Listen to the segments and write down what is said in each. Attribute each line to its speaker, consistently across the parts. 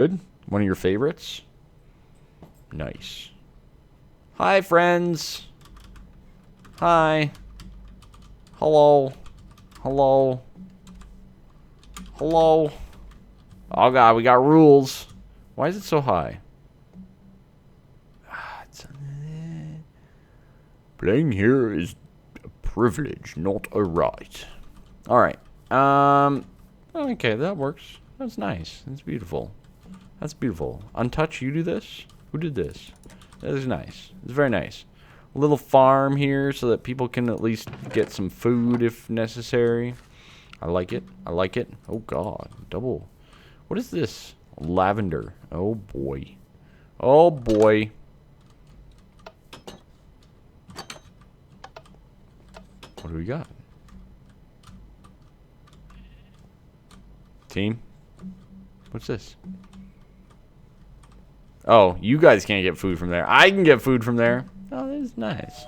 Speaker 1: Good. One of your favorites? Nice. Hi, friends. Hi. Hello. Hello. Hello. Oh, God, we got rules. Why is it so high? Playing here is a privilege, not a right. Alright. Okay, that works. That's nice. That's beautiful. That's beautiful. Untouch, you do this? Who did this? That is nice. It's very nice. A little farm here so that people can at least get some food if necessary. I like it. I like it. Oh, God. Double. What is this? Lavender. Oh, boy. Oh, boy. What do we got? Team? What's this? Oh, you guys can't get food from there. I can get food from there. Oh, that is nice.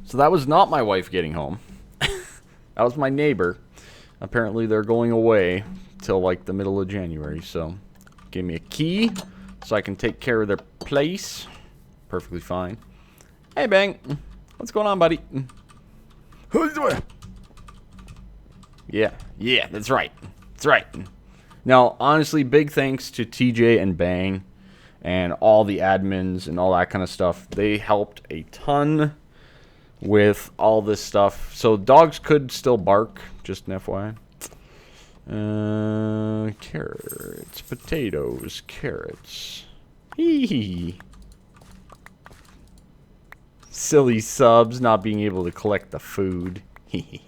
Speaker 1: So that was not my wife getting home. That was my neighbor. Apparently they're going away till like the middle of January, so give me a key so I can take care of their place. Perfectly fine. Hey, Bang. What's going on, buddy? Yeah, that's right. That's right. Now, honestly, big thanks to TJ and Bang and all the admins and all that kind of stuff. They helped a ton with all this stuff. So dogs could still bark, just an FYI. Carrots, potatoes, carrots. Hee hee. Silly subs not being able to collect the food. Hee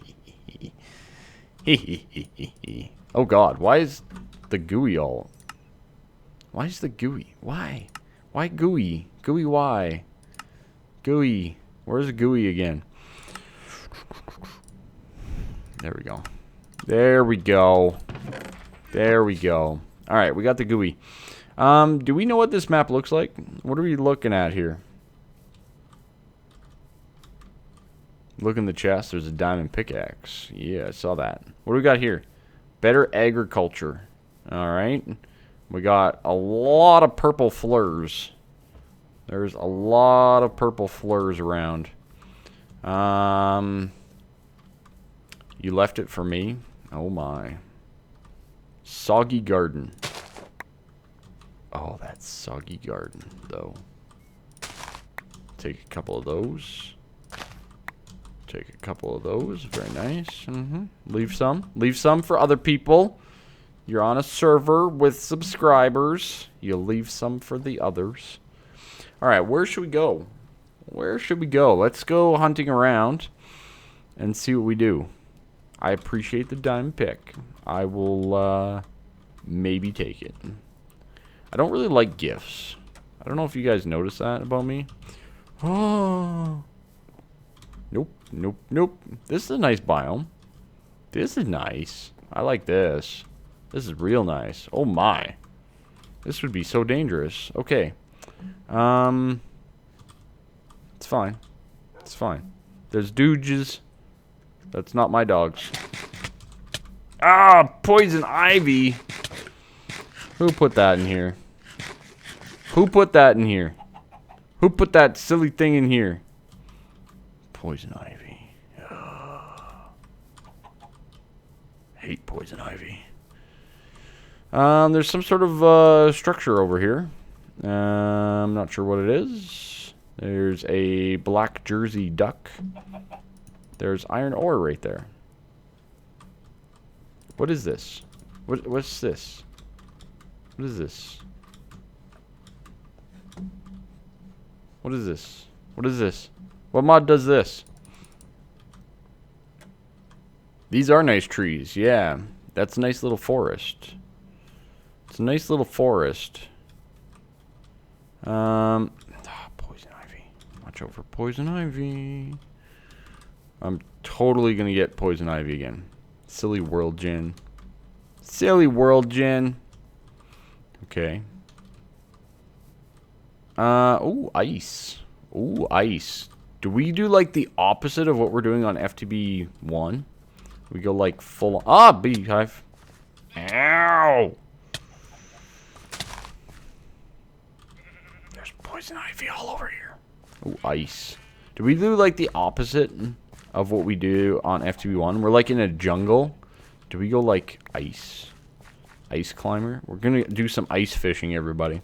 Speaker 1: hee hee. Oh God, why is the gooey all? Why is the gooey? Why? Why gooey? Gooey why? Gooey. Where's the gooey again? There we go. There we go. There we go. Alright, we got the gooey. Do we know what this map looks like? What are we looking at here? Look in the chest. There's a diamond pickaxe. Yeah, I saw that. What do we got here? Better agriculture. Alright. We got a lot of purple flurs. There's a lot of purple flurs around. You left it for me? Oh my. Soggy garden. Oh, that's soggy garden, though. Take a couple of those. Take a couple of those. Very nice. Leave some. Leave some for other people. You're on a server with subscribers. You leave some for the others. Alright, where should we go? Where should we go? Let's go hunting around. and see what we do. I appreciate the diamond pick. I will maybe take it. I don't really like gifts. I don't know if you guys noticed that about me. Oh. Nope, nope, nope. This is a nice biome. This is nice. I like this. This is real nice. Oh my. This would be so dangerous. Okay. It's fine. It's fine. There's dooges. That's not my dogs. Ah, poison ivy. Who put that in here? Who put that in here? Who put that silly thing in here? Poison ivy. Hate poison ivy. There's some sort of structure over here. I'm not sure what it is. There's a black Jersey duck. There's iron ore right there. What is this? What's this? What is this? What is this? What is this? What mod does this? These are nice trees, yeah. That's a nice little forest. It's a nice little forest. Poison ivy. Watch out for poison ivy. I'm totally gonna get poison ivy again. Silly world gin. Silly world gin. Okay. Ooh, ice. Ooh, ice. Do we do like the opposite of what we're doing on FTB 1? We go like full on. Ah, beehive. Ow! There's poison ivy all over here. Ooh, ice. Do we do like the opposite of what we do on FTB 1? We're like in a jungle. Do we go like ice? Ice climber? We're gonna do some ice fishing, everybody.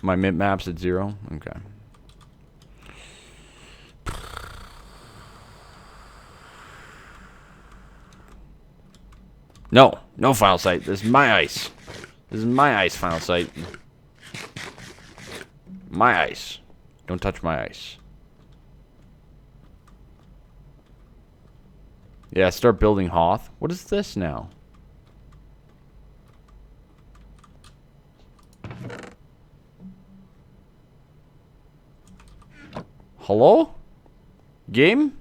Speaker 1: My mint map's at 0? Okay. No. No final site. This is my ice. This is my ice final site. My ice. Don't touch my ice. Yeah, start building Hoth. What is this now? Hello? Game?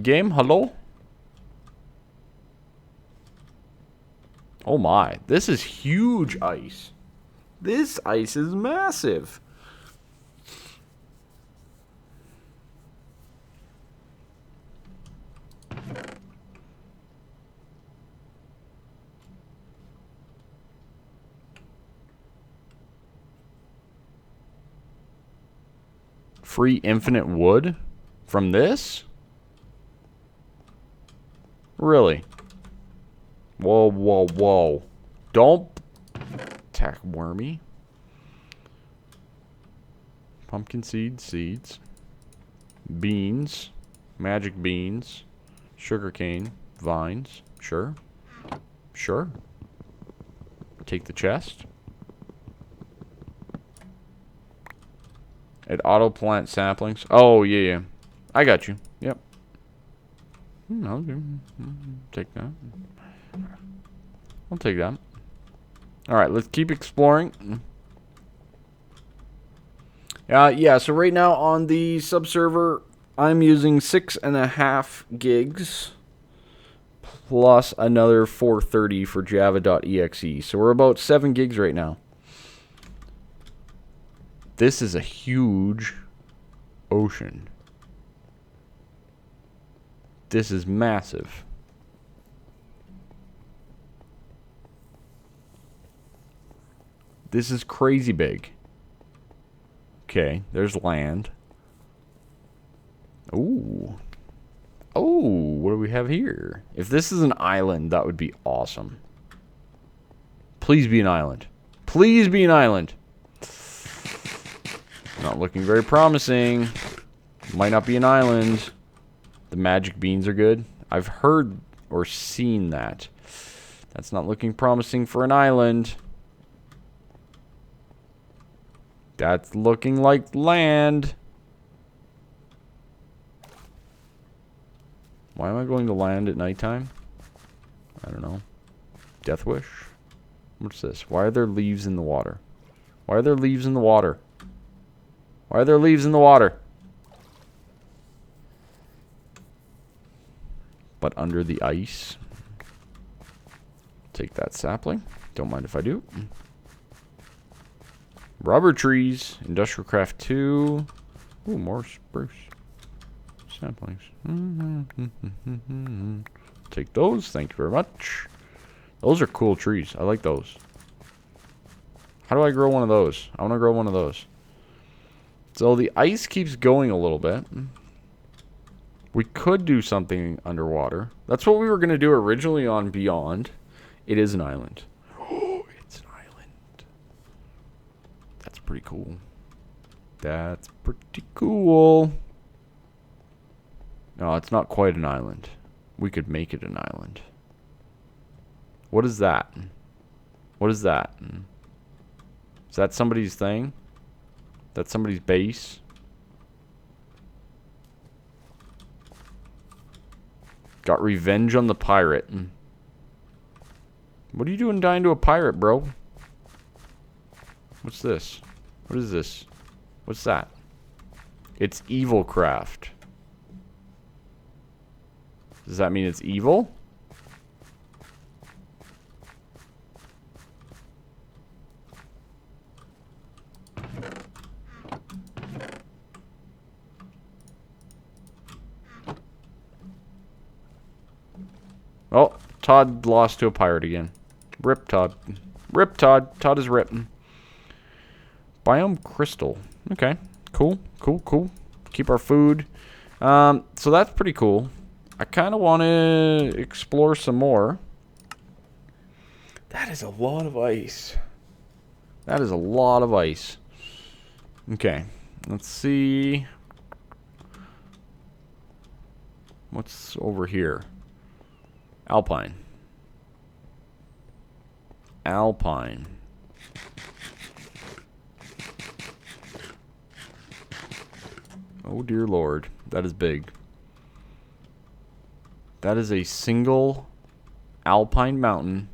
Speaker 1: Game? Hello? Oh my. This is huge ice. This ice is massive. Free infinite wood from this? Really? Whoa, whoa, whoa. Don't attack wormy. Pumpkin seeds. Beans. Magic beans. Sugarcane. Vines. Sure. Sure. Take the chest. It auto plant saplings. Oh, yeah. I got you. Yep. I'll take that. I'll take that. Alright, let's keep exploring. Yeah, so right now on the subserver, I'm using 6.5 gigs plus another 430 for java.exe. So we're about 7 gigs right now. This is a huge ocean. This is massive. This is crazy big. Okay, there's land. Ooh. Oh, what do we have here? If this is an island, that would be awesome. Please be an island. Please be an island. Not looking very promising. Might not be an island. The magic beans are good. I've heard or seen that. That's not looking promising for an island. That's looking like land. Why am I going to land at nighttime? I don't know. Death wish? What's this? Why are there leaves in the water? Why are there leaves in the water? Why are there leaves in the water? But under the ice. Take that sapling. Don't mind if I do. Rubber trees. Industrial craft 2. Ooh, more spruce. Saplings. Take those. Thank you very much. Those are cool trees. I like those. How do I grow one of those? I want to grow one of those. So the ice keeps going a little bit. We could do something underwater. That's what we were going to do originally on Beyond. It is an island. Oh, it's an island. That's pretty cool. That's pretty cool. No, it's not quite an island. We could make it an island. What is that? What is that? Is that somebody's thing? That's somebody's base? Got revenge on the pirate. What are you doing dying to a pirate, bro? What's this? What is this? What's that? It's evil craft. Does that mean it's evil? Oh, Todd lost to a pirate again. Rip Todd. Rip Todd. Todd is ripping. Biome crystal. Okay. Cool. Cool. Cool. Keep our food. So that's pretty cool. I kind of want to explore some more. That is a lot of ice. That is a lot of ice. Okay. Let's see. What's over here? Alpine. Alpine. Oh dear Lord. That is big. That is a single alpine mountain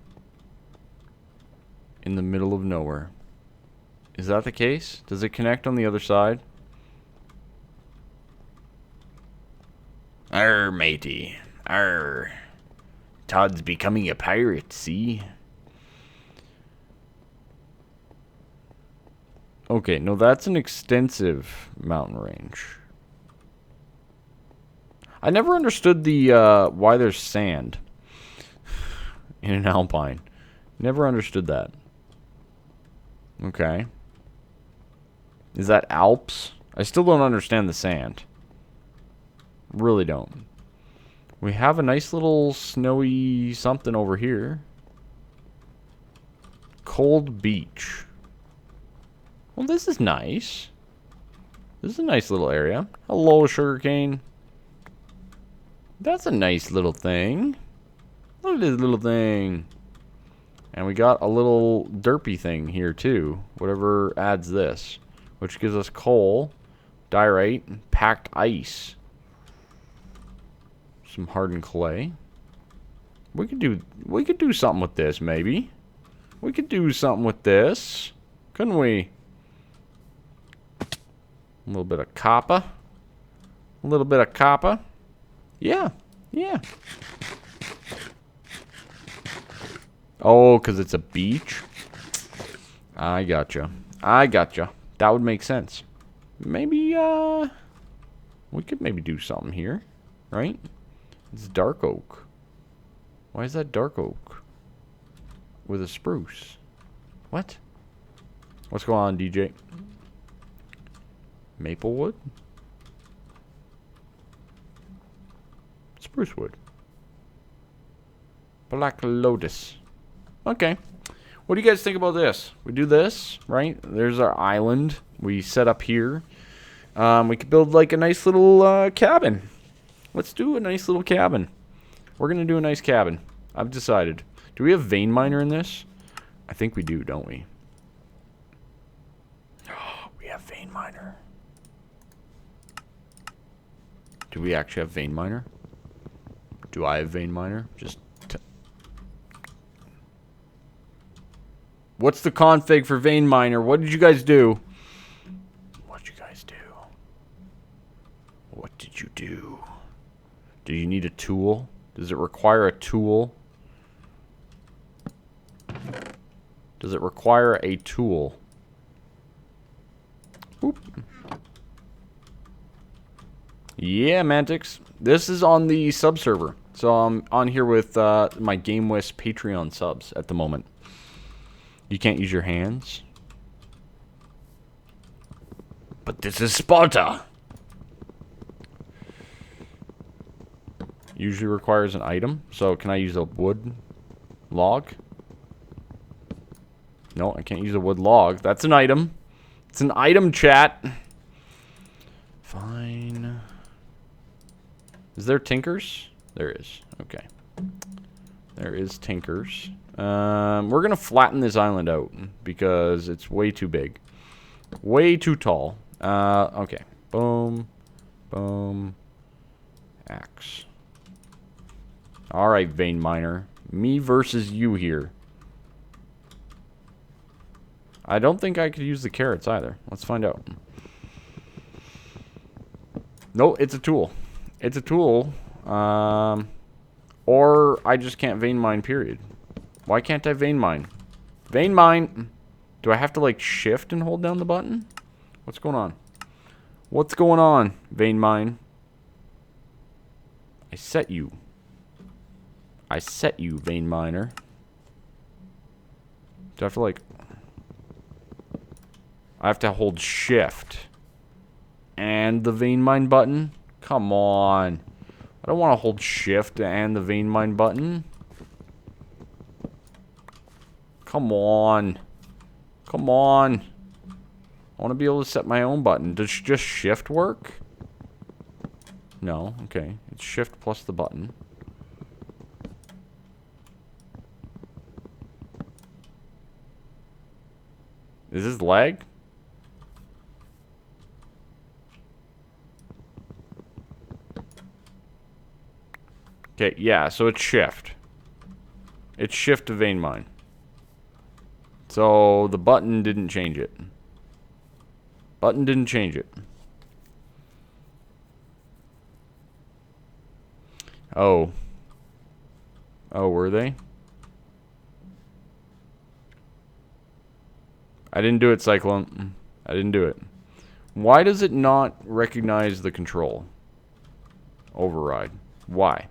Speaker 1: in the middle of nowhere. Is that the case? Does it connect on the other side? Arr, matey. Arr. Todd's becoming a pirate, see? Okay, no, that's an extensive mountain range. I never understood the why there's sand in an alpine. Never understood that. Okay. Is that Alps? I still don't understand the sand. Really don't. We have a nice little snowy something over here. Cold beach. Well, this is nice. This is a nice little area. Hello, sugarcane. That's a nice little thing. Look at this little thing. And we got a little derpy thing here too. Whatever adds this. Which gives us coal, diorite, and packed ice. Some hardened clay. We could do something with this, maybe. We could do something with this. Couldn't we? A little bit of copper. A little bit of copper. Yeah. Yeah. Oh, because it's a beach? I gotcha. I gotcha. That would make sense. Maybe, we could maybe do something here. Right? It's dark oak. Why is that dark oak? With a spruce. What? What's going on, DJ? Maple wood? Spruce wood. Black lotus. Okay. What do you guys think about this? We do this, right? There's our island. We set up here. We could build like a nice little cabin. Let's do a nice little cabin. We're going to do a nice cabin. I've decided. Do we have vein miner in this? I think we do, don't we? Oh, we have vein miner. Do we actually have vein miner? Do I have vein miner? Just... What's the config for vein miner? What did you guys do? What'd you guys do? What did you do? Do you need a tool? Does it require a tool? Does it require a tool? Oop. Yeah, Mantix. This is on the sub server. So I'm on here with my GameWest Patreon subs at the moment. You can't use your hands. But this is Sparta. Usually requires an item. So can I use a wood log? No, I can't use a wood log. That's an item. It's an item, chat. Fine. Is there tinkers? There is. Okay. There is tinkers. We're going to flatten this island out because it's way too big. Way too tall. Okay. Boom. Boom. Axe. Alright, vein miner. Me versus you here. I don't think I could use the carrots either. Let's find out. No, it's a tool. It's a tool. Or I just can't vein mine, period. Why can't I vein mine? Vein mine! Do I have to, like, shift and hold down the button? What's going on? What's going on, vein mine? I set you. I set you, vein miner. Do I have to, like... I have to hold shift. And the vein mine button? Come on. I don't want to hold shift and the vein mine button. Come on. Come on. I want to be able to set my own button. Does just shift work? No. Okay. It's shift plus the button. Is this lag? Okay, yeah, so it's shift. It's shift to vein mine. So the button didn't change it. Button didn't change it. Oh. Oh, were they? I didn't do it, Cyclone. I didn't do it. Why does it not recognize the control? Override. Why?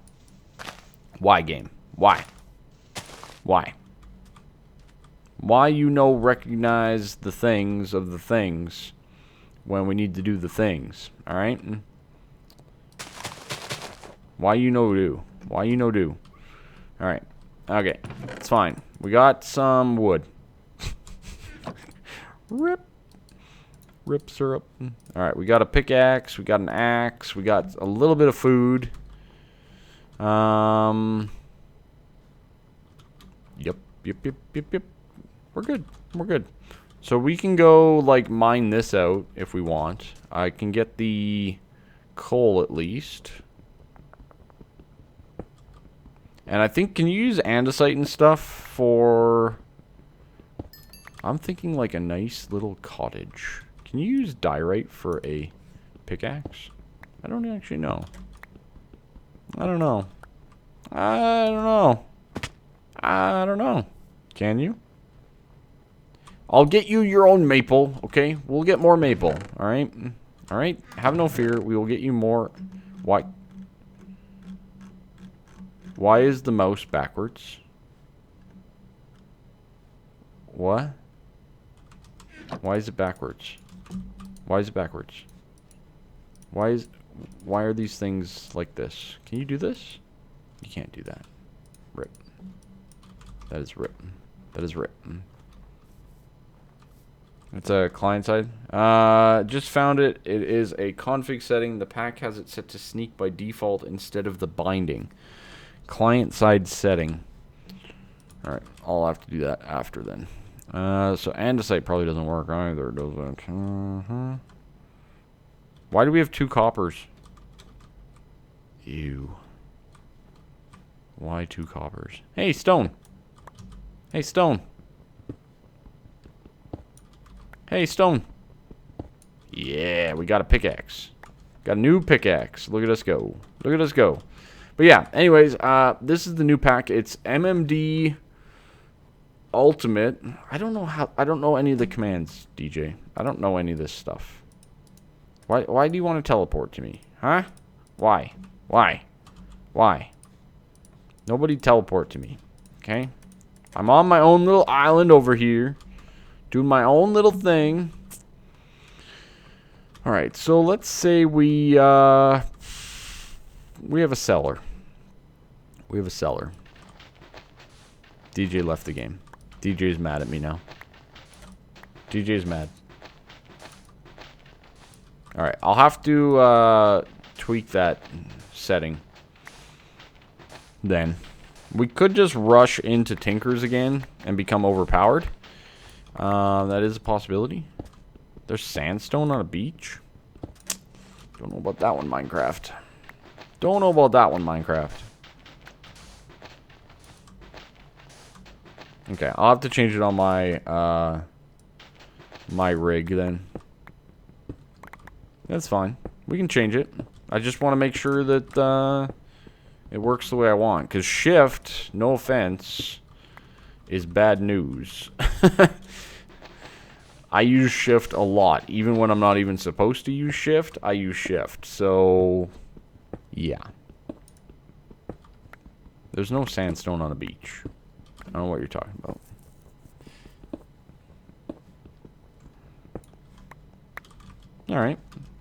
Speaker 1: Why, game? Why? Why? Why you know recognize the things of the things when we need to do the things? Alright? Why you know do? Why you know do? Alright. Okay. It's fine. We got some wood. Rip. Rip syrup. Alright, we got a pickaxe. We got an axe. We got a little bit of food. Yep. We're good. We're good. So we can go, like, mine this out if we want. I can get the coal at least. And I think, can you use andesite and stuff for... I'm thinking like a nice little cottage. Can you use diorite for a pickaxe? I don't actually know. I don't know. I don't know. I don't know. Can you? I'll get you your own maple, okay? We'll get more maple, alright? Alright? Have no fear. We will get you more. Why? Why is the mouse backwards? What? Why is it backwards? Why is it backwards? Why are these things like this? Can you do this? You can't do that. Rip. That is rip. That is rip. It's a client side. Just found it. It is a config setting. The pack has it set to sneak by default instead of the binding. Client side setting. Alright, I'll have to do that after then. So andesite probably doesn't work either, does it? Why do we have 2 coppers? Ew. Why 2 coppers? Hey, stone. Hey, stone. Hey, stone. Yeah, we got a pickaxe. Got a new pickaxe. Look at us go. Look at us go. But yeah, anyways, this is the new pack. It's MMD Ultimate. I don't know any of the commands, DJ. I don't know any of this stuff. Why do you want to teleport to me? Huh? Why? Nobody teleport to me. Okay? I'm on my own little island over here. Doing my own little thing. Alright, so let's say we have a cellar. We have a cellar. DJ left the game. DJ's mad at me now. DJ's mad. Alright, I'll have to tweak that setting. Then. We could just rush into Tinkers again and become overpowered. That is a possibility. There's sandstone on a beach. Don't know about that one, Minecraft. Don't know about that one, Minecraft. Okay, I'll have to change it on my my rig then. That's fine. We can change it. I just want to make sure that it works the way I want. Because shift, no offense, is bad news. I use shift a lot. Even when I'm not even supposed to use shift, I use shift. So, yeah. There's no sandstone on a beach. I don't know what you're talking about. Alright.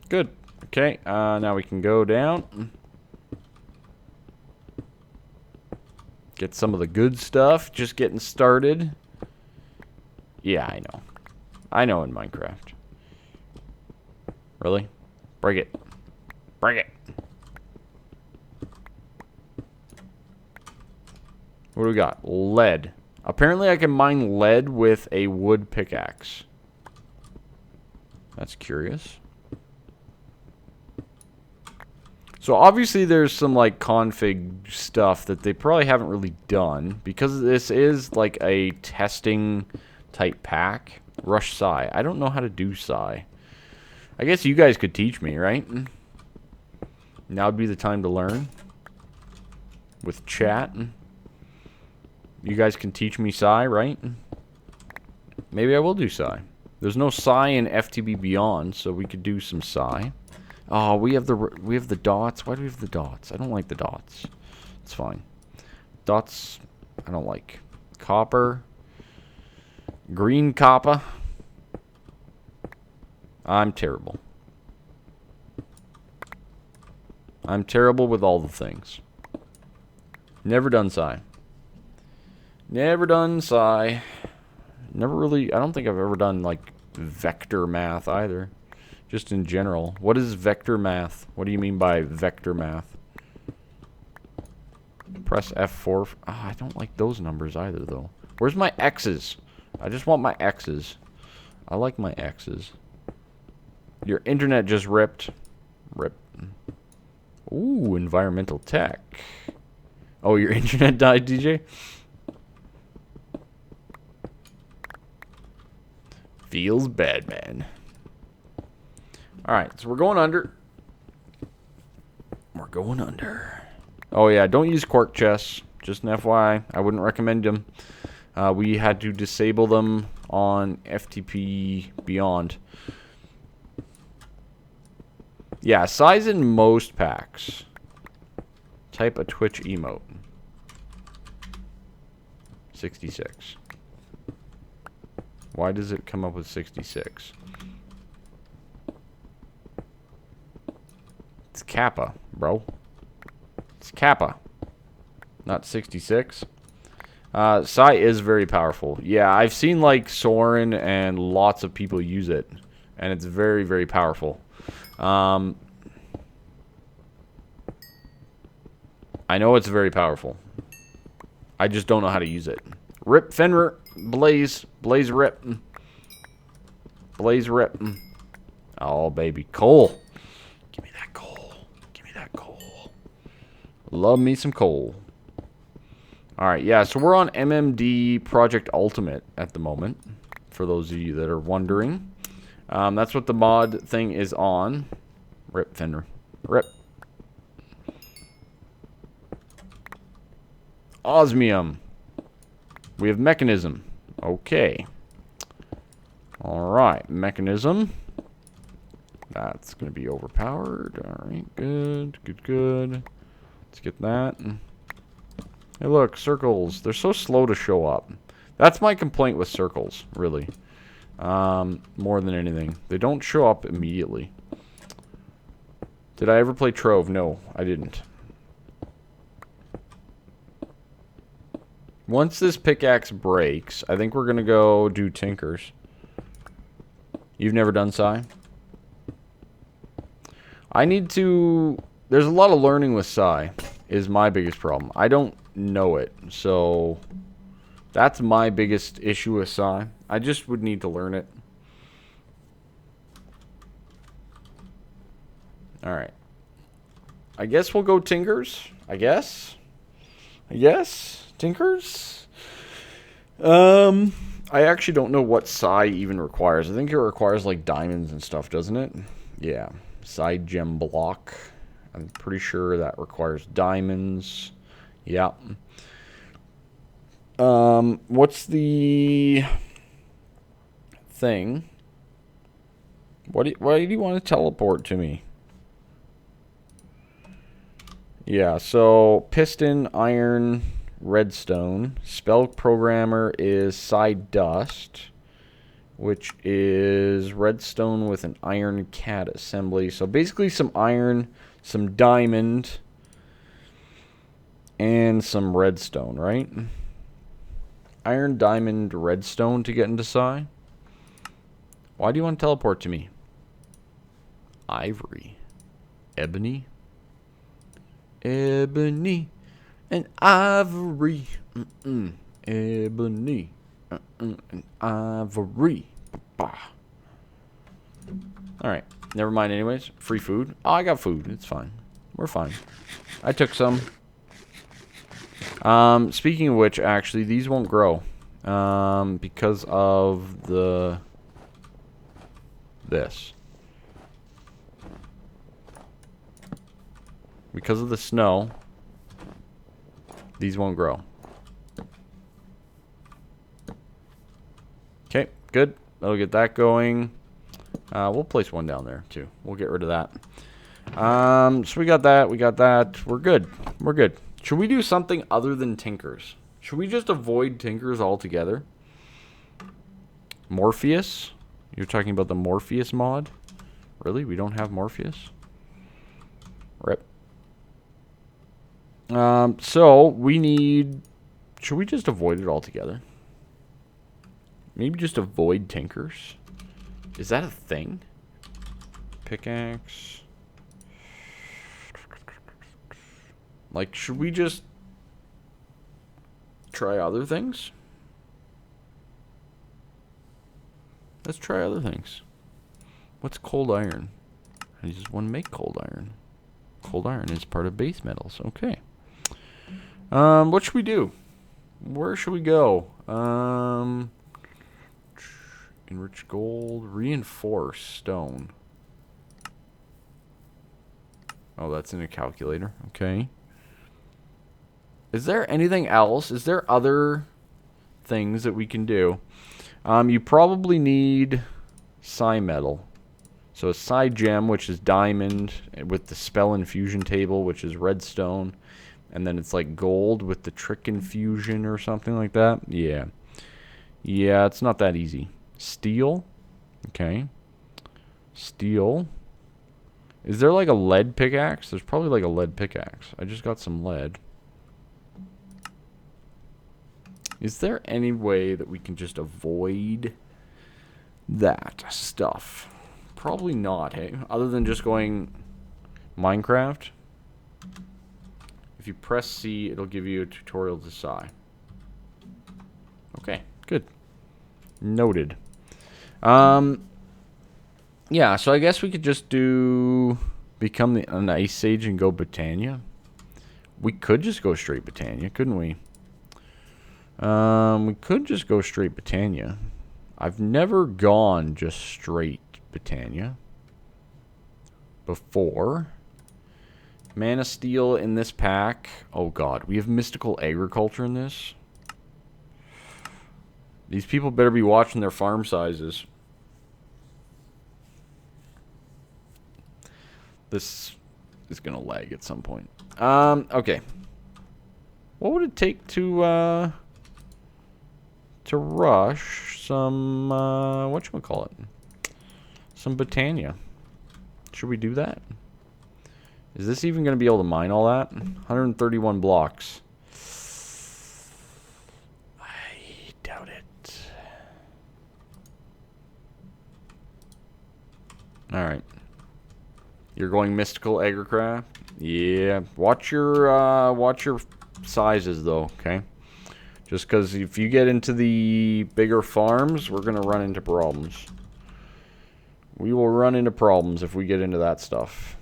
Speaker 1: Good. Okay, now we can go down. Get some of the good stuff. Just getting started. Yeah, I know. I know in Minecraft. Really? Break it. Break it. What do we got? Lead. Apparently I can mine lead with a wood pickaxe. That's curious. So obviously there's some like config stuff that they probably haven't really done. Because this is like a testing type pack. Rush Psi. I don't know how to do Psi. I guess you guys could teach me, right? Now would be the time to learn. With chat. You guys can teach me Psi, right? Maybe I will do Psi. There's no Psi in FTB Beyond, so we could do some Psi. Oh, we have the dots. Why do we have the dots? I don't like the dots. It's fine. Dots, I don't like. Copper. Green copper. I'm terrible. I'm terrible with all the things. Never done Psi. Never done Psi. Never really, I don't think I've ever done like vector math either. Just in general. What is vector math? What do you mean by vector math? Press F4. Oh, I don't like those numbers either though. Where's my X's? I just want my X's. I like my X's. Your internet just ripped. Rip. Ooh, environmental tech. Oh, your internet died, DJ? Feels bad, man. Alright, so we're going under. We're going under. Oh, yeah, don't use quark chests. Just an FYI. I wouldn't recommend them. We had to disable them on FTP Beyond. Yeah, size in most packs. Type a Twitch emote. 66. Why does it come up with 66? It's Kappa, bro. It's Kappa. Not 66. Psi is very powerful. Yeah, I've seen like Soren and lots of people use it. And it's very, very powerful. I know it's very powerful. I just don't know how to use it. Rip Fenrir. Blaze. Blaze rip. Blaze rip. Oh, baby. Coal. Give me that coal. Give me that coal. Love me some coal. Alright, yeah, so we're on MMD Project Ultimate at the moment, for those of you that are wondering. That's what the mod thing is on. Rip, Fenrir. Rip. Osmium. We have mechanism. Okay. Alright, mechanism. That's going to be overpowered. Alright, good, good, good. Let's get that. Hey, look, circles. They're so slow to show up. That's my complaint with circles, really. More than anything. They don't show up immediately. Did I ever play Trove? No, I didn't. Once this pickaxe breaks, I think we're going to go do Tinkers. You've never done Psi? I need to... There's a lot of learning with Psi, is my biggest problem. I don't know it, so... That's my biggest issue with Psi. I just would need to learn it. Alright. I guess we'll go Tinkers. I guess. Tinkers? I actually don't know what Psi even requires. I think it requires, like, diamonds and stuff, doesn't it? Yeah. Psi gem block. I'm pretty sure that requires diamonds. Yeah. What's the thing? Why do you want to teleport to me? Yeah, so piston, iron, redstone. Spell programmer is Psi dust, which is redstone with an iron cat assembly. So basically some iron, some diamond, and some redstone, right? Iron, diamond, redstone to get into Psi. Why do you want to teleport to me? Ivory. Ebony. Ebony and ivory. Ebony and ivory. Alright. Never mind anyways. Free food. Oh, I got food. It's fine. We're fine. I took some. Speaking of which, actually, these won't grow. Because of this. Because of the snow, these won't grow. Okay, good. That'll get that going. We'll place one down there, too. We'll get rid of that. So we got that. We got that. We're good. We're good. Should we do something other than Tinkers? Should we just avoid Tinkers altogether? Morpheus? You're talking about the Morpheus mod? Really? We don't have Morpheus? Rip. So we need... Should we just avoid it altogether? Maybe just avoid Tinkers? Is that a thing? Pickaxe. Like, should we just try other things? Let's try other things. What's cold iron? I just want to make cold iron. Cold iron is part of base metals. Okay. What should we do? Where should we go? Enrich gold. Reinforce stone. Oh, that's in a calculator. Okay. Is there anything else? Is there other things that we can do? You probably need Psi metal. So a Psi gem, which is diamond, with the spell infusion table, which is redstone. And then it's like gold with the trick infusion or something like that. Yeah. Yeah, it's not that easy. Steel. Okay. Steel. Is there like a lead pickaxe? There's probably like a lead pickaxe. I just got some lead. Is there any way that we can just avoid that stuff? Probably not, hey? Other than just going Minecraft. If you press C, it'll give you a tutorial to Psi. Okay, good. Noted. Yeah, so I guess we could just do... Become an Ice Age and go Britannia. We could just go straight Britannia, couldn't we? We could just go straight Britannia. I've never gone just straight Britannia before. Mana Steel in this pack. Oh god, we have Mystical Agriculture in this. These people better be watching their farm sizes. This is gonna lag at some point. Okay. What would it take to rush some whatchamacallit? Some Britannia. Should we do that? Is this even going to be able to mine all that? 131 blocks. I doubt it. Alright. You're going Mystical Agricraft? Yeah. Watch your sizes though, okay? Just because if you get into the bigger farms, we're going to run into problems. We will run into problems if we get into that stuff.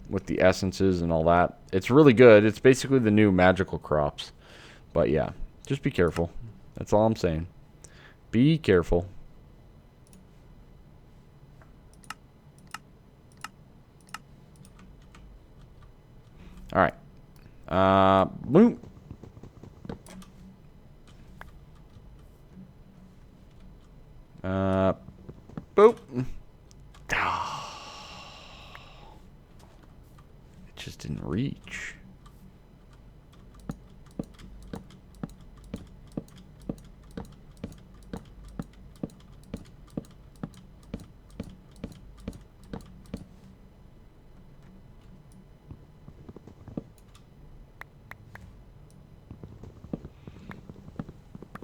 Speaker 1: With the essences and all that. It's really good. It's basically the new magical crops. But yeah, just be careful. That's all I'm saying. Be careful. Alright. Boom. Boop. It just didn't reach.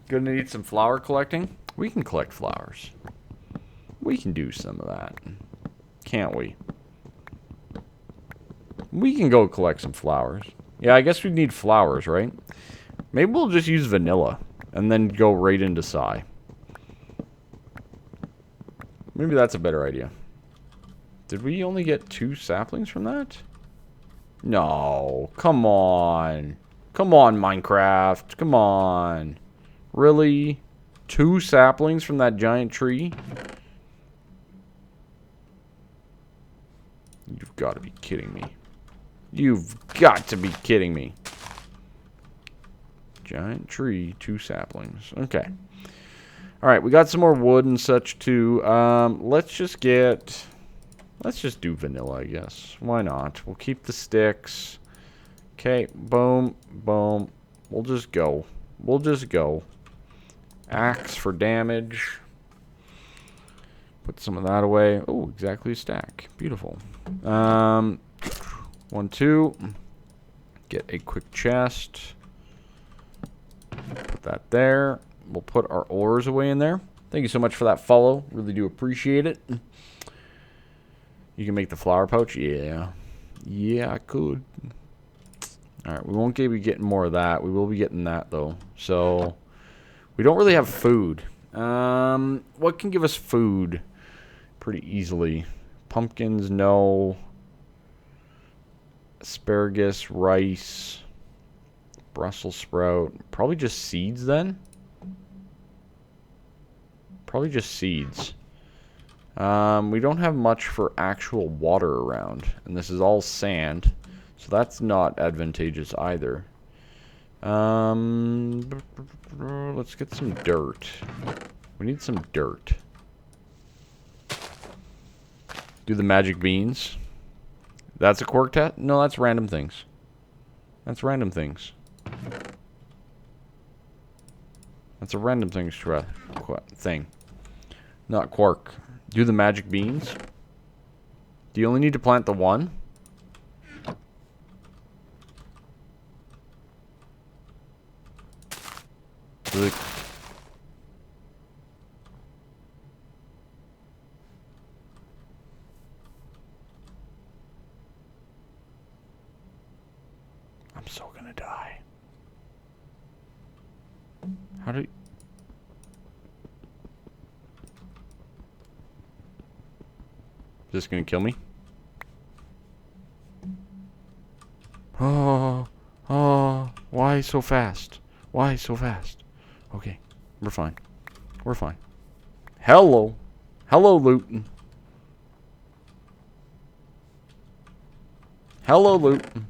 Speaker 1: Gonna need some flower collecting. We can collect flowers. We can do some of that. Can't we? We can go collect some flowers. Yeah, I guess we need flowers, right? Maybe we'll just use vanilla. And then go right into Psy. Maybe that's a better idea. Did we only get 2 saplings from that? No. Come on. Come on, Minecraft. Come on. Really? 2 saplings from that giant tree? You've got to be kidding me. You've got to be kidding me. Giant tree, 2 saplings. Okay. Alright, we got some more wood and such too. Let's just do vanilla, I guess. Why not? We'll keep the sticks. Okay, boom, boom. We'll just go. We'll just go. Axe for damage. Put some of that away. Oh, exactly a stack. Beautiful. 1, 2. Get a quick chest. Put that there. We'll put our ores away in there. Thank you so much for that follow. Really do appreciate it. You can make the flower pouch? Yeah. Yeah, I could. Alright, we won't be getting more of that. We will be getting that, though. So, we don't really have food. What can give us food pretty easily? Pumpkins, no. Asparagus, rice. Brussels sprout. Probably just seeds, then? Probably just seeds. We don't have much for actual water around. And this is all sand. So that's not advantageous either. Let's get some dirt. We need some dirt. Do the magic beans. That's a quirk test? No, that's random things. That's random things. That's a random things thing. Not quark. Do the magic beans. Do you only need to plant the one? I'm so gonna die. How do you... Is this gonna kill me? Oh, why so fast? Why so fast? Okay, we're fine. We're fine. Hello. Hello, Luton. Hello, Luton.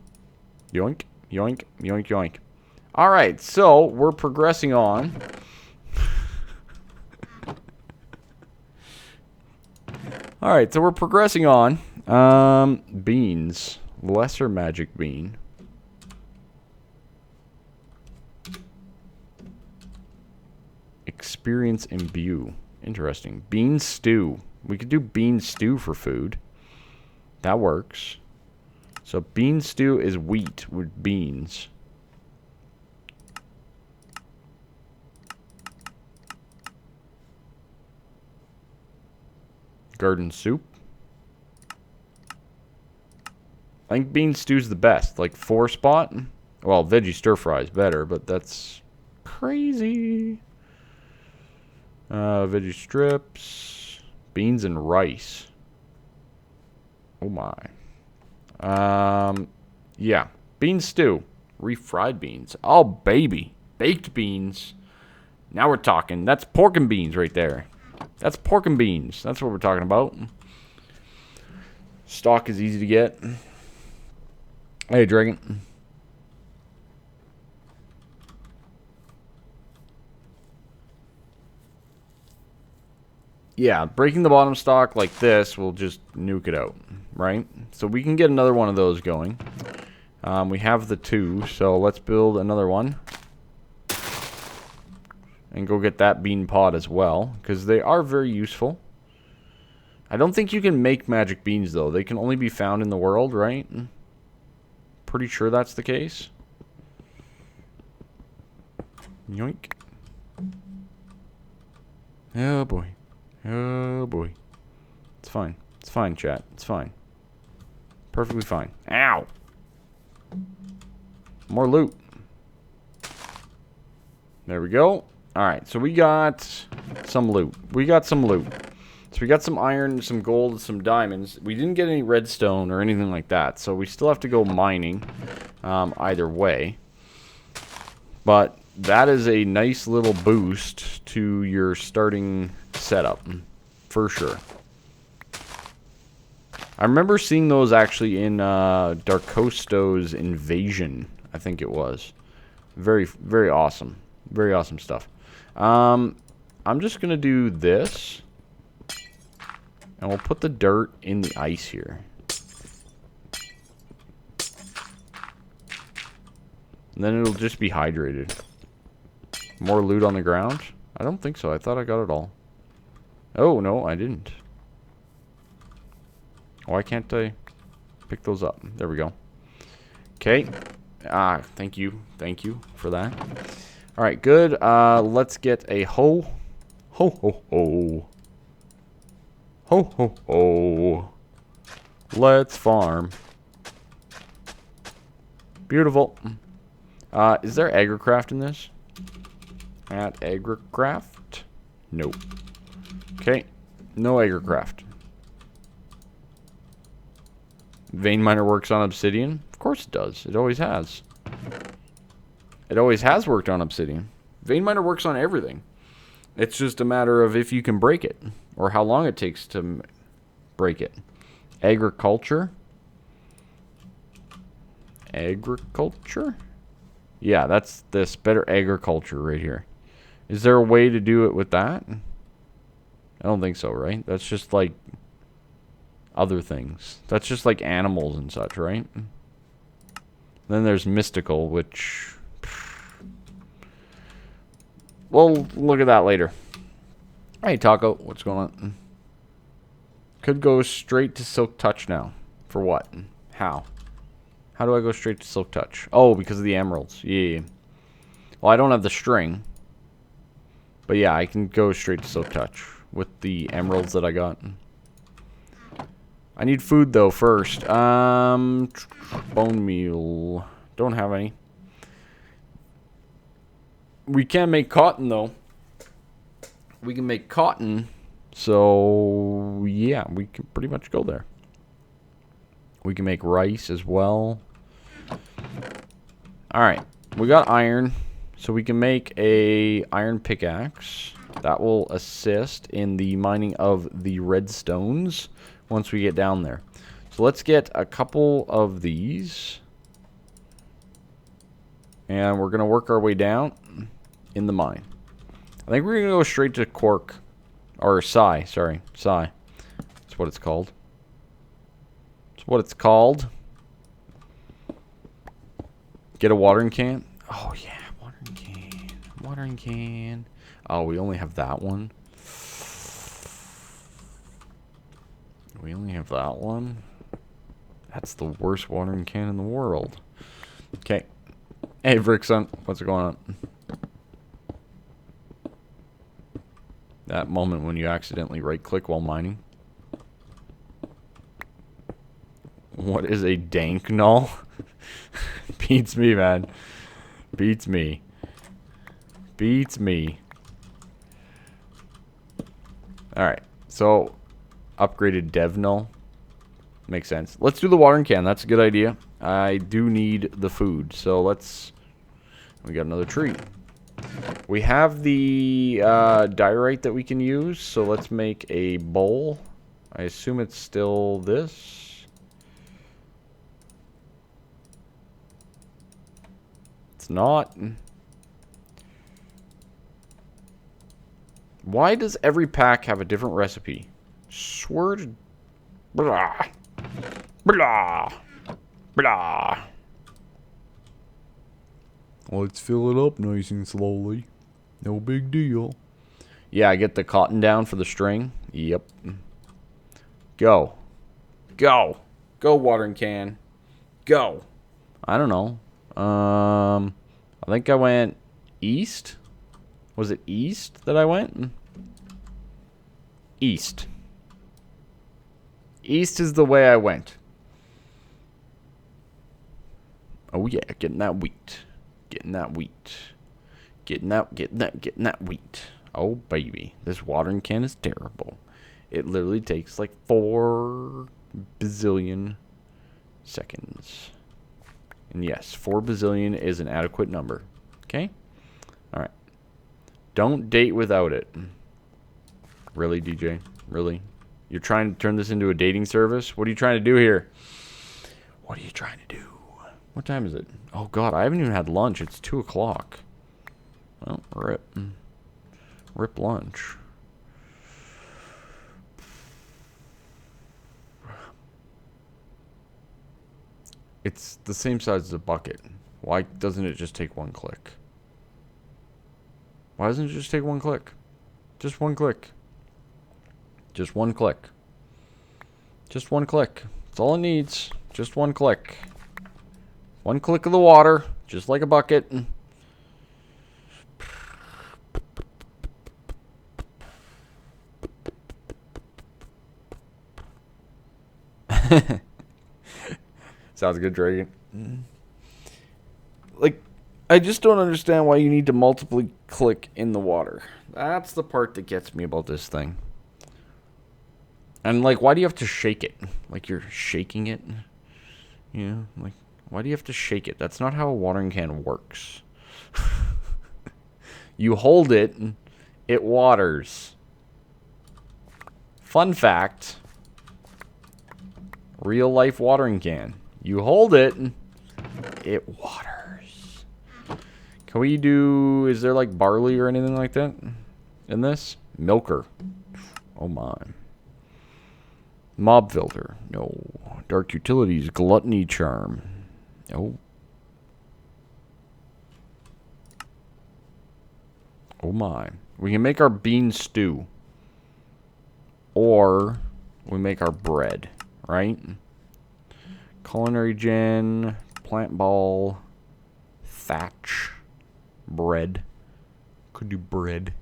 Speaker 1: Yoink, yoink, yoink, yoink. Alright, so we're progressing on. Alright, so we're progressing on. Beans. Lesser magic bean. Experience imbue. Interesting. Bean stew. We could do bean stew for food. That works. So bean stew is wheat with beans. Garden soup. I think bean stew's the best. Like 4-spot. Well, veggie stir fry is better, but that's crazy. Veggie strips. Beans and rice. Oh my. Yeah. Bean stew. Refried beans. Oh, baby. Baked beans. Now we're talking. That's pork and beans right there. That's pork and beans. That's what we're talking about. Stock is easy to get. Hey, Dragon. Yeah, breaking the bottom stock like this will just nuke it out, right? So we can get another one of those going. We have the 2, so let's build another one. And go get that bean pod as well, because they are very useful. I don't think you can make magic beans, though. They can only be found in the world, right? Pretty sure that's the case. Yoink. Oh, boy. Oh, boy. It's fine. It's fine, chat. It's fine. Perfectly fine. Ow! More loot. There we go. Alright, so we got some loot. We got some loot. So we got some iron, some gold, some diamonds. We didn't get any redstone or anything like that, so we still have to go mining either way. But that is a nice little boost to your starting setup, for sure. I remember seeing those actually in Darkosto's Invasion, I think it was. Very, very awesome. Very awesome stuff. I'm just going to do this. And we'll put the dirt in the ice here. And then it'll just be hydrated. More loot on the ground? I don't think so. I thought I got it all. Oh, no, I didn't. Why can't I pick those up? There we go. Okay. Thank you. Thank you for that. Alright, good. Let's get a hoe. Ho, ho, ho. Ho, ho, ho. Let's farm. Beautiful. Is there agricraft in this? At agricraft? Nope. Okay. No agricraft. Vein miner works on obsidian? Of course it does. It always has. It always has worked on obsidian. Vein miner works on everything. It's just a matter of if you can break it. Or how long it takes to break it. Agriculture? Agriculture? Yeah, that's this. Better agriculture right here. Is there a way to do it with that? I don't think so, right? That's just like other things. That's just like animals and such, right? Then there's mystical, which... we'll look at that later. Hey, Taco. What's going on? Could go straight to Silk Touch now. For what? How? How do I go straight to Silk Touch? Oh, because of the emeralds. Yeah. Well, I don't have the string. But yeah, I can go straight to Silk Touch with the emeralds that I got. I need food, though, first. Bone meal. Don't have any. We can make cotton, though. We can make cotton. So, yeah, we can pretty much go there. We can make rice as well. Alright. We got iron. So we can make a iron pickaxe. That will assist in the mining of the redstones once we get down there. So let's get a couple of these. And we're going to work our way down in the mine. I think we're going to go straight to quark. Or psi, sorry. Psi. That's what it's called. That's what it's called. Get a watering can. Oh, yeah. Watering can. Watering can. Oh, we only have that one. We only have that one. That's the worst watering can in the world. Okay. Hey, Vrickson. What's going on? That moment when you accidentally right-click while mining. What is a dank null? Beats me, man. Beats me. Beats me. Alright. So, upgraded dev null. Makes sense. Let's do the watering can. That's a good idea. I do need the food. So, let's... We got another tree. We have the diorite that we can use. So, let's make a bowl. I assume it's still this. It's not. Why does every pack have a different recipe? Swear to... Blah. Blah. Blah. Let's fill it up nice and slowly. No big deal. Yeah, I get the cotton down for the string. Yep. Go. Go. Go, watering can. Go. I don't know. I think I went east. Was it east that I went? East. East is the way I went. Oh yeah, getting that wheat. Getting that wheat. Getting that wheat. Oh baby, this watering can is terrible. It literally takes like 4 bazillion seconds. And yes, 4 bazillion is an adequate number. Okay? Alright. Don't date without it. Really, DJ? Really? You're trying to turn this into a dating service? What are you trying to do here? What are you trying to do? What time is it? Oh, God, I haven't even had lunch. It's 2 o'clock. Well, rip. Rip lunch. It's the same size as a bucket. Why doesn't it just take 1 click? Why doesn't it just take 1 click? Just 1 click. Just 1 click. Just 1 click. That's all it needs. Just 1 click. 1 click of the water, just like a bucket. Sounds good, Dragon. Like, I just don't understand why you need to multiply click in the water. That's the part that gets me about this thing. And, like, why do you have to shake it? Like, you're shaking it? You know, like, why do you have to shake it? That's not how a watering can works. You hold it, it waters. Fun fact. Real life watering can. You hold it, it waters. Can we do... Is there like barley or anything like that in this? Milker. Oh my. Mob filter. No. Dark utilities. Gluttony charm. Oh. Oh my. We can make our bean stew. Or we make our bread. Right? Culinary gen. Plant ball. Thatch. Bread. Could do bread.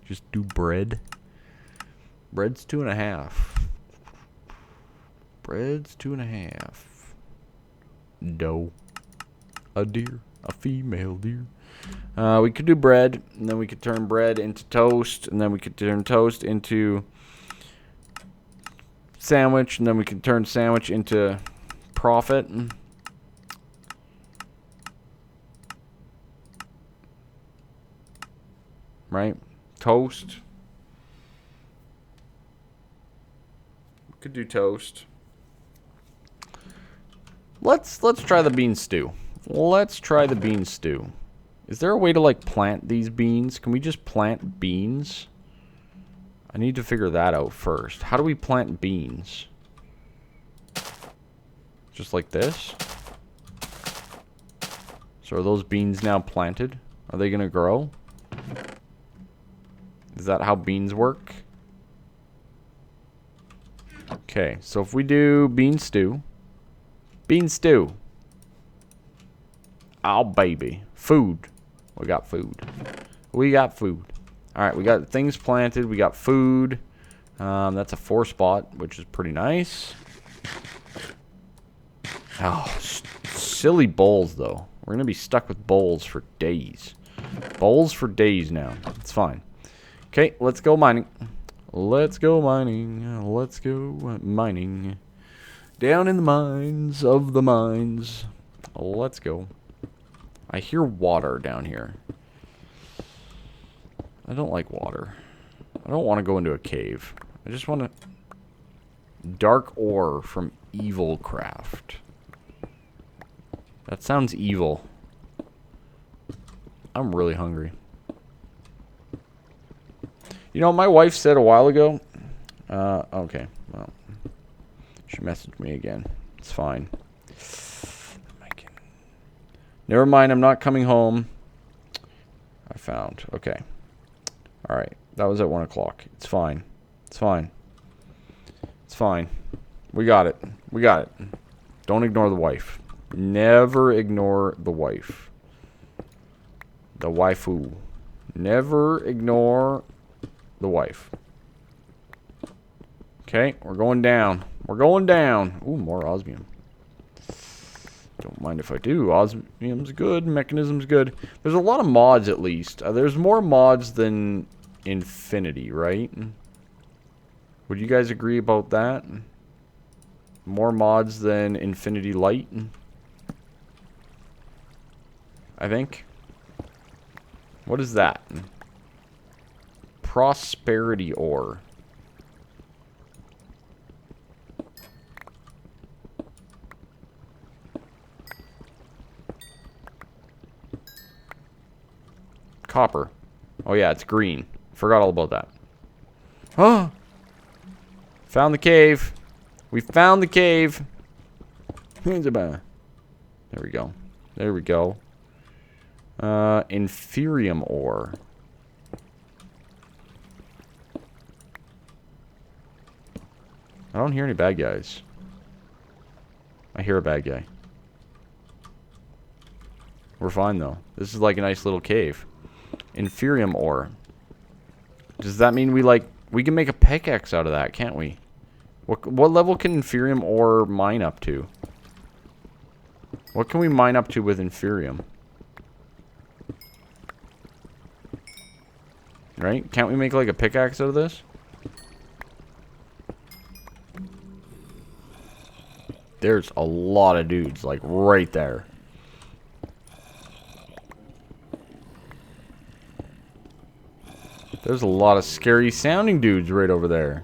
Speaker 1: Just do bread. Bread's 2.5. Bread's 2.5. Dough. A deer. A female deer. We could do bread, and then we could turn bread into toast, and then we could turn toast into sandwich, and then we could turn sandwich into profit. right? Toast. Could do toast. Let's try the bean stew. Let's try the bean stew. Is there a way to like plant these beans? Can we just plant beans? I need to figure that out first. How do we plant beans? Just like this? So are those beans now planted? Are they gonna grow? Is that how beans work? Okay, so if we do bean stew. Bean stew. Oh, baby. Food. We got food. We got food. Alright, we got things planted. We got food. That's a 4 spot, which is pretty nice. Oh, silly bowls, though. We're going to be stuck with bowls for days. Bowls for days now. It's fine. Okay, let's go mining. Let's go mining. Let's go mining. Down in the mines of the mines. Let's go. I hear water down here. I don't like water. I don't want to go into a cave. I just want to... Dark ore from Evil Craft. That sounds evil. I'm really hungry. You know, my wife said a while ago... okay, well... She messaged me again. It's fine. Never mind, I'm not coming home. I found. Okay. Alright. That was at 1 o'clock. It's fine. It's fine. It's fine. We got it. We got it. Don't ignore the wife. Never ignore the wife. The waifu. Never ignore the wife. Okay, we're going down. We're going down. Ooh, more osmium. Don't mind if I do. Osmium's good. Mechanism's good. There's a lot of mods, at least. There's more mods than Infinity, right? Would you guys agree about that? More mods than Infinity Light? I think. What is that? Prosperity ore. Copper. Oh yeah, it's green. Forgot all about that. Oh! Found the cave. We found the cave. There we go. There we go. Inferium ore. I don't hear any bad guys. I hear a bad guy. We're fine though. This is like a nice little cave. Inferium ore. Does that mean we can make a pickaxe out of that, can't we? What level can Inferium ore mine up to? What can we mine up to with Inferium? Right? Can't we make like a pickaxe out of this? There's a lot of dudes like right there. There's a lot of scary sounding dudes right over there.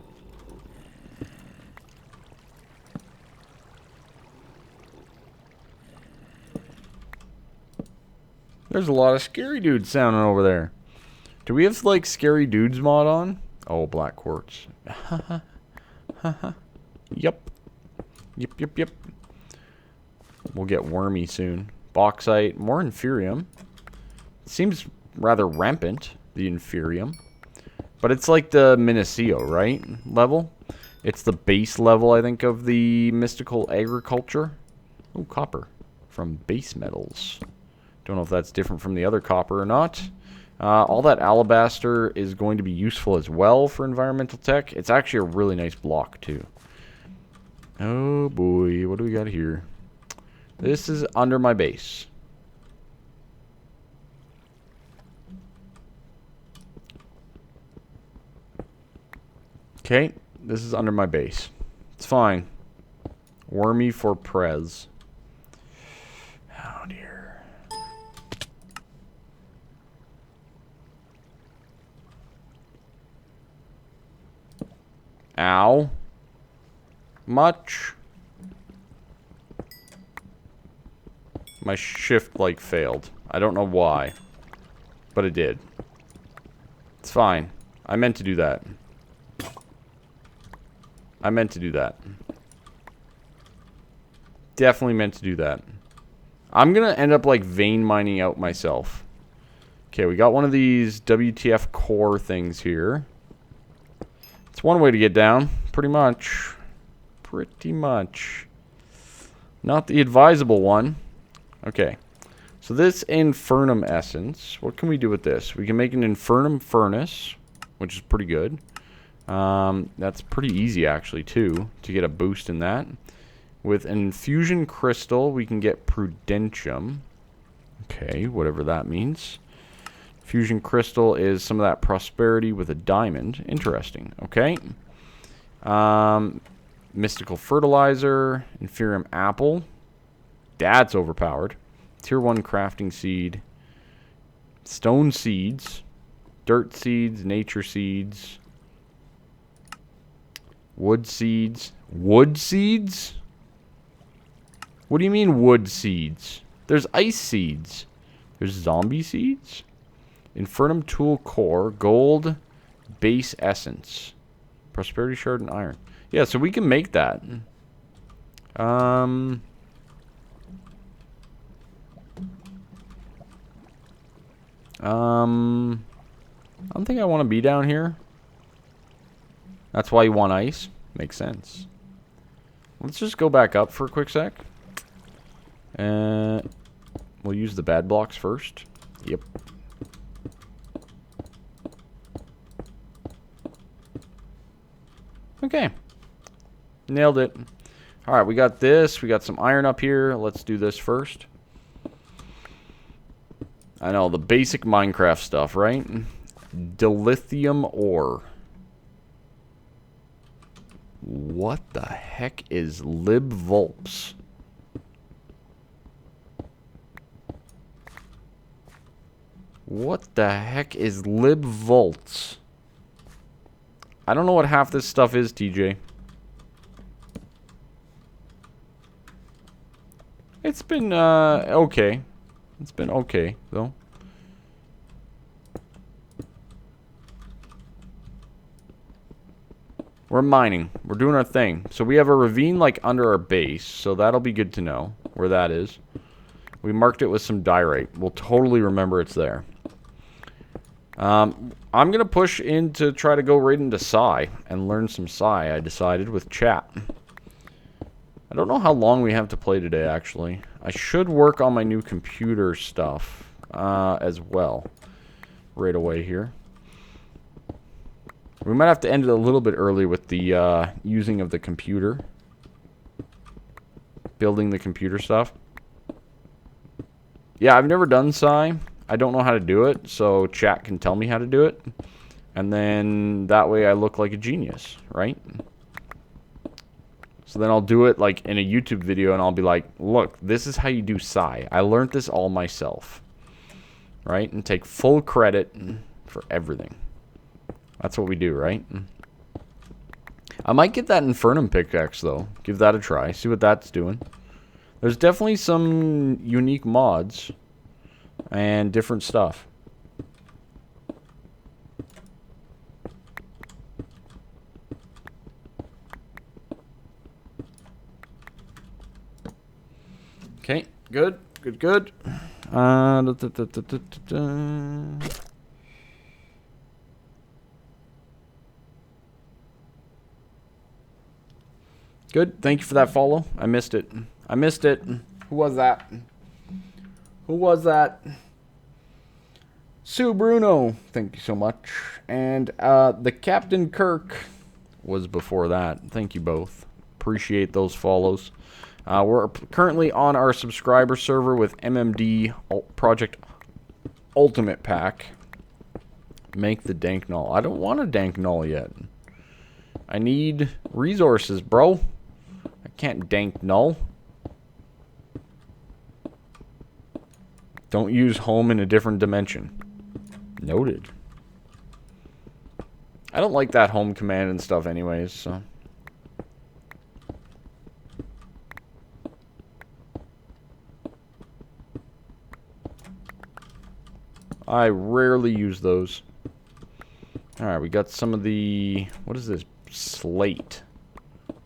Speaker 1: There's a lot of scary dudes sounding over there. Do we have like scary dudes mod on? Oh, black quartz. Yep. Yep. We'll get wormy soon. Bauxite, more Inferium. Seems rather rampant, the Inferium. But it's like the Minicio, right? Level. It's the base level, I think, of the mystical agriculture. Oh, copper. From base metals. Don't know if that's different from the other copper or not. All that alabaster is going to be useful as well for environmental tech. It's actually a really nice block, too. Oh, boy. What do we got here? This is under my base. Okay, this is under my base. It's fine. Wormy for Prez. Oh dear. Ow. Much. My shift, like, failed. I don't know why. But it did. It's fine. I meant to do that. I meant to do that. Definitely meant to do that. I'm gonna end up, like, vein mining out myself. Okay, we got one of these WTF core things here. It's one way to get down. Pretty much. Pretty much. Not the advisable one. Okay. So this infernum essence, what can we do with this? We can make an infernum furnace, which is pretty good. That's pretty easy, actually, too, to get a boost in that. With an infusion crystal, we can get prudentium. Okay, whatever that means. Fusion crystal is some of that prosperity with a diamond. Interesting. Okay. Mystical fertilizer. Inferium apple. That's overpowered. Tier 1 crafting seed. Stone seeds. Dirt seeds. Nature seeds. Wood seeds. Wood seeds? What do you mean wood seeds? There's ice seeds. There's zombie seeds. Infernum tool core. Gold base essence. Prosperity shard and iron. Yeah, so we can make that. I don't think I want to be down here. That's why you want ice. Makes sense. Let's just go back up for a quick sec. We'll use the bad blocks first. Yep. Okay. Nailed it. Alright, we got this. We got some iron up here. Let's do this first. I know, the basic Minecraft stuff, right? Dilithium ore. What the heck is libvolps? What the heck is libvolts? I don't know what half this stuff is, TJ. It's been, okay. It's been okay, though. We're mining. We're doing our thing. So we have a ravine, like, under our base. So that'll be good to know where that is. We marked it with some diorite. We'll totally remember it's there. I'm going to push in to try to go right into Psi and learn some Psi, I decided, with chat. I don't know how long we have to play today, actually. I should work on my new computer stuff as well right away here. We might have to end it a little bit early with the using of the computer. Building the computer stuff. Yeah, I've never done Psi. I don't know how to do it, so chat can tell me how to do it. And then that way I look like a genius, right? So then I'll do it like in a YouTube video and I'll be like, look, this is how you do Psi. I learned this all myself. Right? And take full credit for everything. That's what we do, right? I might get that Infernum pickaxe, though. Give that a try. See what that's doing. There's definitely some unique mods and different stuff. Okay, good, good, good. Good, thank you for that follow. I missed it. I missed it. Who was that? Who was that? Sue Bruno, thank you so much. And the Captain Kirk was before that. Thank you both. Appreciate those follows. We're currently on our subscriber server with MMD Project Ultimate Pack. Make the dank null. I don't want a dank null yet. I need resources, bro. I can't dank null. Don't use home in a different dimension. Noted. I don't like that home command and stuff anyways, so. I rarely use those. Alright, we got some of the... What is this? Slate.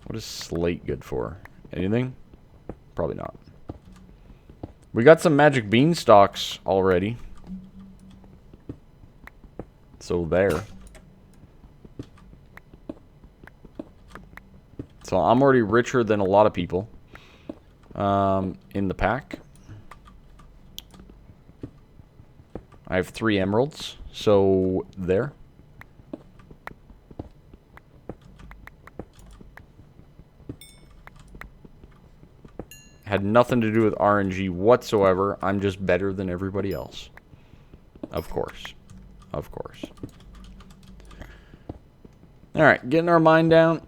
Speaker 1: What is slate good for? Anything? Probably not. We got some magic beanstalks already. So there. So I'm already richer than a lot of people in the pack. I have 3 emeralds, so there. Had nothing to do with RNG whatsoever. I'm just better than everybody else. Of course. Of course. Alright, getting our mine down.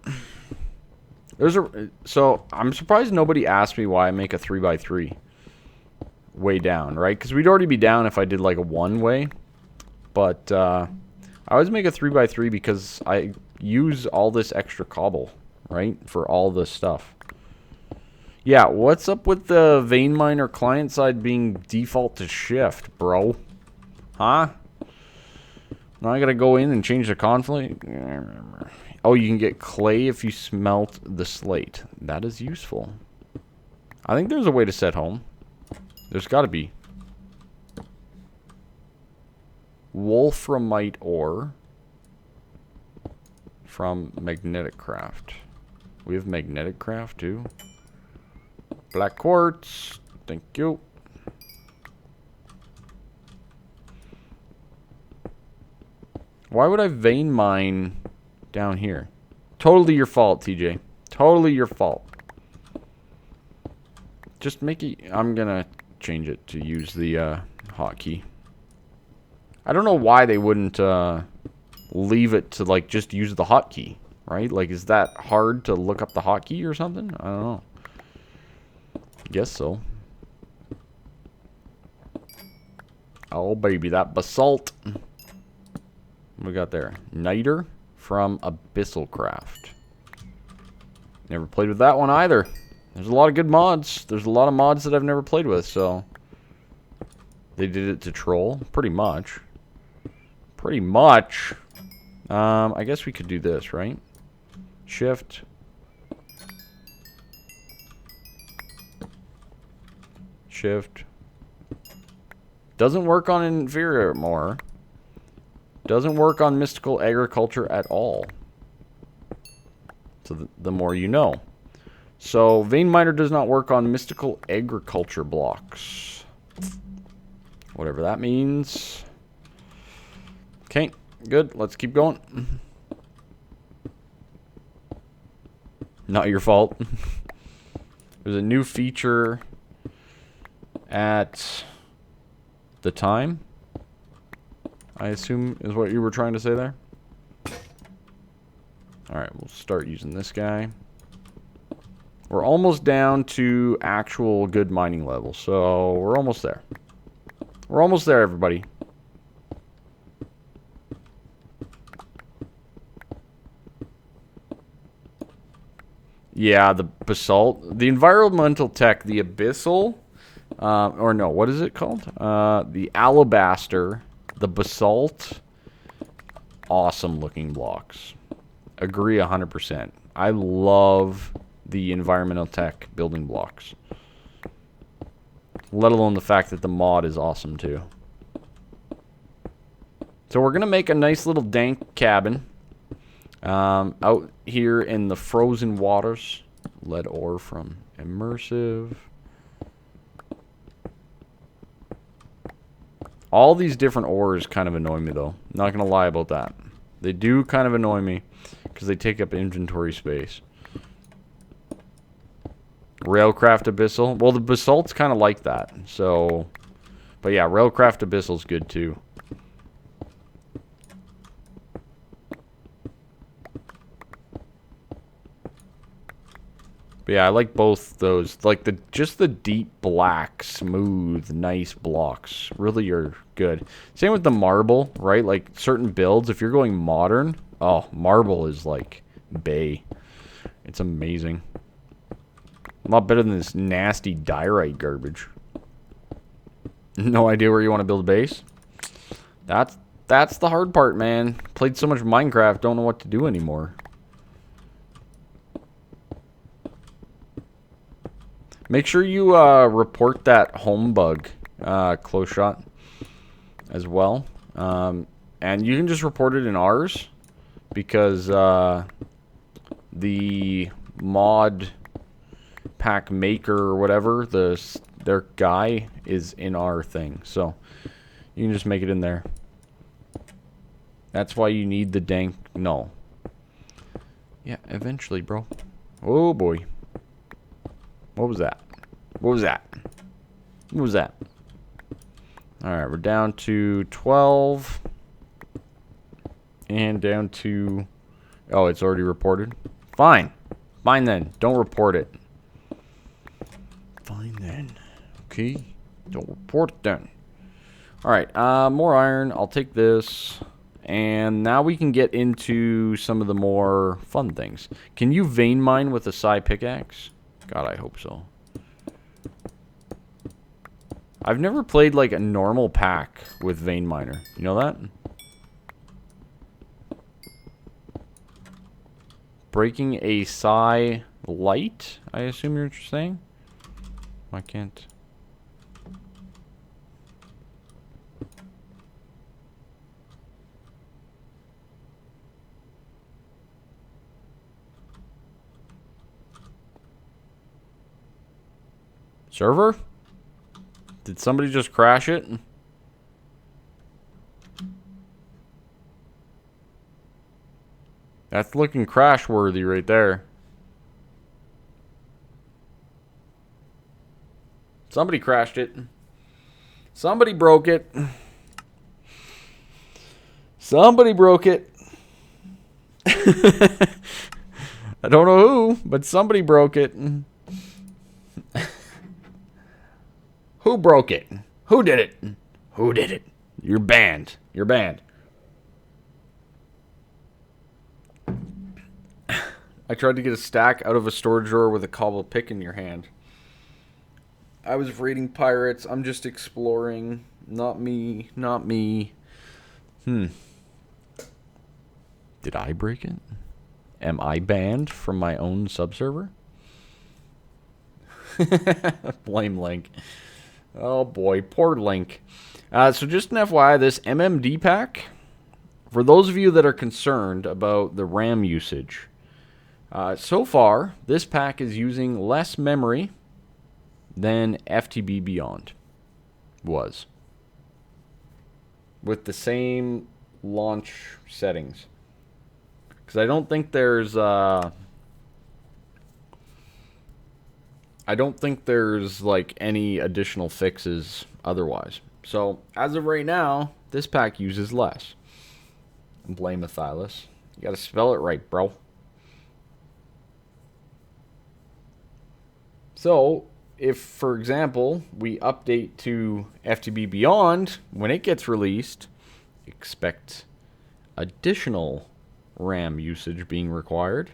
Speaker 1: So, I'm surprised nobody asked me why I make a 3x3 way down, right? Because we'd already be down if I did like a one-way. But, I always make a 3x3 because I use all this extra cobble, right? For all this stuff. Yeah, what's up with the vein miner client side being default to shift, bro? Huh? Now I gotta go in and change the conflict? Oh, you can get clay if you smelt the slate. That is useful. I think there's a way to set home. There's gotta be. Wolframite ore from magnetic craft. We have magnetic craft too. Black quartz. Thank you. Why would I vein mine down here? Totally your fault, TJ. Totally your fault. Just make it... I'm gonna change it to use the hotkey. I don't know why they wouldn't leave it to, like, just use the hotkey, right? Like, is that hard to look up the hotkey or something? I don't know. Guess so. Oh, baby, that basalt. What we got there? Niter from Abyssal Craft. Never played with that one either. There's a lot of good mods. There's a lot of mods that I've never played with, so... They did it to troll. Pretty much. Pretty much. I guess we could do this, right? Shift. Shift. Doesn't work on inferior more. Doesn't work on mystical agriculture at all. So the more you know. So vein miner does not work on mystical agriculture blocks. Whatever that means. Okay, good. Let's keep going. Not your fault. There's a new feature at the time, I assume is what you were trying to say there. Alright, we'll start using this guy. We're almost down to actual good mining level, so we're almost there. We're almost there, everybody. Yeah, the basalt. The environmental tech, the abyssal, or no, what is it called? The alabaster, the basalt, awesome looking blocks. Agree 100%. I love the environmental tech building blocks. Let alone the fact that the mod is awesome too. So we're going to make a nice little dank cabin. Out here in the frozen waters. Lead ore from immersive. All these different ores kind of annoy me though. Not gonna lie about that. They do kind of annoy me because they take up inventory space. Railcraft Abyssal. Well, the basalt's kind of like that. So, but yeah, Railcraft Abyssal's good too. But yeah, I like both those. Like just the deep black, smooth, nice blocks really are good. Same with the marble, right? Like certain builds, if you're going modern, Oh, marble is like bay. It's amazing. A lot better than this nasty diorite garbage. No idea where you want to build a base? That's the hard part, man. Played so much Minecraft, don't know what to do anymore. Make sure you report that home bug, close shot, as well. And you can just report it in ours, because the mod pack maker or whatever, their guy is in our thing. So you can just make it in there. That's why you need the dank. No. Yeah, eventually, bro. Oh boy. What was that? What was that? What was that? Alright, we're down to 12. And down to... Oh, it's already reported? Fine. Fine then. Don't report it. Fine then. Okay. Don't report it then. Alright, more iron. I'll take this. And now we can get into some of the more fun things. Can you vein mine with a PSI pickaxe? God, I hope so. I've never played like a normal pack with vein miner. You know that? Breaking a PSI light, I assume you're saying? I can't. Server? Did somebody just crash it? That's looking crash worthy right there. Somebody crashed it. Somebody broke it. Somebody broke it. I don't know who, but somebody broke it. Who broke it? Who did it? Who did it? You're banned. You're banned. I tried to get a stack out of a storage drawer with a cobble pick in your hand. I was raiding pirates. I'm just exploring. Not me. Not me. Did I break it? Am I banned from my own subserver? Blame Link. Oh boy, poor Link. So just an FYI, this MMD pack, for those of you that are concerned about the RAM usage, so far, this pack is using less memory than FTB Beyond was, with the same launch settings. Because I don't think there's like any additional fixes otherwise. So as of right now, this pack uses less. Blame Matthias. You gotta spell it right, bro. So if, for example, we update to FTB Beyond, when it gets released, expect additional RAM usage being required.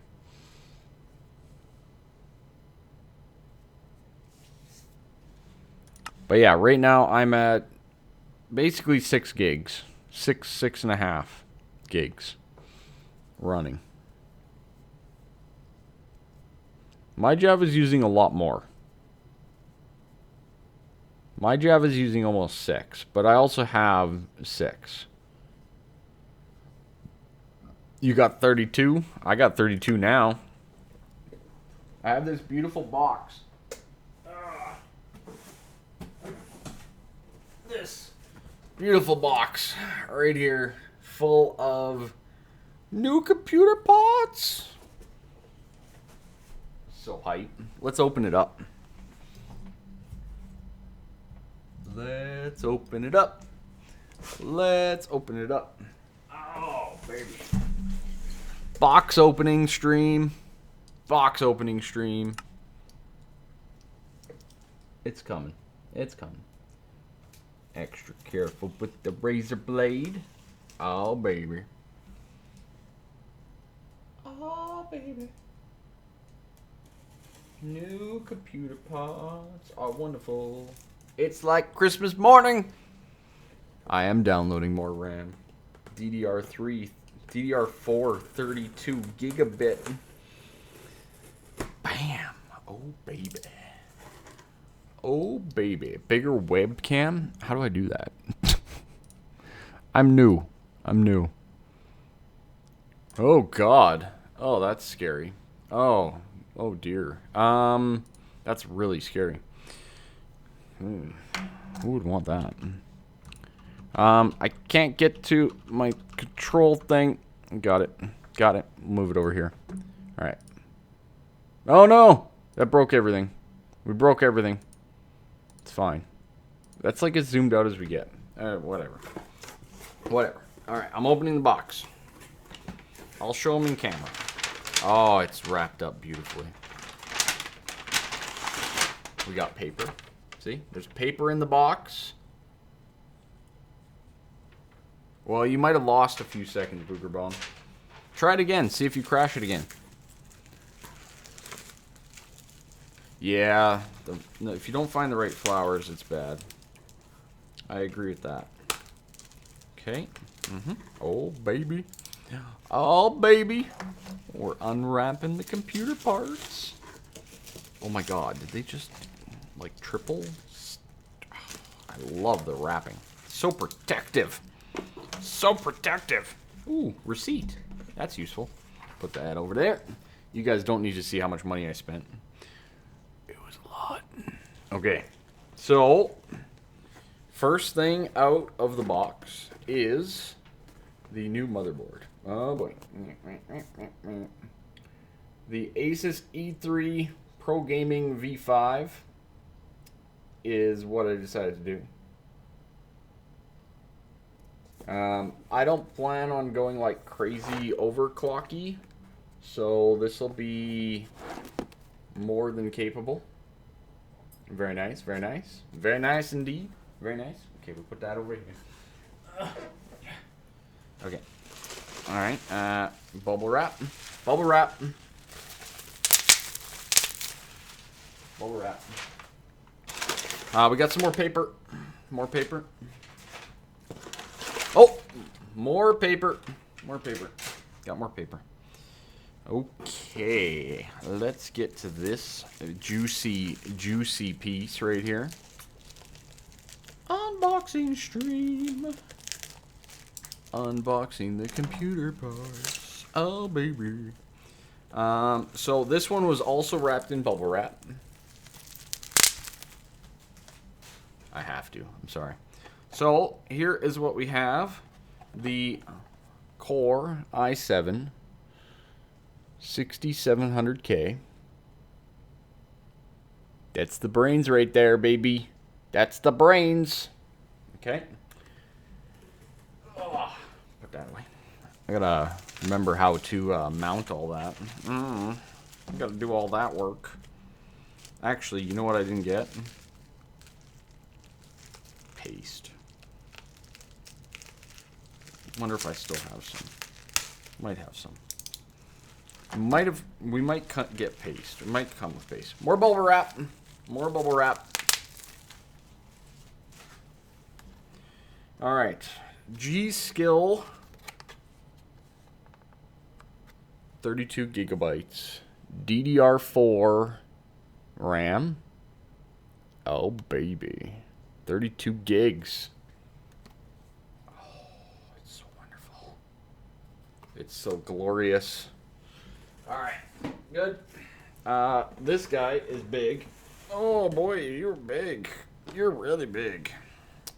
Speaker 1: But yeah, right now I'm at basically 6 gigs. 6.5 gigs running. My Java is using a lot more. My Java is using almost 6, but I also have 6. You got 32? I got 32 now. I have this beautiful box. This beautiful box right here, full of new computer parts. So hype. Let's open it up. Let's open it up. Let's open it up. Oh, baby. Box opening stream. Box opening stream. It's coming. It's coming. Extra careful with the razor blade. Oh, baby. Oh, baby. New computer parts are wonderful. It's like Christmas morning. I am downloading more RAM. DDR4 32 gigabit. Bam. Oh, baby. Oh, baby. Bigger webcam? How do I do that? I'm new. Oh, God. Oh, that's scary. Oh dear. That's really scary. Who would want that? I can't get to my control thing. Got it. Move it over here. All right. Oh, no. That broke everything. We broke everything. It's fine. That's like as zoomed out as we get. Whatever. All right. I'm opening the box. I'll show them in camera. Oh, it's wrapped up beautifully. We got paper. See? There's paper in the box. Well, you might have lost a few seconds, Booger Bone. Try it again. See if you crash it again. Yeah. No, if you don't find the right flowers, it's bad. I agree with that. Okay. Oh, baby. Oh, baby. We're unwrapping the computer parts. Oh, my God. Did they just, like, triple? I love the wrapping. So protective. So protective. Ooh, receipt. That's useful. Put that over there. You guys don't need to see how much money I spent. It was a lot. Okay. So, first thing out of the box is the new motherboard. Oh, boy. The Asus E3 Pro Gaming V5 is what I decided to do. I don't plan on going like crazy overclocky, so this will be more than capable. Very nice, very nice. Very nice indeed. Very nice. Okay, we'll put that over here. Okay. Alright, bubble wrap. Bubble wrap. Bubble wrap. We got some more paper. More paper. Oh! More paper. More paper. Got more paper. Okay. Let's get to this juicy piece right here. Unboxing stream. Unboxing the computer parts. Oh, baby. So this one was also wrapped in bubble wrap. I have to. I'm sorry. So here is what we have. The Core i7 6700K. That's the brains right there, baby. That's the brains. Okay. Oh, put that away. I gotta remember how to mount all that. I gotta do all that work. Actually, you know what I didn't get? Paste. Wonder if I still have some. Might have some. We might get paste. It might come with paste. More bubble wrap. More bubble wrap. All right. G-Skill. 32 gigabytes. DDR4 RAM. Oh, baby. 32 gigs. It's so wonderful. It's so glorious. Alright, good. This guy is big. Oh boy, you're big. You're really big.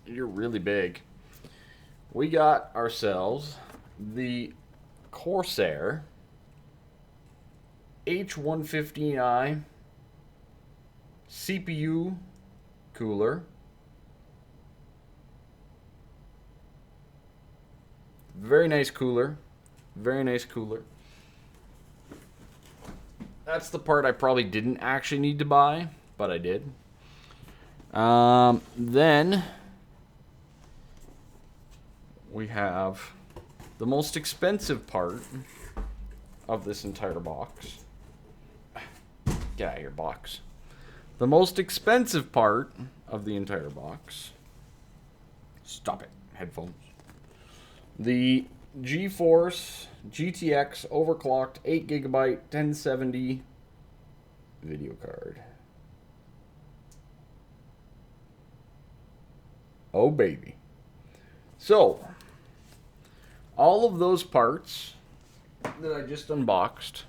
Speaker 1: You're really big. We got ourselves the Corsair H115i CPU cooler. Very nice cooler. Very nice cooler. That's the part I probably didn't actually need to buy, but I did. Then we have the most expensive part of this entire box. Get out of here, box. The most expensive part of the entire box. Stop it, headphones. The GeForce GTX overclocked 8GB 1070 video card. Oh, baby. So, all of those parts that I just unboxed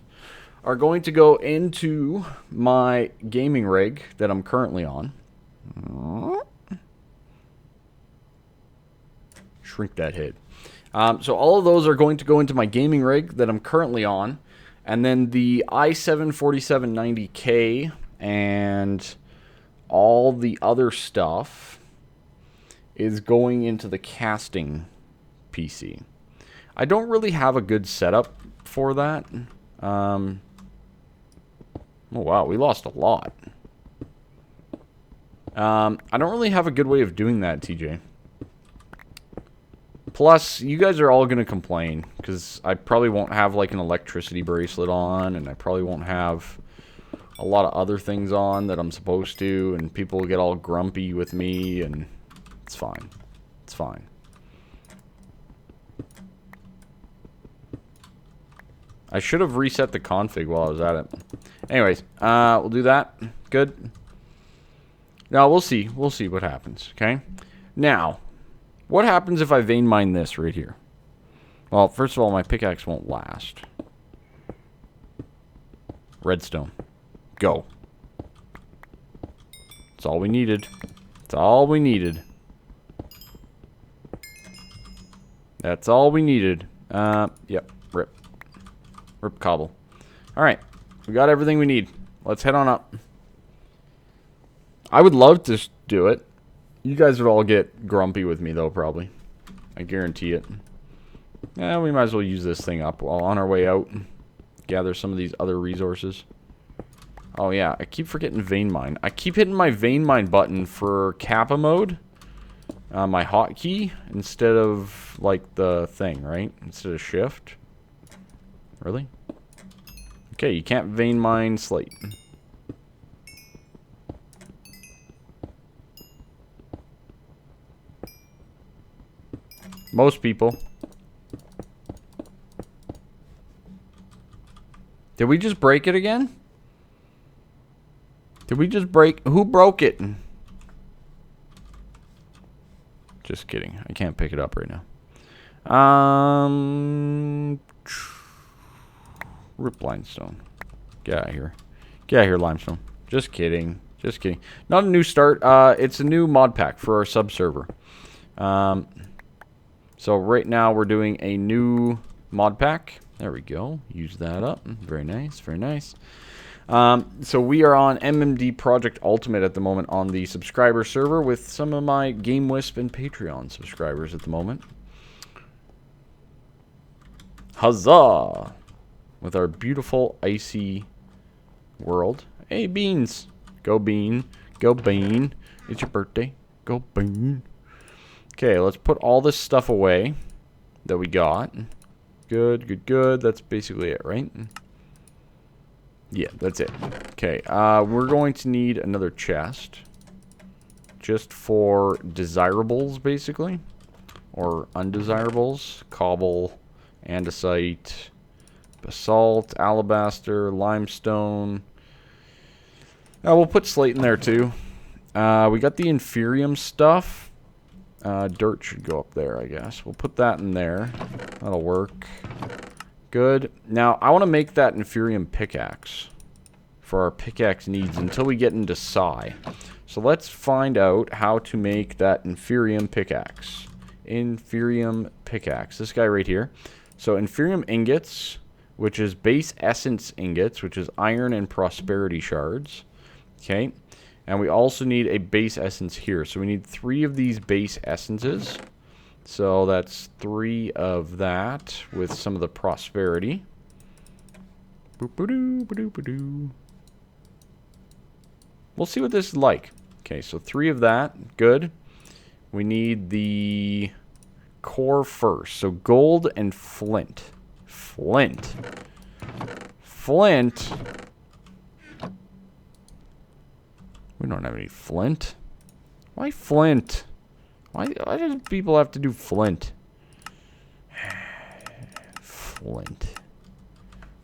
Speaker 1: are going to go into my gaming rig that I'm currently on. Shrink that head. So all of those are going to go into my gaming rig that I'm currently on. And then the i7-4790K and all the other stuff is going into the casting PC. I don't really have a good setup for that. Oh, wow, we lost a lot. I don't really have a good way of doing that, TJ. Plus, you guys are all going to complain, because I probably won't have, like, an electricity bracelet on, and I probably won't have a lot of other things on that I'm supposed to, and people will get all grumpy with me, and it's fine. It's fine. I should have reset the config while I was at it. Anyways, we'll do that. Good. Now, we'll see. We'll see what happens, okay? Now, what happens if I vein mine this right here? Well, first of all, my pickaxe won't last. Redstone. Go. That's all we needed. That's all we needed. That's all we needed. Yep. Rip. Rip cobble. Alright. We got everything we need. Let's head on up. I would love to do it. You guys would all get grumpy with me, though, probably. I guarantee it. Yeah, we might as well use this thing up while on our way out. Gather some of these other resources. Oh, yeah. I keep forgetting vein mine. I keep hitting my vein mine button for Kappa mode. My hotkey. Instead of, like, the thing, right? Instead of shift. Really? Okay, you can't vein mine slate. Most people. Did we just break it again? Did we just break? Who broke it? Just kidding. I can't pick it up right now. Rip limestone. Get out of here. Get out of here, limestone. Just kidding. Just kidding. Not a new start. It's a new mod pack for our sub server. So right now we're doing a new mod pack. There we go. Use that up. Very nice. Very nice. So we are on MMD Project Ultimate at the moment on the subscriber server with some of my Game Wisp and Patreon subscribers at the moment. Huzzah! With our beautiful icy world. Hey, Beans. Go Bean. Go Bean. It's your birthday. Go Bean. Okay, let's put all this stuff away that we got. Good, good, good. That's basically it, right? Yeah, that's it. Okay, we're going to need another chest. Just for desirables, basically. Or undesirables. Cobble, andesite, basalt, alabaster, limestone. We'll put slate in there, too. We got the inferium stuff. Dirt should go up there, I guess. We'll put that in there. That'll work. Good. Now, I want to make that inferium pickaxe for our pickaxe needs until we get into Psi. So let's find out how to make that inferium pickaxe. Inferium pickaxe. This guy right here. So inferium ingots, which is base essence ingots, which is iron and prosperity shards. Okay. And we also need a base essence here. So we need 3 of these base essences. So that's 3 of that with some of the prosperity. Boop-a-doo, ba-doo-ba-doo. We'll see what this is like. Okay, so 3 of that. Good. We need the core first. So gold and flint. Flint. flint. We don't have any flint. Why flint? Why do people have to do flint? Flint.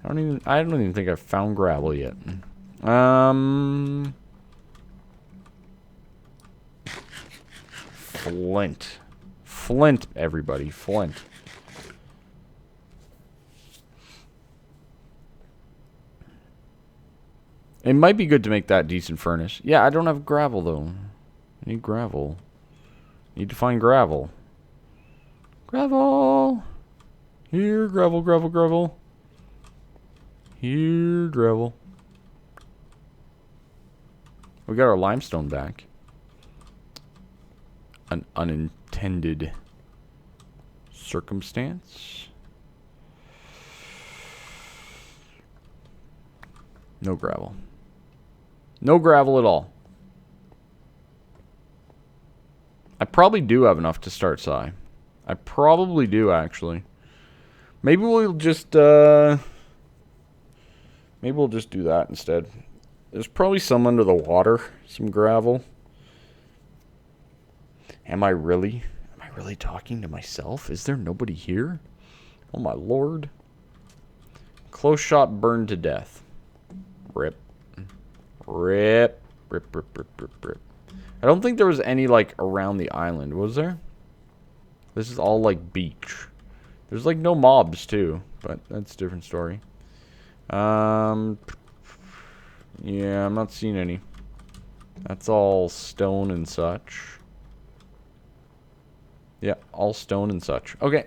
Speaker 1: I don't even think I've found gravel yet. Flint. Flint, everybody. Flint. It might be good to make that decent furnace. Yeah, I don't have gravel, though. I need gravel. Need to find gravel. Gravel! Here, gravel, gravel, gravel. Here, gravel. We got our limestone back. An unintended circumstance. No gravel. No gravel at all. I probably do have enough to start Psi. I probably do, actually. Maybe we'll just do that instead. There's probably some under the water, some gravel. Am I really talking to myself? Is there nobody here? Oh my lord. Close shot burned to death. Rip. Rip. Rip, rip, rip, rip, rip. I don't think there was any, like, around the island, was there? This is all, like, beach. There's, like, no mobs, too. But that's a different story. Yeah, I'm not seeing any. That's all stone and such. Yeah, all stone and such. Okay.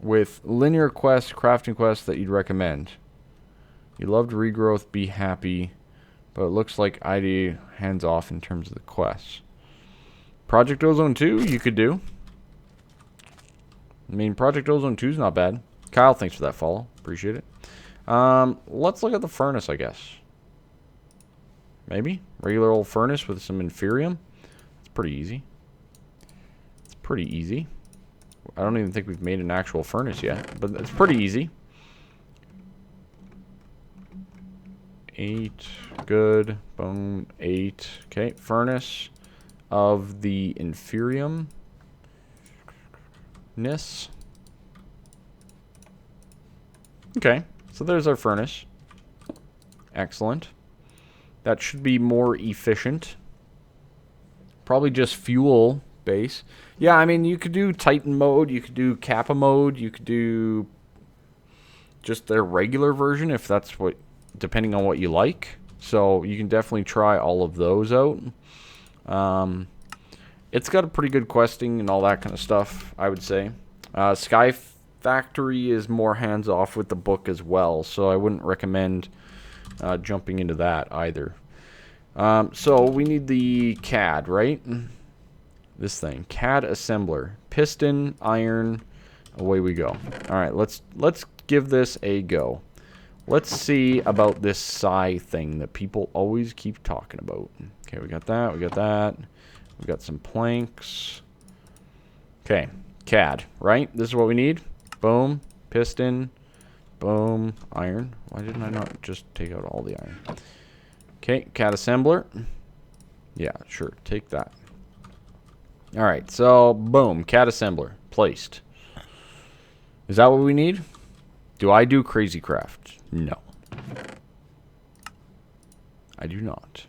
Speaker 1: With linear quests, crafting quests that you'd recommend. You loved regrowth, be happy, but it looks like ID hands off in terms of the quests. Project Ozone 2, you could do. I mean, Project Ozone 2 is not bad. Kyle, thanks for that follow. Appreciate it. Let's look at the furnace, I guess. Maybe? Regular old furnace with some inferium. It's pretty easy. It's pretty easy. I don't even think we've made an actual furnace yet, but it's pretty easy. 8. Good. Boom. 8. Okay. Furnace of the inferium. Ness. Okay. So there's our furnace. Excellent. That should be more efficient. Probably just fuel base. Yeah, I mean, you could do Titan mode. You could do Kappa mode. You could do just their regular version if that's what, depending on what you like. So you can definitely try all of those out. It's got a pretty good questing and all that kind of stuff, I would say. Sky Factory is more hands-off with the book as well, so I wouldn't recommend jumping into that either. So we need the CAD, right? This thing, CAD assembler, piston, iron, away we go. All right, let's give this a go. Let's see about this Psi thing that people always keep talking about. Okay, we got that, we got that. We got some planks. Okay, CAD, right? This is what we need. Boom, piston, boom, iron. Why didn't I not just take out all the iron? Okay, CAD assembler. Yeah, sure, take that. All right, so boom, CAD assembler placed. Is that what we need? Do I do crazy craft? No. I do not.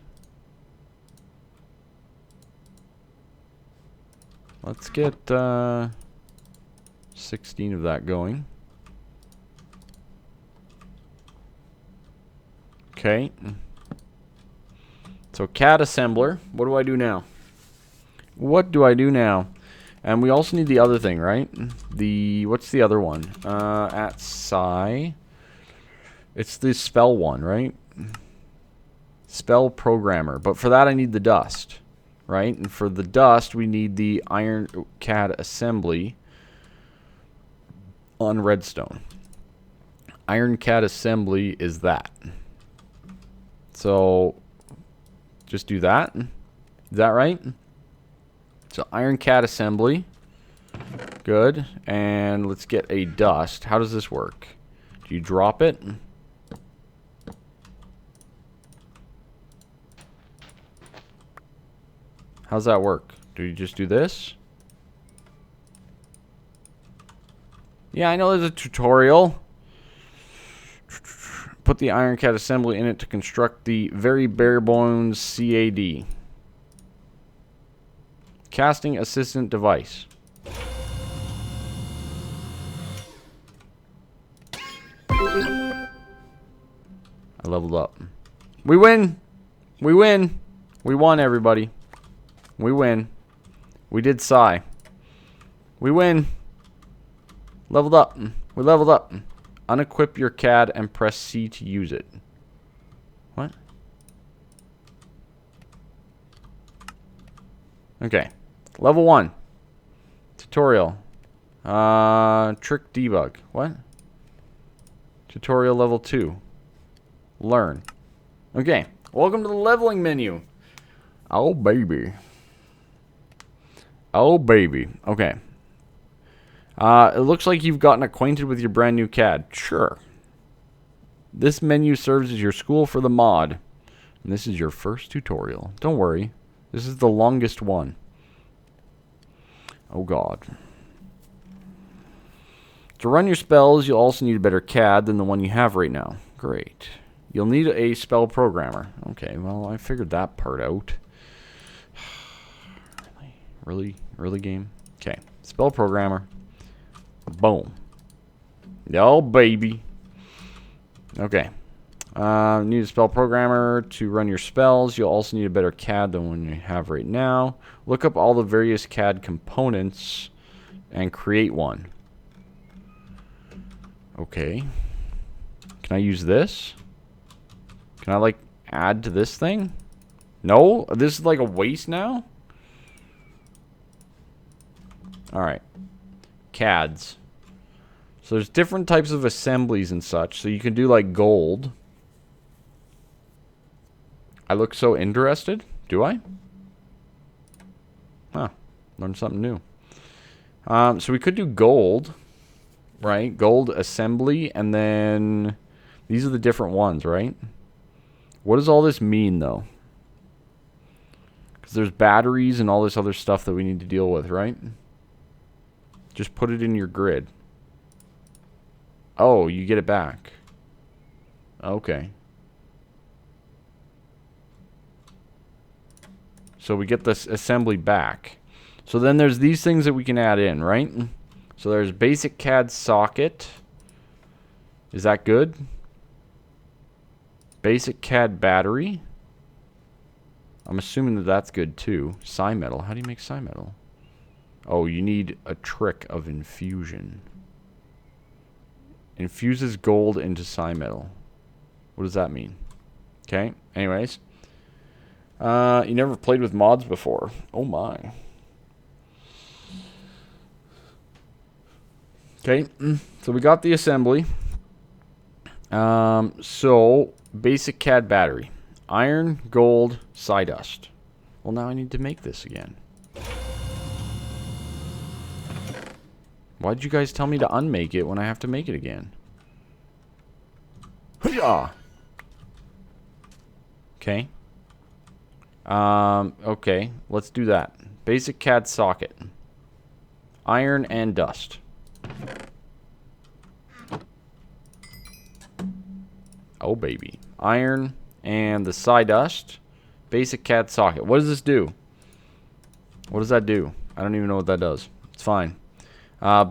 Speaker 1: Let's get 16 of that going. Okay. So CAD assembler. What do I do now? What do I do now? And we also need the other thing, right? What's the other one? At Psi. It's the spell one, right? Spell programmer. But for that I need the dust. Right? And for the dust, we need the iron CAD assembly on redstone. Iron CAD assembly is that. So, just do that. Is that right? So, iron CAD assembly. Good. And let's get a dust. How does this work? Do you drop it? How's that work? Do you just do this? Yeah, I know there's a tutorial. Put the iron cat assembly in it to construct the very bare bones CAD. Casting assistant device. I leveled up. We win! We win! We won, everybody. We win. We did psi. We win. Leveled up. We leveled up. Unequip your CAD and press C to use it. What? Okay. Level 1. Tutorial. Trick debug. What? Tutorial level 2. Learn. Okay. Welcome to the leveling menu. Oh, baby. Oh, baby. Okay. It looks like you've gotten acquainted with your brand new CAD. Sure. This menu serves as your school for the mod. And this is your first tutorial. Don't worry. This is the longest one. Oh, God. To run your spells, you'll also need a better CAD than the one you have right now. Great. You'll need a spell programmer. Okay, well, I figured that part out. Really? Really, game? Okay. Spell programmer. Boom. Oh, baby. Okay. Need a spell programmer to run your spells. You'll also need a better CAD than one you have right now. Look up all the various CAD components and create one. Okay. Can I use this? Can I, like, add to this thing? No? This is like a waste now? Alright. CADs. So there's different types of assemblies and such. So you can do like gold. I look so interested. Do I? Huh. Learned something new. So we could do gold. Right? Gold assembly. And then these are the different ones, right? What does all this mean, though? Because there's batteries and all this other stuff that we need to deal with, right? Just put it in your grid. Oh, you get it back. Okay. So we get this assembly back. So then there's these things that we can add in, right? So there's basic CAD socket. Is that good? Basic CAD battery. I'm assuming that that's good too. Psi metal. How do you make psi metal? Oh, you need a trick of infusion. Infuses gold into psi metal. What does that mean? Okay, anyways. You never played with mods before. Oh my. Okay, so we got the assembly. So, basic CAD battery. Iron, gold, psi dust. Well, now I need to make this again. Why'd you guys tell me to unmake it when I have to make it again? Hoo-yah! Okay. Okay. Let's do that. Basic CAD socket. Iron and dust. Oh, baby. Iron and the psi dust. Basic CAD socket. What does this do? What does that do? I don't even know what that does. It's fine.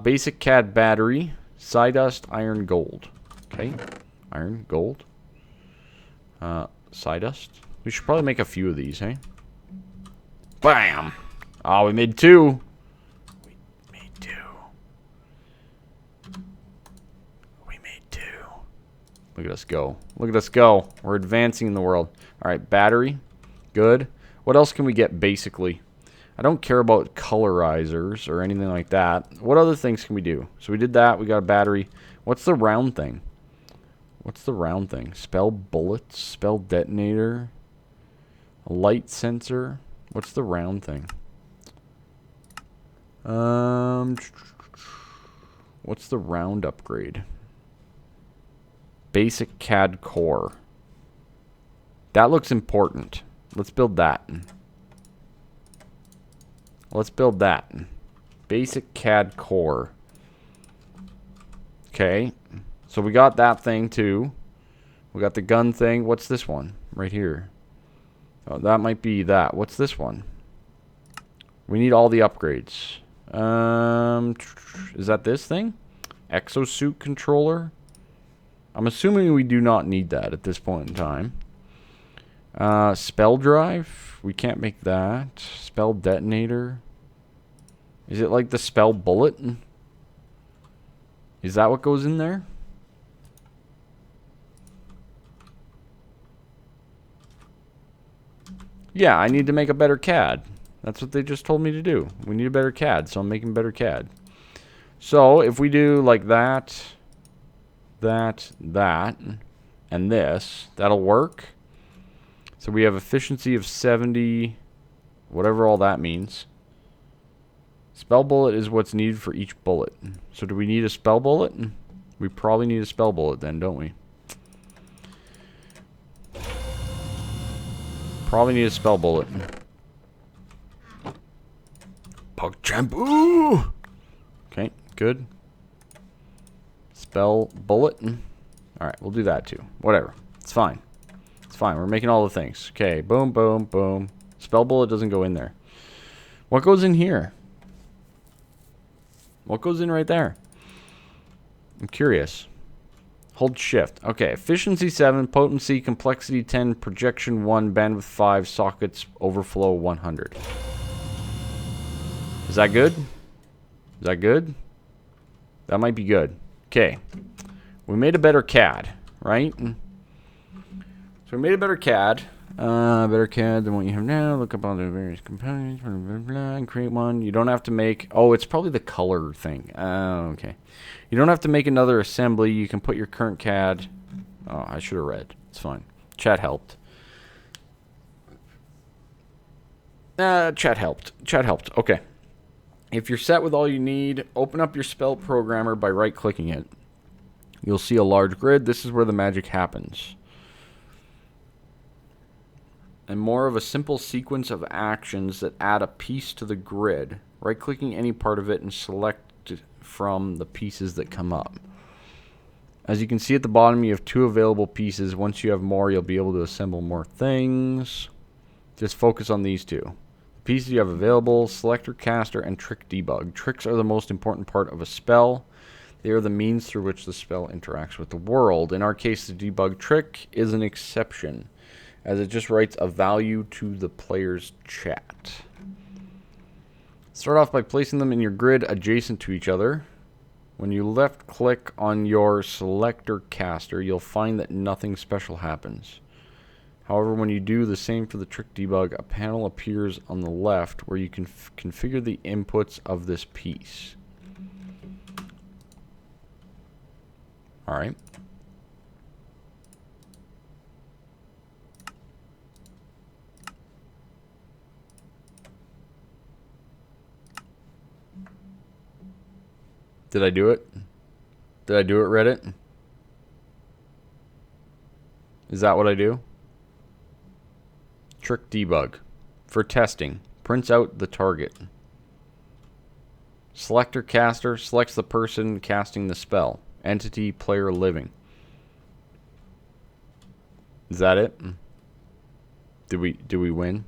Speaker 1: Basic CAD battery. Psi dust, iron, gold. Okay. Iron, gold. Psi dust. We should probably make a few of these, hey? Bam! Oh, we made 2. We made 2. We made 2. Look at us go. Look at us go. We're advancing in the world. Alright, battery. Good. What else can we get, basically? I don't care about colorizers or anything like that. What other things can we do? So we did that. We got a battery. What's the round thing? What's the round thing? Spell bullets. Spell detonator. A light sensor. What's the round thing? What's the round upgrade? Basic CAD core. That looks important. Let's build that. Let's build that. Basic CAD core. Okay. So we got that thing too. We got the gun thing. What's this one? Right here. Oh, that might be that. What's this one? We need all the upgrades. Is that this thing? Exosuit controller? I'm assuming we do not need that at this point in time. Spell drive? We can't make that. Spell detonator? Is it like the spell bullet? Is that what goes in there? Yeah, I need to make a better CAD. That's what they just told me to do. We need a better CAD, so I'm making better CAD. So, if we do like that, that, and this, that'll work. So we have efficiency of 70, whatever all that means. Spell bullet is what's needed for each bullet. So do we need a spell bullet? We probably need a spell bullet then, don't we? Probably need a spell bullet. Pug shampoo! Okay, good. Spell bullet. Alright, we'll do that too. Whatever. It's fine. It's fine. We're making all the things. Okay, boom, boom, boom. Spell bullet doesn't go in there. What goes in here? What goes in right there? I'm curious. Hold shift. Okay, efficiency 7, potency, complexity 10, projection 1, bandwidth 5, sockets, overflow 100. Is that good? Is that good? That might be good. Okay. We made a better CAD, right? So we made a better CAD. Better CAD than what you have now. Look up all the various components, blah, blah, blah, and create one. You don't have to make... Oh, it's probably the color thing. Okay. You don't have to make another assembly. You can put your current CAD... Oh, I should have read. It's fine. Chat helped. Chat helped. Chat helped. Okay. If you're set with all you need, open up your spell programmer by right-clicking it. You'll see a large grid. This is where the magic happens. And more of a simple sequence of actions that add a piece to the grid. Right-clicking any part of it and select from the pieces that come up. As you can see at the bottom, you have 2 available pieces. Once you have more, you'll be able to assemble more things. Just focus on these 2. The pieces you have available, selector, caster, and trick debug. Tricks are the most important part of a spell. They are the means through which the spell interacts with the world. In our case, the debug trick is an exception, as it just writes a value to the player's chat. Start off by placing them in your grid adjacent to each other. When you left click on your selector caster, you'll find that nothing special happens. However, when you do the same for the trick debug, a panel appears on the left where you can configure the inputs of this piece. Alright. Did I do it? Did I do it, Reddit? Is that what I do? Trick debug. For testing. Prints out the target. Selector caster selects the person casting the spell. Entity, player, living. Is that it? Did we win?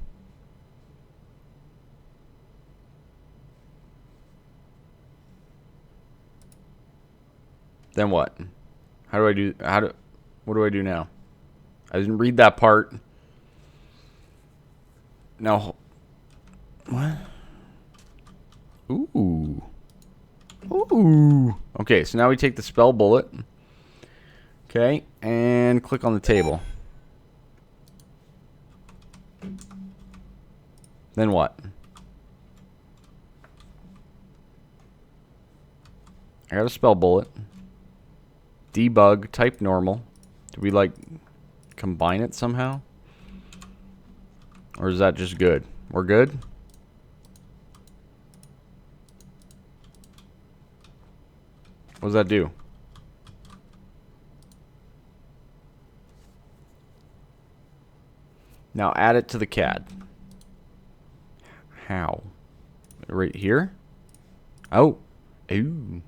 Speaker 1: Then what? What do I do now? I didn't read that part. No. What? Ooh. Ooh. Okay, so now we take the spell bullet. Okay, and click on the table. Then what? I got a spell bullet. Debug, type normal. Do we like combine it somehow? Or is that just good? We're good? What does that do? Now add it to the CAD. How? Right here? Oh. Ooh.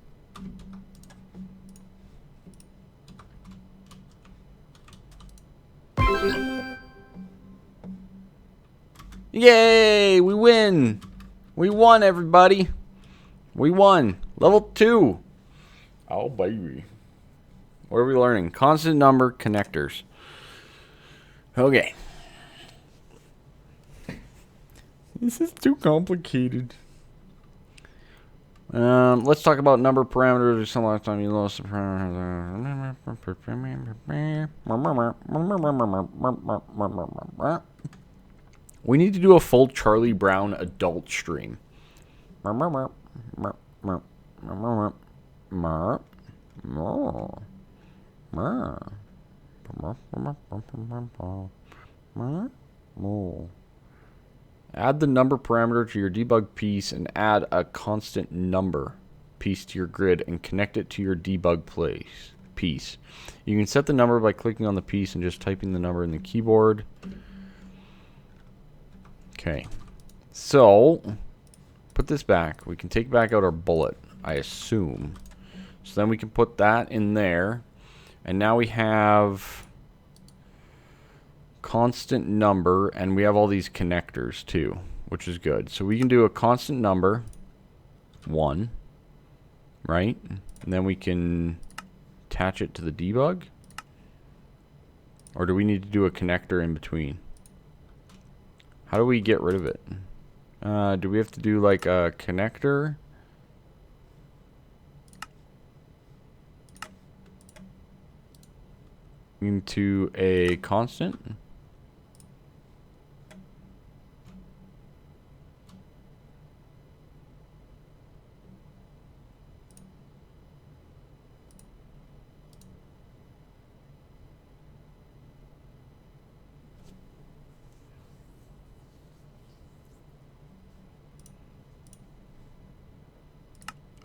Speaker 1: Yay! We win! We won, everybody! We won! Level 2! Oh, baby. What are we learning? Constant number connectors. Okay. This is too complicated. Let's talk about number parameters. Some last time you lost the parameters. We need to do a full Charlie Brown adult stream. Add the number parameter to your debug piece and add a constant number piece to your grid and connect it to your debug piece. You can set the number by clicking on the piece and just typing the number in the keyboard. Okay. So, put this back. We can take back out our bullet, I assume. So then we can put that in there. And now we have constant number, and we have all these connectors too, which is good. So we can do a constant number 1, right? And then we can attach it to the debug, or do we need to do a connector in between? How do we get rid of it? Do we have to do like a connector? Into a constant?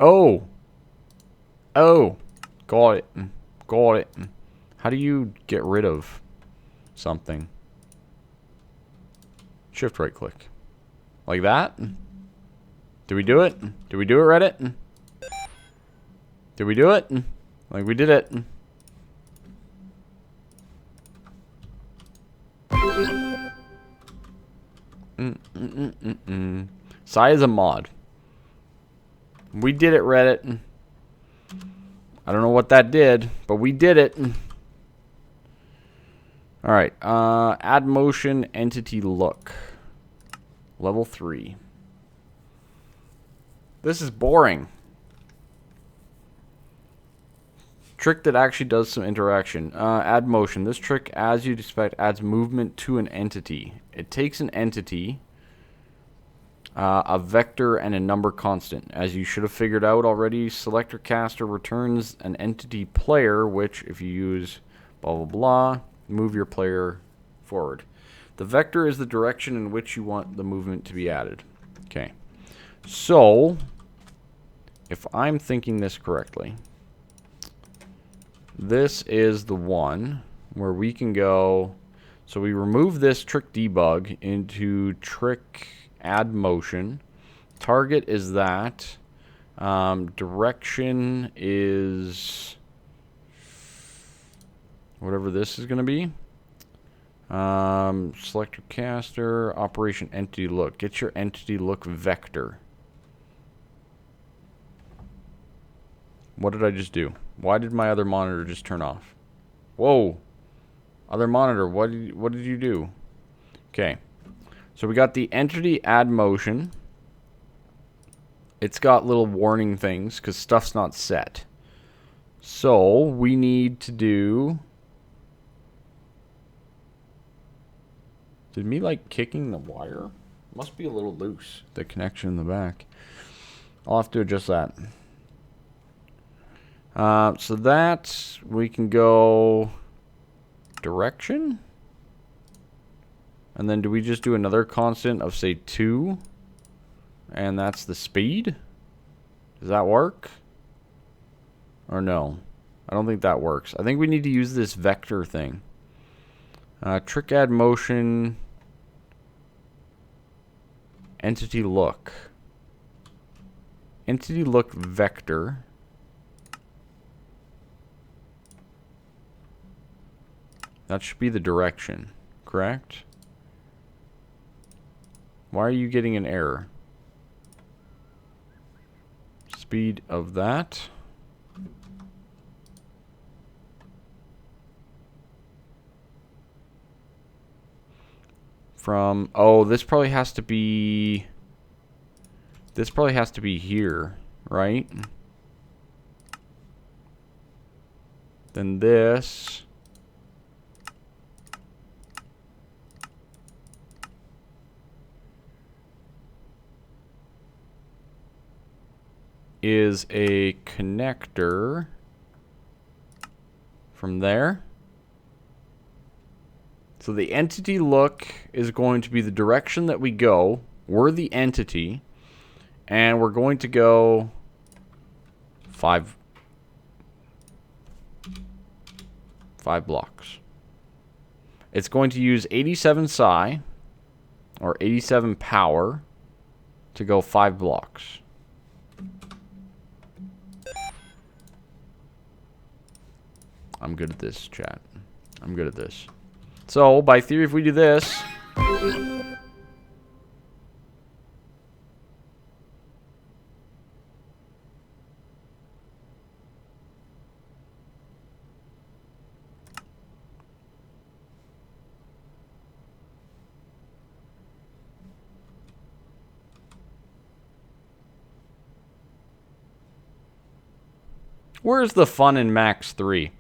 Speaker 1: Oh. Oh. Got it. Got it. How do you get rid of something? Shift right click. Like that? Did we do it? Did we do it, Reddit? Did we do it? Like we did it. PSI is a mod. We did it, Reddit. I don't know what that did, but we did it. Alright, add motion entity look. Level 3. This is boring. Trick that actually does some interaction. Add motion. This trick, as you'd expect, adds movement to an entity. It takes an entity, a vector, and a number constant. As you should have figured out already, selector caster returns an entity player, which, if you use blah blah blah, move your player forward. The vector is the direction in which you want the movement to be added. Okay. So, if I'm thinking this correctly, this is the one where we can go. So we remove this trick debug into trick add motion. Target is that. Direction is whatever this is going to be. Selector caster, operation entity look. Get your entity look vector. What did I just do? Why did my other monitor just turn off? Whoa. Other monitor, what did you do? Okay. So we got the entity add motion. It's got little warning things because stuff's not set. So we need to do... Did me like kicking the wire? Must be a little loose, the connection in the back. I'll have to adjust that. So that we can go direction. And then do we just do another constant of say 2? And that's the speed? Does that work? Or no. I don't think that works. I think we need to use this vector thing. Trick add motion. Entity look. Entity look vector. That should be the direction, correct? Why are you getting an error? Speed of that. From, oh, this probably has to be here, right? Then this is a connector from there. So the entity look is going to be the direction that we go. We're the entity. And we're going to go 5 blocks. It's going to use 87 psi or 87 power to go 5 blocks. I'm good at this, chat. I'm good at this. So, by theory, if we do this... Where's the fun in Max 3?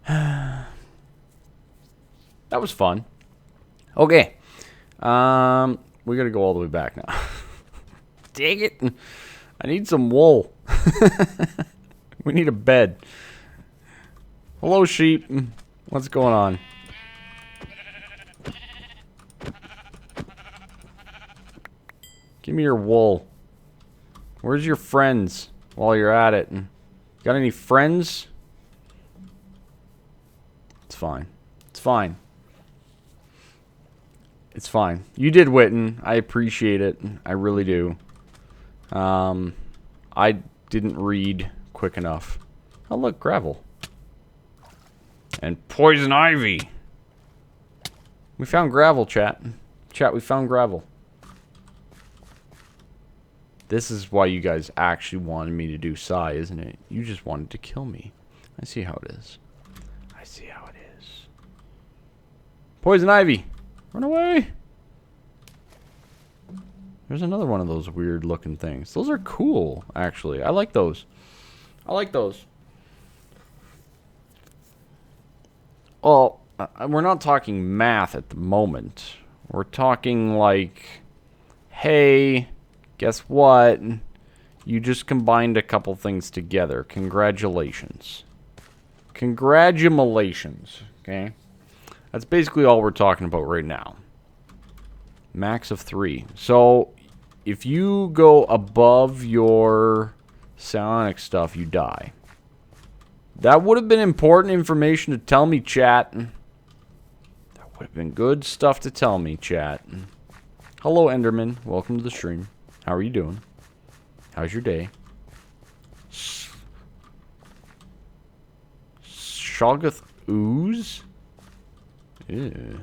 Speaker 1: That was fun. Okay. We gotta go all the way back now. Dang it. I need some wool. We need a bed. Hello, sheep. What's going on? Give me your wool. Where's your friends while you're at it? Got any friends? It's fine. It's fine. It's fine. You did, Witten. I appreciate it. I really do. I didn't read quick enough. Oh, look, gravel. And poison ivy. We found gravel, chat. Chat, we found gravel. This is why you guys actually wanted me to do Psi, isn't it? You just wanted to kill me. I see how it is. I see how it is. Poison ivy. Run away. There's another one of those weird looking things. Those are cool, actually. I like those. I like those. Well, we're not talking math at the moment. We're talking like, hey, guess what? You just combined a couple things together. Congratulations. Congratulations, okay? That's basically all we're talking about right now. Max of 3. So, if you go above your psionic stuff, you die. That would have been important information to tell me, chat. That would have been good stuff to tell me, chat. Hello, Enderman. Welcome to the stream. How are you doing? How's your day? Shoggoth ooze? Ew.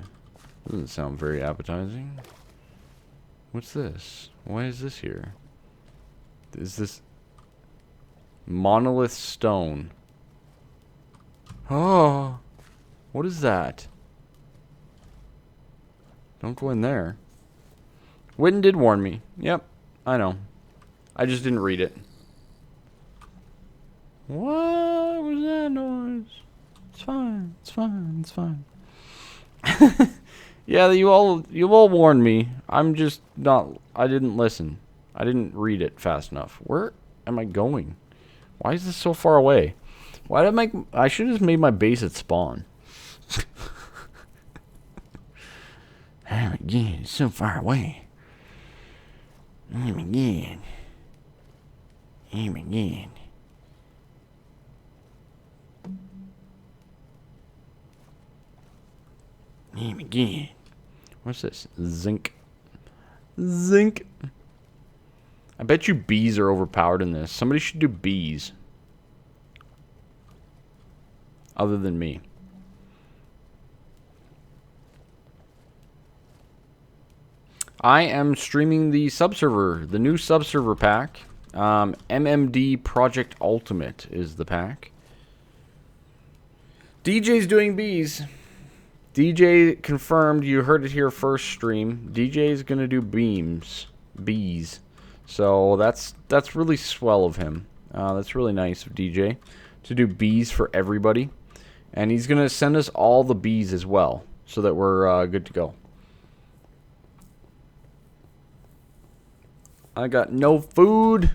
Speaker 1: Doesn't sound very appetizing. What's this? Why is this here? Is this monolith stone? Oh, what is that? Don't go in there. Witten did warn me. Yep, I know. I just didn't read it. What was that noise? It's fine. It's fine. It's fine. Yeah, you all warned me. I'm just not. I didn't listen. I didn't read it fast enough. Where am I going? Why is this so far away? Why did I make? I should have made my base at spawn. Oh my god, it's so far away. Oh my god. Oh my god. Again. What's this? Zinc. Zinc. I bet you bees are overpowered in this. Somebody should do bees. Other than me. I am streaming the subserver, the new subserver pack. MMD Project Ultimate is the pack. DJ's doing bees. DJ confirmed, you heard it here first stream. DJ's gonna do bees. So that's really swell of him. That's really nice of DJ to do bees for everybody. And he's gonna send us all the bees as well, so that we're good to go. I got no food.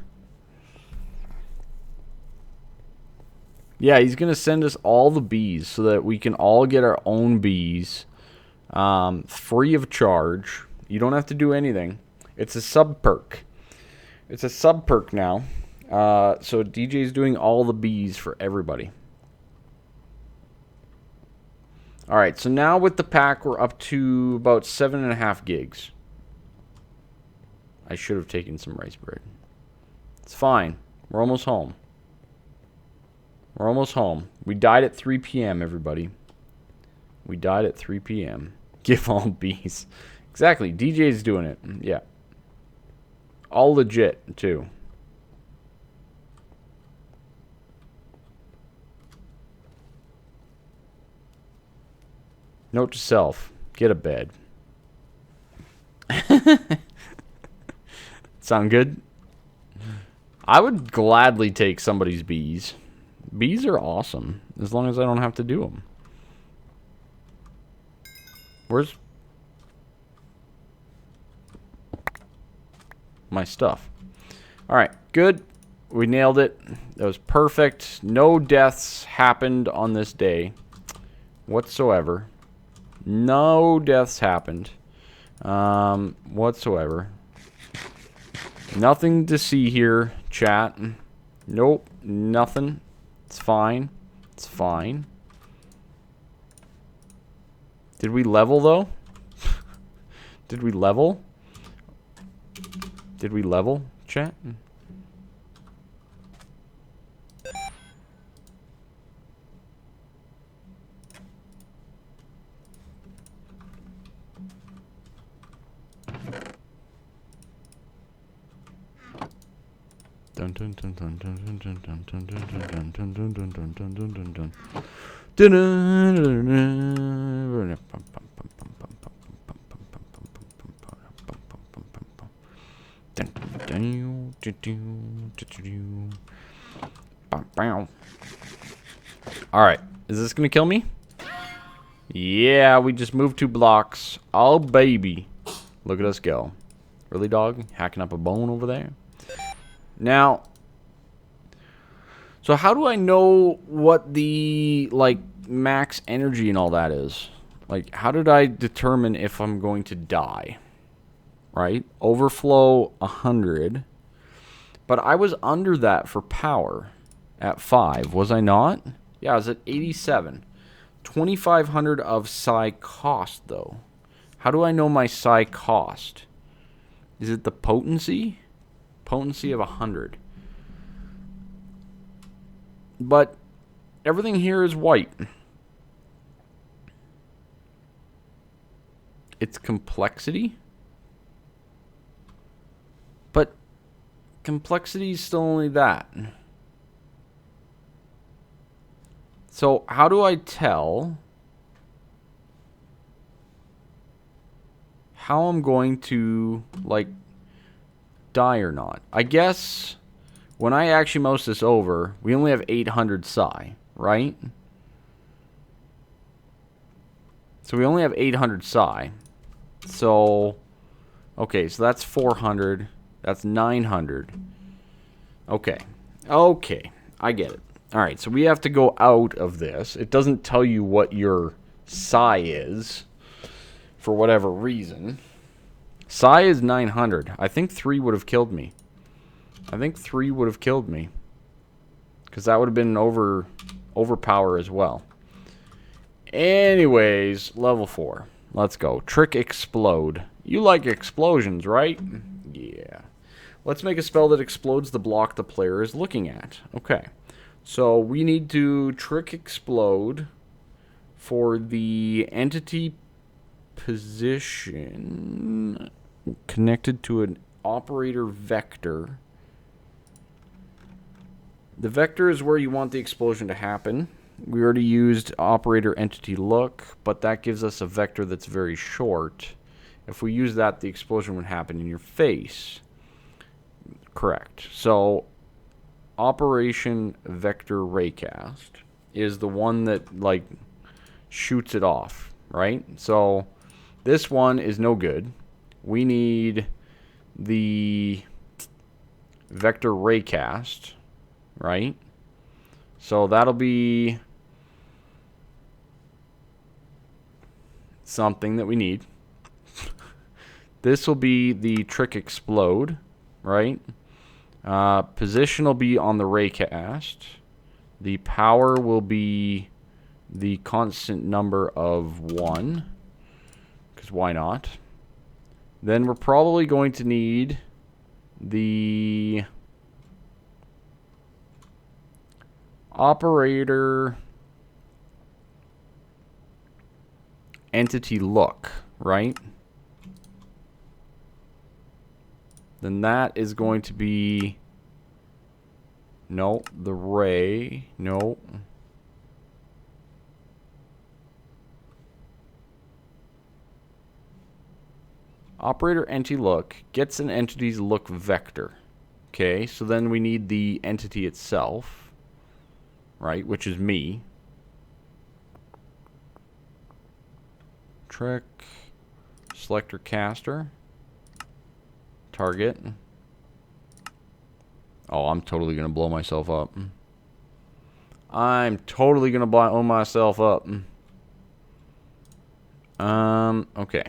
Speaker 1: Yeah, he's going to send us all the bees so that we can all get our own bees free of charge. You don't have to do anything. It's a sub-perk. It's a sub-perk now. So DJ's doing all the bees for everybody. Alright, so now with the pack, we're up to about 7.5 gigs. I should have taken some rice bread. It's fine. We're almost home. We're almost home. We died at 3 p.m., everybody. We died at 3 p.m. Give all bees. Exactly. DJ's doing it. Yeah. All legit, too. Note to self. Get a bed. Sound good? I would gladly take somebody's bees. Bees are awesome, as long as I don't have to do them. Where's my stuff? Alright, good. We nailed it. That was perfect. No deaths happened on this day whatsoever. No deaths happened whatsoever. Nothing to see here, chat. Nope, nothing. It's fine. It's fine. Did we level, though? Did we level? Did we level, chat? Alright, is this gonna kill me? Yeah, we just moved 2 blocks. Oh, baby. Look at us go. Really, dog? Hacking up a bone over there? Now, so how do I know what the, like, max energy and all that is? Like, how did I determine if I'm going to die? Right? Overflow 100. But I was under that for power at 5, was I not? Yeah, I was at 87. 2,500 of psi cost, though. How do I know my psi cost? Is it the potency? Potency of 100. But everything here is white. It's complexity? But complexity is still only that. So how do I tell how I'm going to, like, die or not? I guess when I actually mouse this over, we only have 800 psi, right? So we only have 800 psi. So, okay, so that's 400. That's 900. Okay. Okay, I get it. All right, so we have to go out of this. It doesn't tell you what your psi is for whatever reason. Psi is 900. I think 3 would have killed me. I think 3 would have killed me. Because that would have been overpower as well. Anyways, level 4. Let's go. Trick Explode. You like explosions, right? Yeah. Let's make a spell that explodes the block the player is looking at. Okay. So we need to Trick Explode for the entity position connected to an operator vector. The vector is where you want the explosion to happen. We already used operator entity look, but that gives us a vector that's very short. If we use that, the explosion would happen in your face. Correct. So operation vector raycast is the one that like shoots it off, right? So this one is no good. We need the vector raycast, right? So that'll be something that we need. This will be the trick explode, right? Position will be on the raycast. The power will be the constant number of 1, because why not? Then we're probably going to need the operator entity look, right? Then that is going to be, no, the ray, no. Operator entity look gets an entity's look vector. Okay, so then we need the entity itself, right, which is me. Trick, selector caster, target. Oh, I'm totally going to blow myself up. I'm totally going to blow myself up. Okay.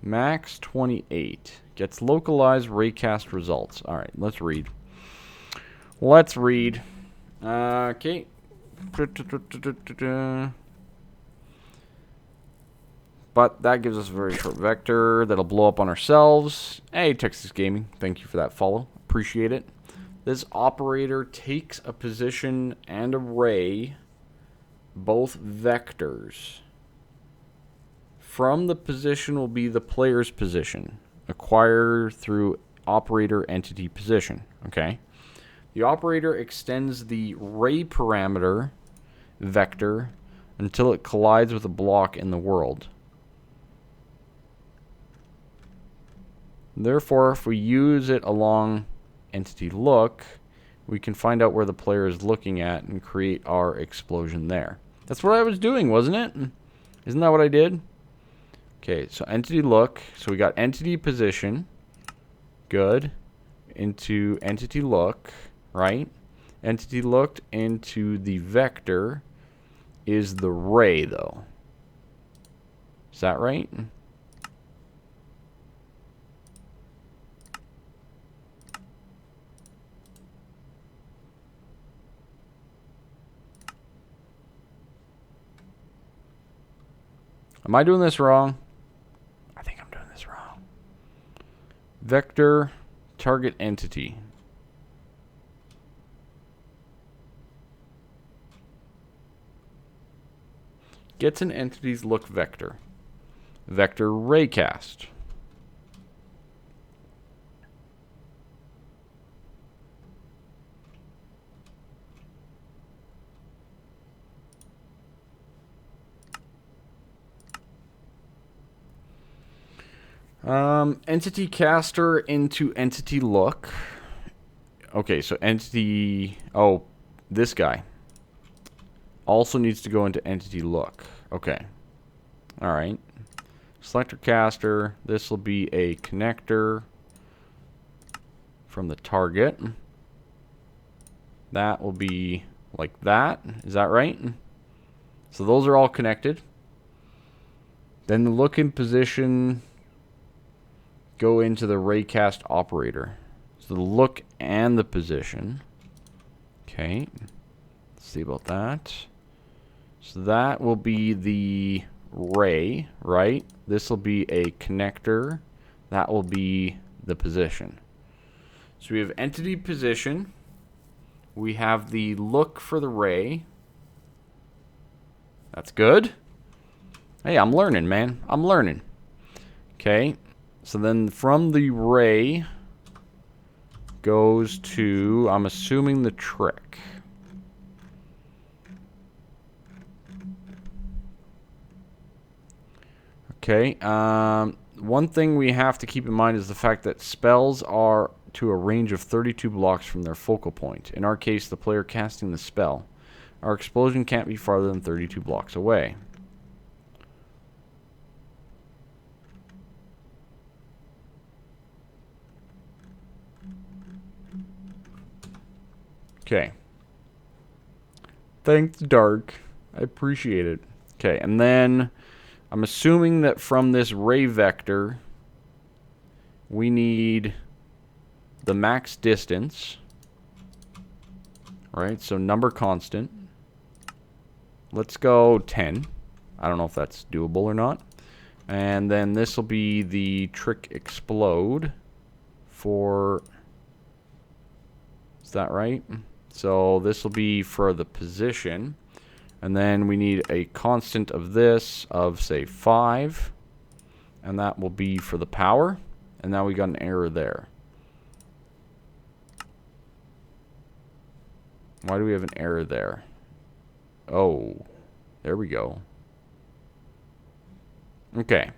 Speaker 1: Max 28. Gets localized raycast results. Alright, let's read. Let's read. Okay. But that gives us a very short vector that'll blow up on ourselves. Hey, Texas Gaming, thank you for that follow. Appreciate it. This operator takes a position and a ray, both vectors. From the position will be the player's position, acquired through operator entity position. Okay. The operator extends the ray parameter vector until it collides with a block in the world. Therefore, if we use it along entity look, we can find out where the player is looking at and create our explosion there. That's what I was doing, wasn't it? Isn't that what I did? Okay, so entity look. So we got entity position. Good. Into entity look, right? Entity looked into the vector is the ray, though. Is that right? Am I doing this wrong? I think I'm doing this wrong. Vector target entity. Gets an entity's look vector. Vector raycast. Entity caster into entity look. Okay, so entity... Oh, this guy. Also needs to go into entity look. Okay. Alright. Selector caster. This will be a connector from the target. That will be like that. Is that right? So those are all connected. Then the look in position... go into the raycast operator. So the look and the position. Okay. Let's see about that. So that will be the ray, right? This will be a connector. That will be the position. So we have entity position. We have the look for the ray. That's good. Hey, I'm learning, man. I'm learning. Okay. So then from the ray goes to, I'm assuming, the trick. Okay. One thing we have to keep in mind is the fact that spells are to a range of 32 blocks from their focal point. In our case, the player casting the spell. Our explosion can't be farther than 32 blocks away. Okay. Thanks, Dark. I appreciate it. Okay, and then I'm assuming that from this ray vector, we need the max distance. Right, so number constant. Let's go 10. I don't know if that's doable or not. And then this will be the trick explode for... Is that right? So this will be for the position. And then we need a constant of this of, say, 5. And that will be for the power. And now we got an error there. Why do we have an error there? Oh, there we go. Okay.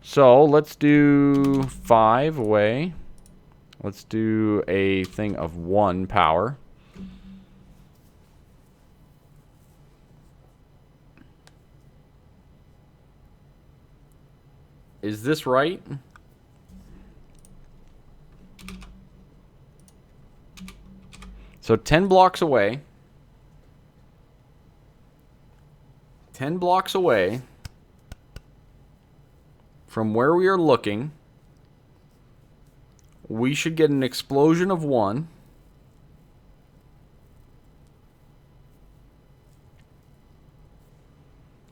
Speaker 1: So let's do 5 away. Let's do a thing of 1 power. Is this right? So 10 blocks away. 10 blocks away from where we are looking, we should get an explosion of 1.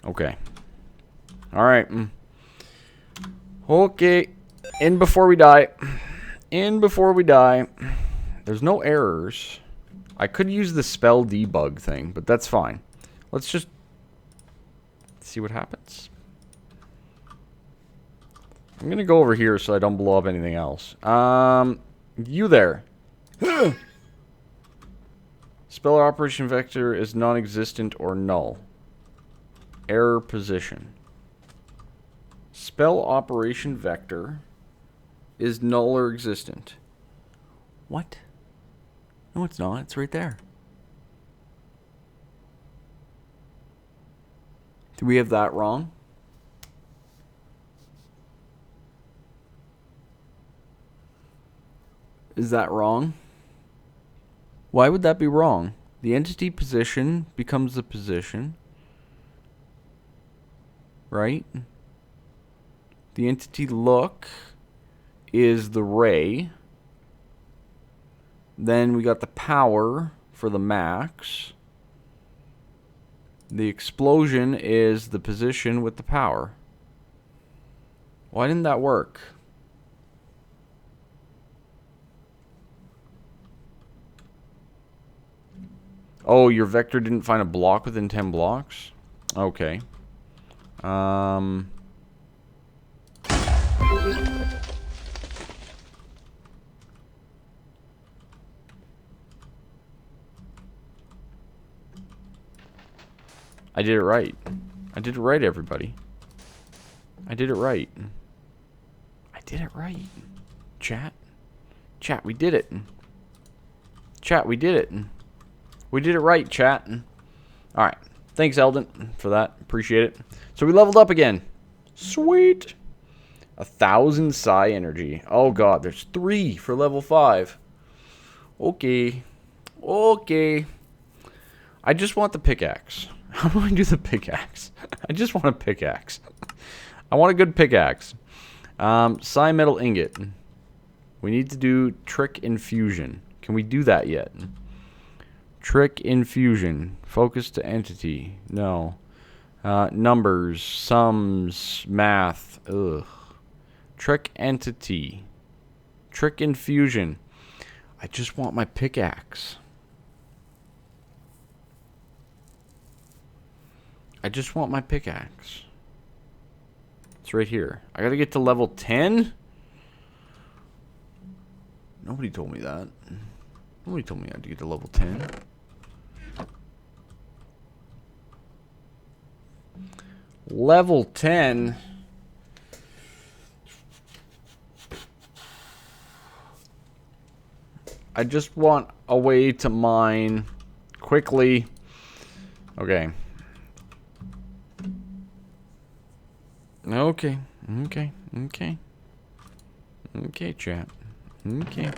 Speaker 1: Okay. All right. Okay. In before we die. In before we die. There's no errors. I could use the spell debug thing, but that's fine. Let's just see what happens. I'm going to go over here so I don't blow up anything else. You there. Spell operation vector is non-existent or null. Error position. Spell operation vector is null or existent. What? No, it's not. It's right there. Do we have that wrong? Is that wrong? Why would that be wrong? The entity position becomes the position. Right? The entity look is the ray. Then we got the power for the max. The explosion is the position with the power. Why didn't that work? Oh, your vector didn't find a block within 10 blocks? Okay. I did it right. I did it right, everybody. I did it right. I did it right. Chat. Chat, we did it. Chat, we did it. We did it right, chat. Alright. Thanks, Eldon, for that. Appreciate it. So we leveled up again. Sweet. 1,000 psi energy. Oh, God. There's 3 for level 5. Okay. Okay. I just want the pickaxe. How do I do the pickaxe? I just want a pickaxe. I want a good pickaxe. Psi metal ingot. We need to do trick infusion. Can we do that yet? Trick infusion. Focus to entity. No. Numbers. Sums. Math. Ugh. Trick entity. Trick infusion. I just want my pickaxe. I just want my pickaxe. It's right here. I gotta get to level 10? Nobody told me that. Nobody told me I had to get to level 10. Level 10? I just want a way to mine quickly. Okay. Okay. Okay. Okay. Okay, chat. Okay.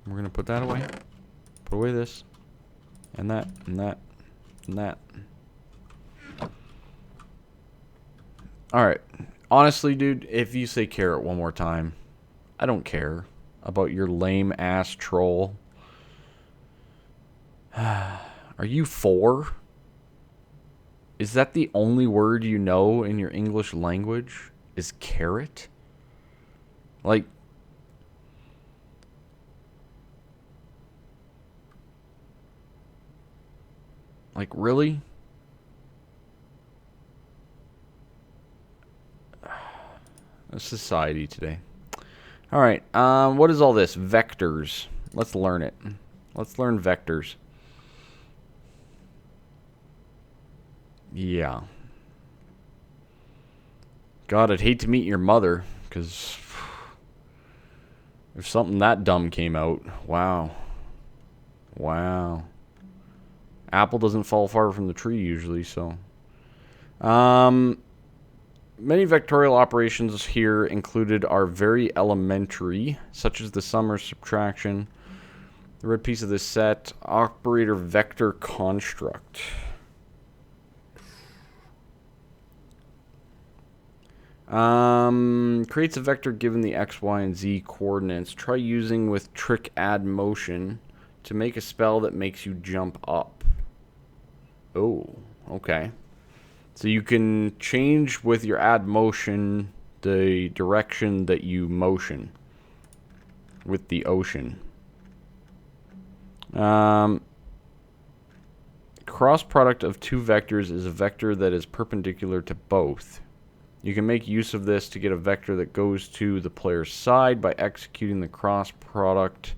Speaker 1: We're gonna put that away. Put away this. And that. And that. And that. Alright. Honestly, dude, if you say carrot one more time, I don't care about your lame ass troll. Are you 4? Is that the only word you know in your English language? Is carrot? Like, really? A society today. Alright, what is all this? Vectors. Let's learn it. Let's learn vectors. Yeah. God, I'd hate to meet your mother, because if something that dumb came out, wow. Wow. Apple doesn't fall far from the tree usually, so. Many vectorial operations here included are very elementary, such as the sum or subtraction. The red piece of this set, operator vector construct. Creates a vector given the x, y, and z coordinates. Try using with trick add motion to make a spell that makes you jump up. Oh, okay. So you can change with your add motion the direction that you motion with the ocean. Cross product of two vectors is a vector that is perpendicular to both. You can make use of this to get a vector that goes to the player's side by executing the cross product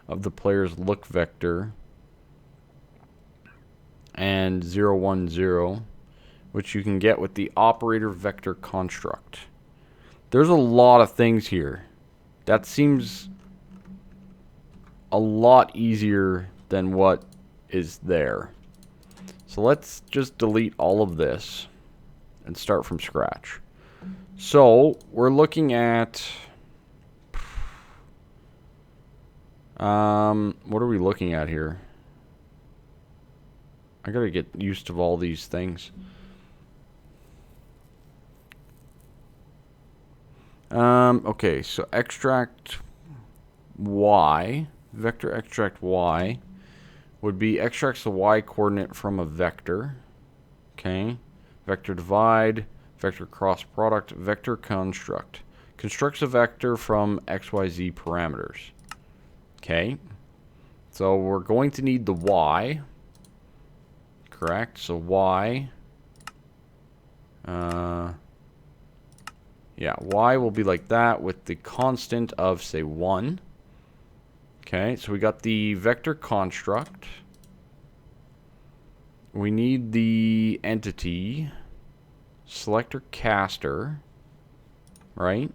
Speaker 1: of the player's look vector and 0, 1, 0, which you can get with the operator vector construct. There's a lot of things here. That seems a lot easier than what is there. So let's just delete all of this and start from scratch. So we're looking at what are we looking at here? I gotta get used to all these things. Okay, so extract y, vector extract y would be extracts the y coordinate from a vector. Okay, vector divide, vector cross product, vector construct. Constructs a vector from XYZ parameters. Okay, so we're going to need the y. Correct, so y. Yeah, y will be like that with the constant of, say, 1. Okay, so we got the vector construct. We need the entity, selector caster, right?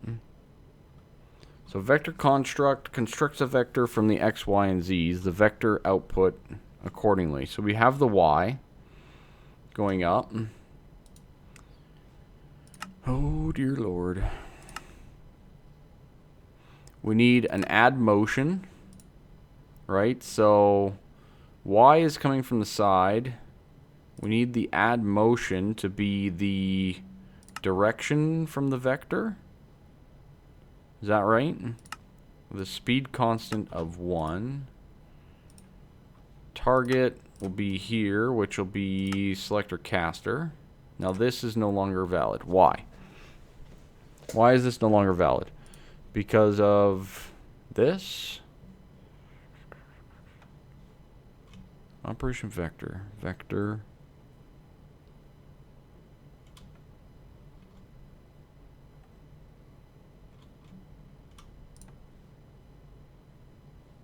Speaker 1: So vector construct constructs a vector from the x, y, and z's, the vector output accordingly. So we have the y going up. Oh, dear Lord. We need an add motion, right? So y is coming from the side. We need the add motion to be the direction from the vector. Is that right? With a speed constant of 1. target will be here, which will be selector caster. Now this is no longer valid. Why? Why is this no longer valid? Because of this. Operation vector. Vector.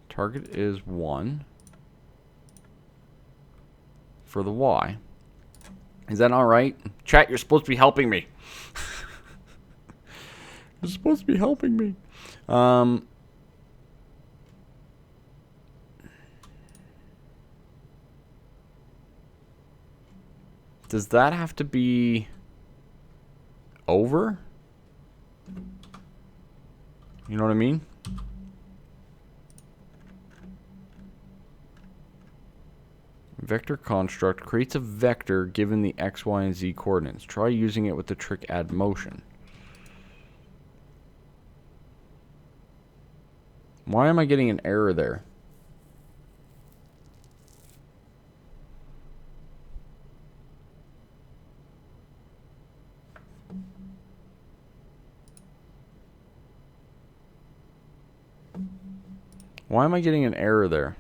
Speaker 1: Target is 1 for the Y. Is that all right? Chat, you're supposed to be helping me. You're supposed to be helping me. Does that have to be over? You know what I mean? Vector construct creates a vector given the x, y, and z coordinates. Try using it with the trick add motion. Why am I getting an error there? Why am I getting an error there?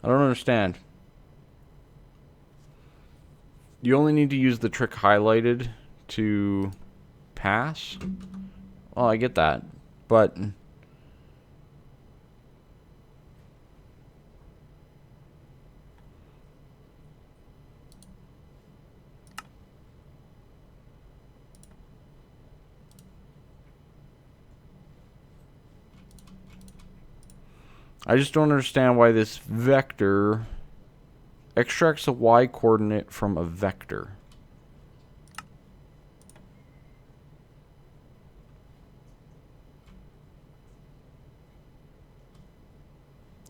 Speaker 1: I don't understand. You only need to use the trick highlighted to pass? Well, I get that, but I just don't understand why this vector extracts a y coordinate from a vector.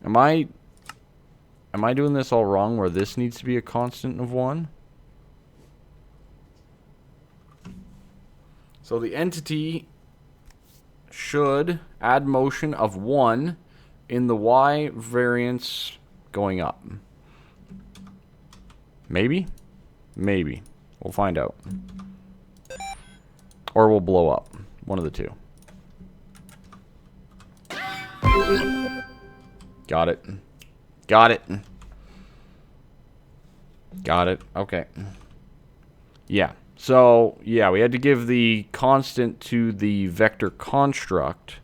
Speaker 1: Am I doing this all wrong where this needs to be a constant of 1? So the entity should add motion of 1 in the y variance going up. Maybe? Maybe. We'll find out. Or we'll blow up. One of the two. Got it. Got it. Got it. Okay. Yeah. So, yeah, we had to give the constant to the vector construct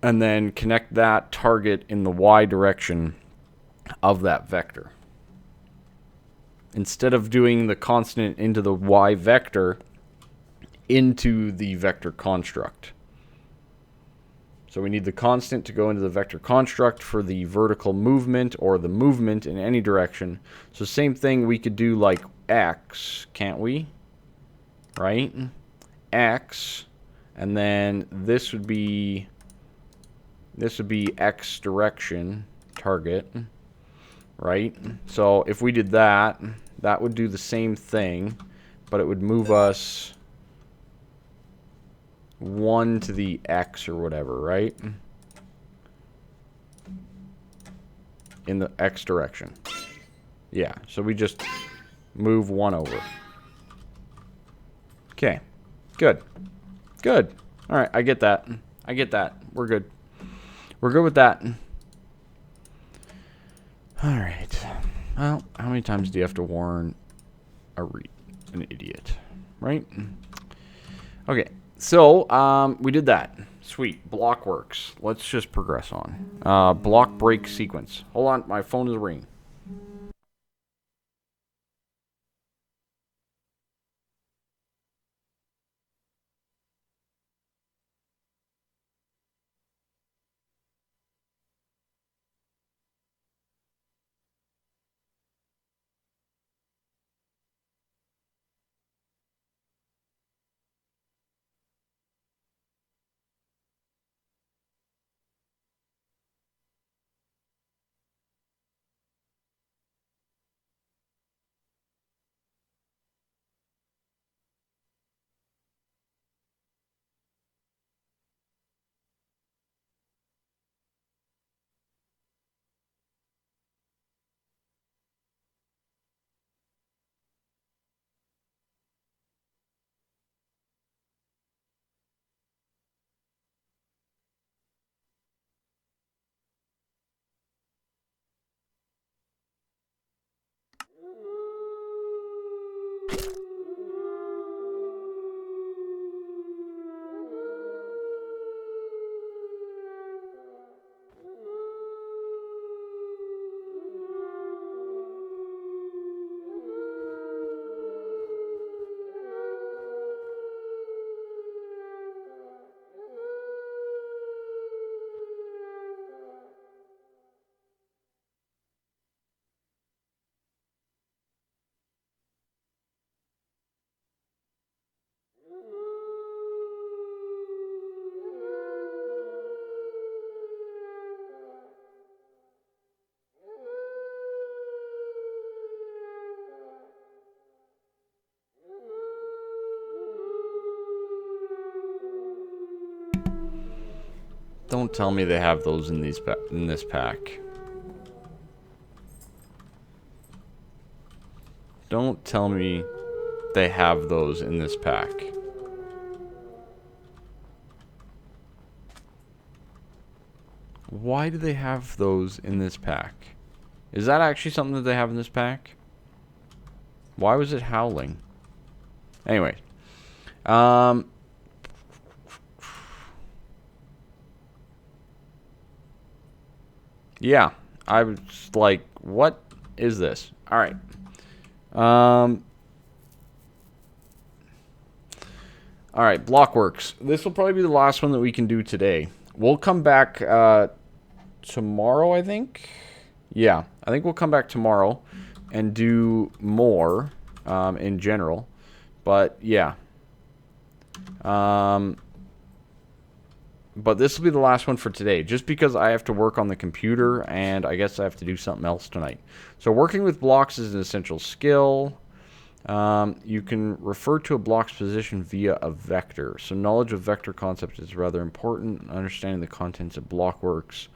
Speaker 1: and then connect that target in the y direction of that vector. Instead of doing the constant into the y vector into the vector construct. So we need the constant to go into the vector construct for the vertical movement or the movement in any direction. So same thing we could do like x, can't we? Right? X, and then this would be x direction, target, right? So if we did that, that would do the same thing, but it would move us 1 to the x or whatever, right? In the x direction. Yeah, so we just move 1 over. Okay, good. Good. All right, I get that. I get that. We're good. We're good with that. All right. Well, how many times do you have to warn an idiot, right? Okay. So, we did that. Sweet. Block works. Let's just progress on. Block break sequence. Hold on. My phone is ringing. Don't tell me they have those in these in this pack. Don't tell me they have those in this pack. Why do they have those in this pack? Is that actually something that they have in this pack? Why was it howling? Anyway. Yeah. I was like, what is this? Alright. Alright, Blockworks. This will probably be the last one that we can do today. We'll come back tomorrow, I think. Yeah, I think we'll come back tomorrow and do more in general. But, yeah. But this will be the last one for today, just because I have to work on the computer, and I guess I have to do something else tonight. So working with blocks is an essential skill. You can refer to a block's position via a vector. So knowledge of vector concept is rather important. Understanding the contents of blockworks.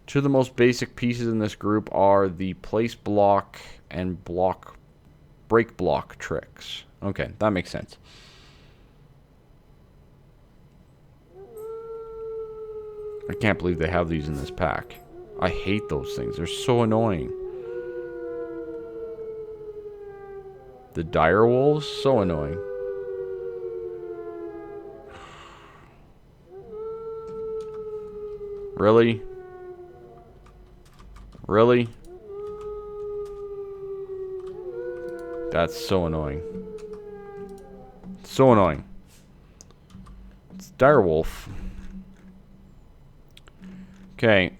Speaker 1: Two of the most basic pieces in this group are the place block and break block tricks. Okay, that makes sense. I can't believe they have these in this pack. I hate those things. They're so annoying. The dire wolves? So annoying. Really? Really? That's so annoying. So annoying. It's dire wolf. Okay,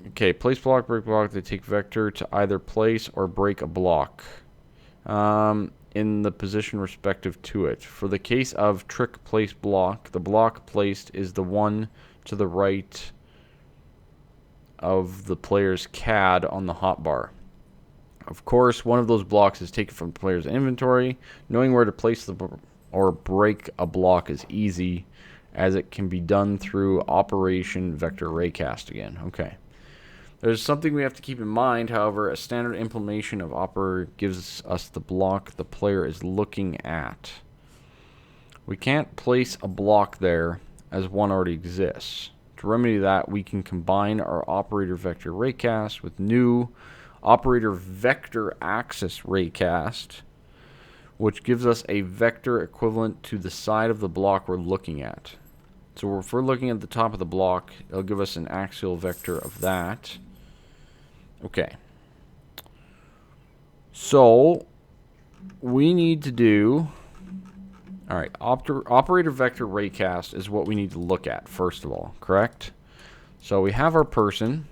Speaker 1: okay, place block, break block. They take vector to either place or break a block in the position respective to it. For the case of trick place block, the block placed is the one to the right of the player's CAD on the hotbar. Of course, one of those blocks is taken from the player's inventory. Knowing where to place or break a block is easy, as it can be done through Operation Vector Raycast again. Okay. There's something we have to keep in mind, however. A standard implementation of operator gives us the block the player is looking at. We can't place a block there as one already exists. To remedy that, we can combine our Operator Vector Raycast with new Operator Vector Axis Raycast, which gives us a vector equivalent to the side of the block we're looking at. So if we're looking at the top of the block, it'll give us an axial vector of that. Okay. So we need to do... Alright, Operator Vector Raycast is what we need to look at, first of all, correct? So we have our person.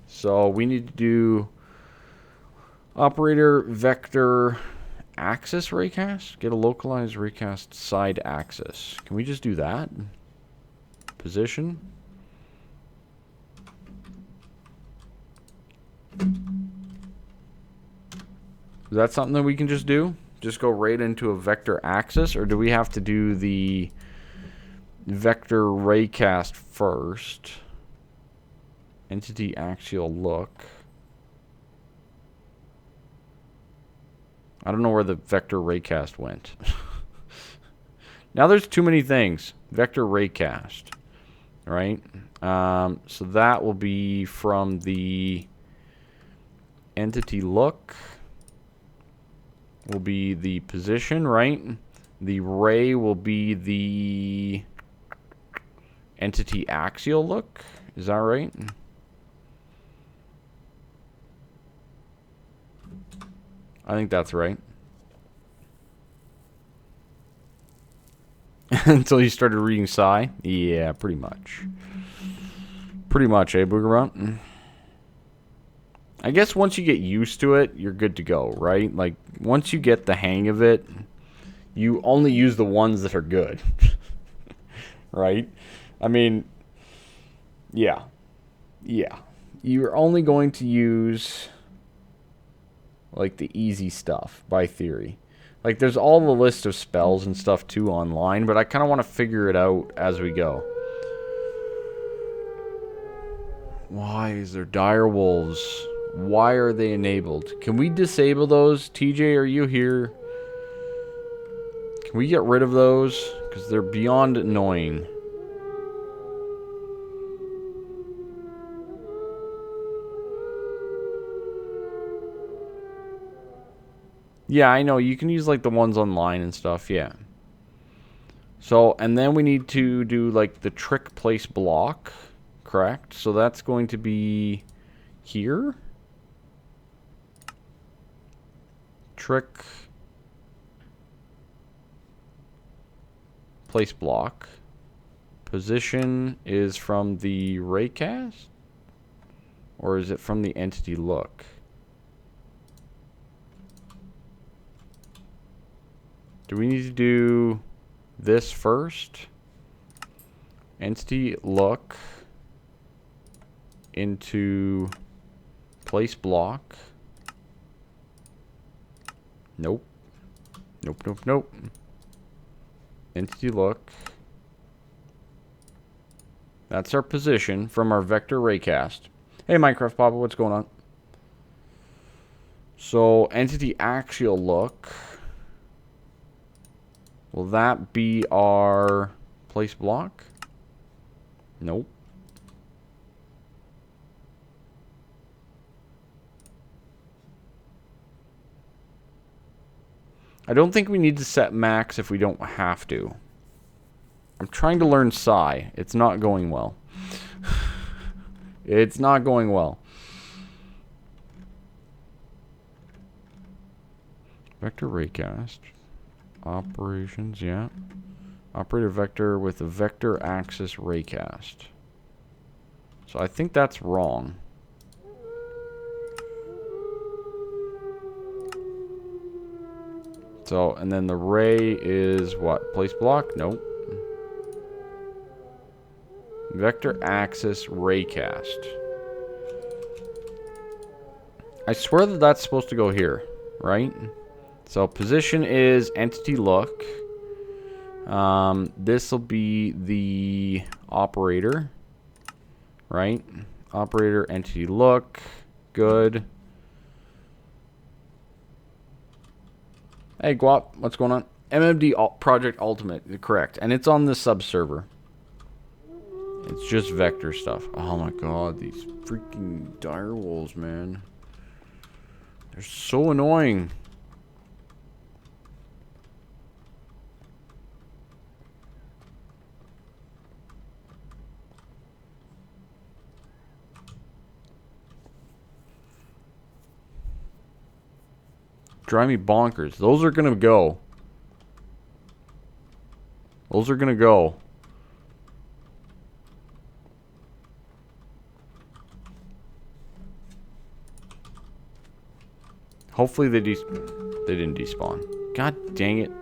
Speaker 1: So we need to do Operator Vector Axis Raycast? Get a localized raycast side axis. Can we just do that? Position. Is that something that we can just do? Just go right into a vector axis? Or do we have to do the vector raycast first? Entity axial look. I don't know where the vector raycast went. Now there's too many things. Vector raycast. Right? So that will be from the entity look. Will be the position, right? The ray will be the entity axial look. Is that right? I think that's right. Until you started reading Psi? Yeah, pretty much. Pretty much, eh, Boogerbutt? I guess once you get used to it, you're good to go, right? Like, once you get the hang of it, you only use the ones that are good. Right? I mean, yeah. Yeah. You're only going to use, like, the easy stuff, by theory. Like, there's all the list of spells and stuff, too, online, but I kind of want to figure it out as we go. Why is there dire wolves? Why are they enabled? Can we disable those? TJ, are you here? Can we get rid of those? Because they're beyond annoying. Yeah, I know. You can use, like, the ones online and stuff. Yeah. So, and then we need to do, like, the trick place block. Correct? So that's going to be here. Trick place block. Position is from the raycast? Or is it from the entity look? Do we need to do this first? Entity look into place block. Nope. Nope, nope, nope. Entity look. That's our position from our vector raycast. Hey, Minecraft Papa, what's going on? So, entity axial look. Will that be our place block? Nope. I don't think we need to set max if we don't have to. I'm trying to learn Psi. It's not going well. It's not going well. Vector raycast. Operations, yeah. Operator vector with a vector axis raycast. So I think that's wrong. So, and then the ray is what? Place block? Nope. Vector axis raycast. I swear that that's supposed to go here, right? So position is entity look. This will be the operator, right? Operator entity look. Good. Hey, Guap, what's going on? MMD Project Ultimate, correct. And it's on the sub-server. It's just vector stuff. Oh my god, these freaking direwolves, man. They're so annoying. Drive me bonkers. Those are gonna go. Those are gonna go. Hopefully they didn't despawn. God dang it.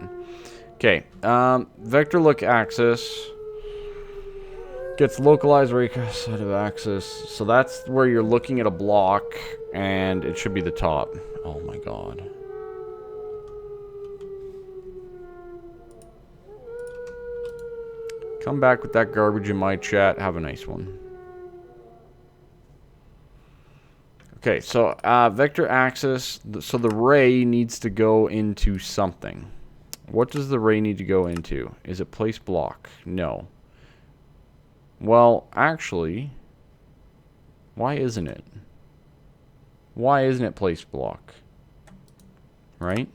Speaker 1: Okay. Vector look axis gets localized raycast side of axis. So that's where you're looking at a block, and it should be the top. Oh my god. Come back with that garbage in my chat. Have a nice one. Okay, so vector axis. So the ray needs to go into something. What does the ray need to go into? Is it place block? No. Well, actually, why isn't it? Why isn't it place block? Right?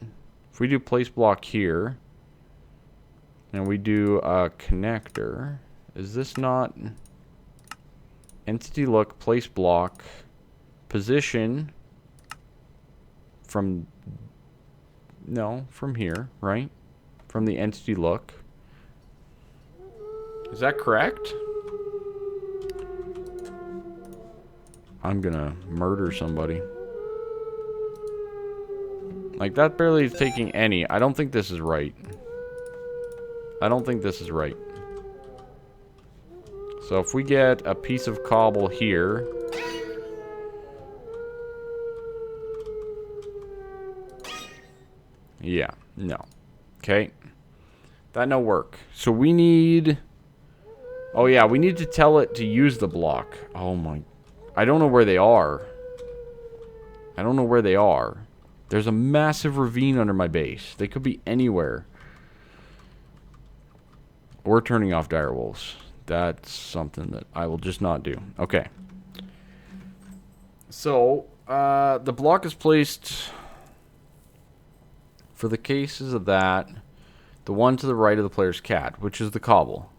Speaker 1: If we do place block here, and we do a connector, is this not entity look, place block, position from, no, from here, right? From the entity look. Is that correct? I'm gonna murder somebody. Like, that barely is taking any. I don't think this is right. I don't think this is right. So if we get a piece of cobble here. Yeah, no. Okay. That no work. So we need... Oh yeah, we need to tell it to use the block. Oh my... I don't know where they are. I don't know where they are. There's a massive ravine under my base. They could be anywhere. Or turning off direwolves. That's something that I will just not do. Okay. So, the block is placed for the cases of that. The one to the right of the player's cat, which is the cobble.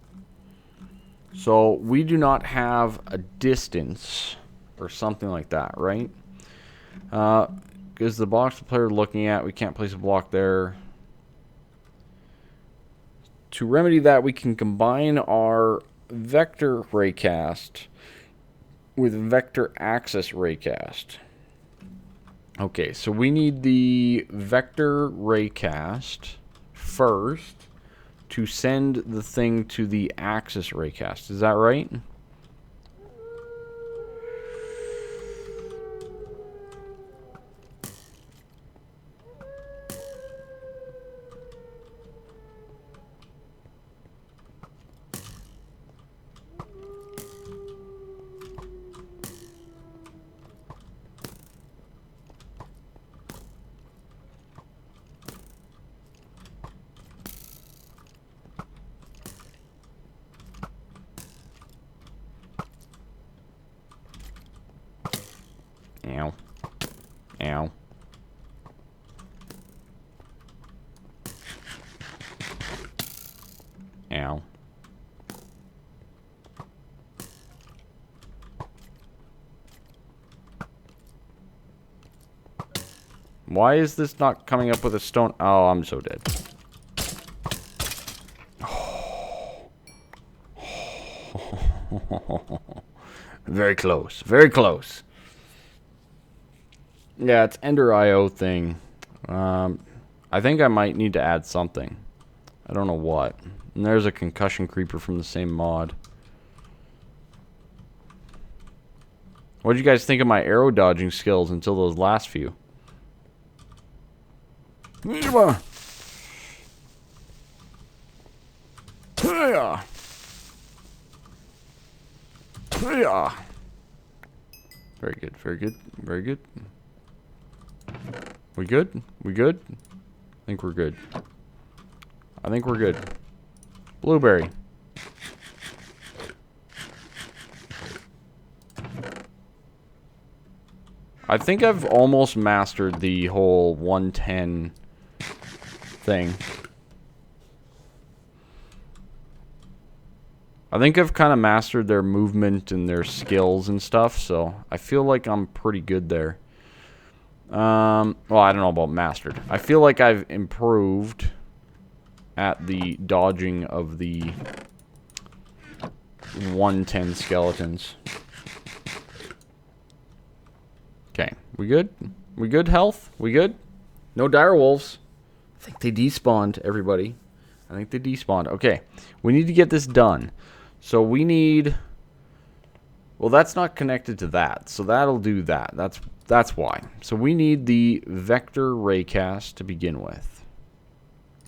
Speaker 1: So, we do not have a distance or something like that, right? Because the box the player is looking at, we can't place a block there. To remedy that, we can combine our vector raycast with vector axis raycast. Okay, so we need the vector raycast first to send the thing to the axis raycast. Is that right? Ow. Ow. Ow. Why is this not coming up with a stone? Oh, I'm so dead. Very close. Very close. Yeah, it's Ender IO thing. I think I might need to add something. I don't know what. And there's a concussion creeper from the same mod. What did you guys think of my arrow dodging skills until those last few? Very good, very good, very good. We good? We good? I think we're good. I think we're good. Blueberry. I think I've almost mastered the whole 110 thing. I think I've kind of mastered their movement and their skills and stuff, so I feel like I'm pretty good there. Well, I don't know about mastered. I feel like I've improved at the dodging of the 110 skeletons. Okay, we good? We good, health? We good? No dire wolves. I think they despawned, everybody. I think they despawned. Okay, we need to get this done. So we need... Well, that's not connected to that, so that'll do that. That's why. So we need the vector raycast to begin with.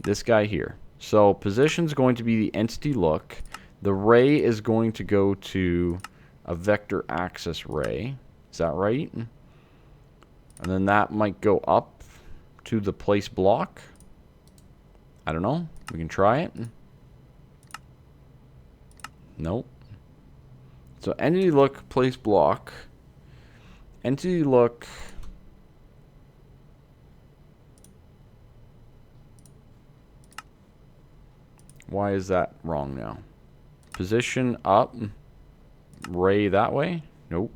Speaker 1: This guy here. So position's going to be the entity look. The ray is going to go to a vector axis ray. Is that right? And then that might go up to the place block. I don't know. We can try it. Nope. So entity look, place block. Entity look. Why is that wrong now? Position up. Ray that way? Nope.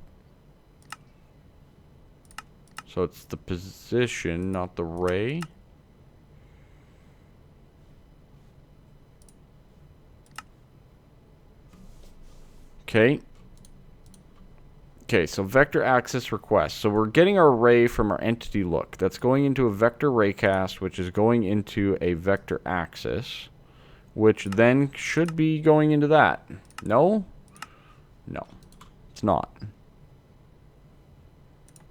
Speaker 1: So it's the position, not the ray. Okay. Okay, so vector axis request. So we're getting our ray from our entity look. That's going into a vector raycast, which is going into a vector axis, which then should be going into that. No? No. It's not.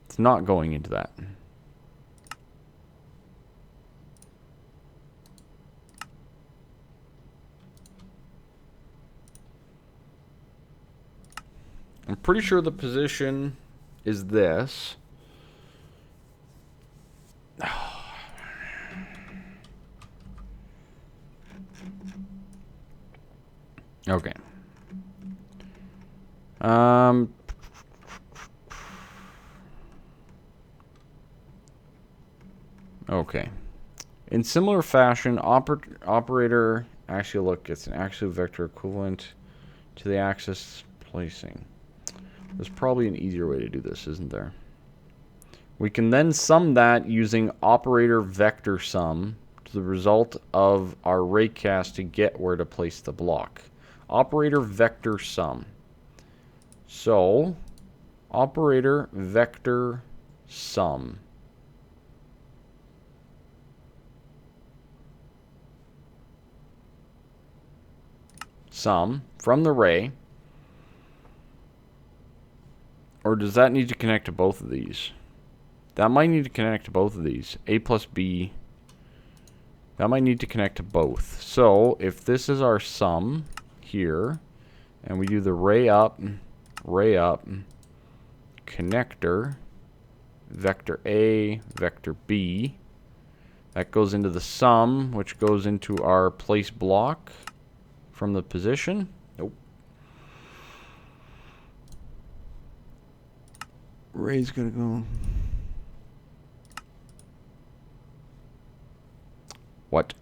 Speaker 1: It's not going into that. I'm pretty sure the position is this. Okay. Okay. In similar fashion, operator... Actually, look, it's an absolute vector equivalent to the axis placing. There's probably an easier way to do this, isn't there? We can then sum that using operator vector sum to the result of our raycast to get where to place the block. Operator vector sum. So, operator vector sum. Sum from the ray. Or does that need to connect to both of these? That might need to connect to both of these. A plus B. That might need to connect to both. So, if this is our sum here, and we do the ray up, connector, vector A, vector B, that goes into the sum, which goes into our place block from the position. Nope. Ray's gonna go... What?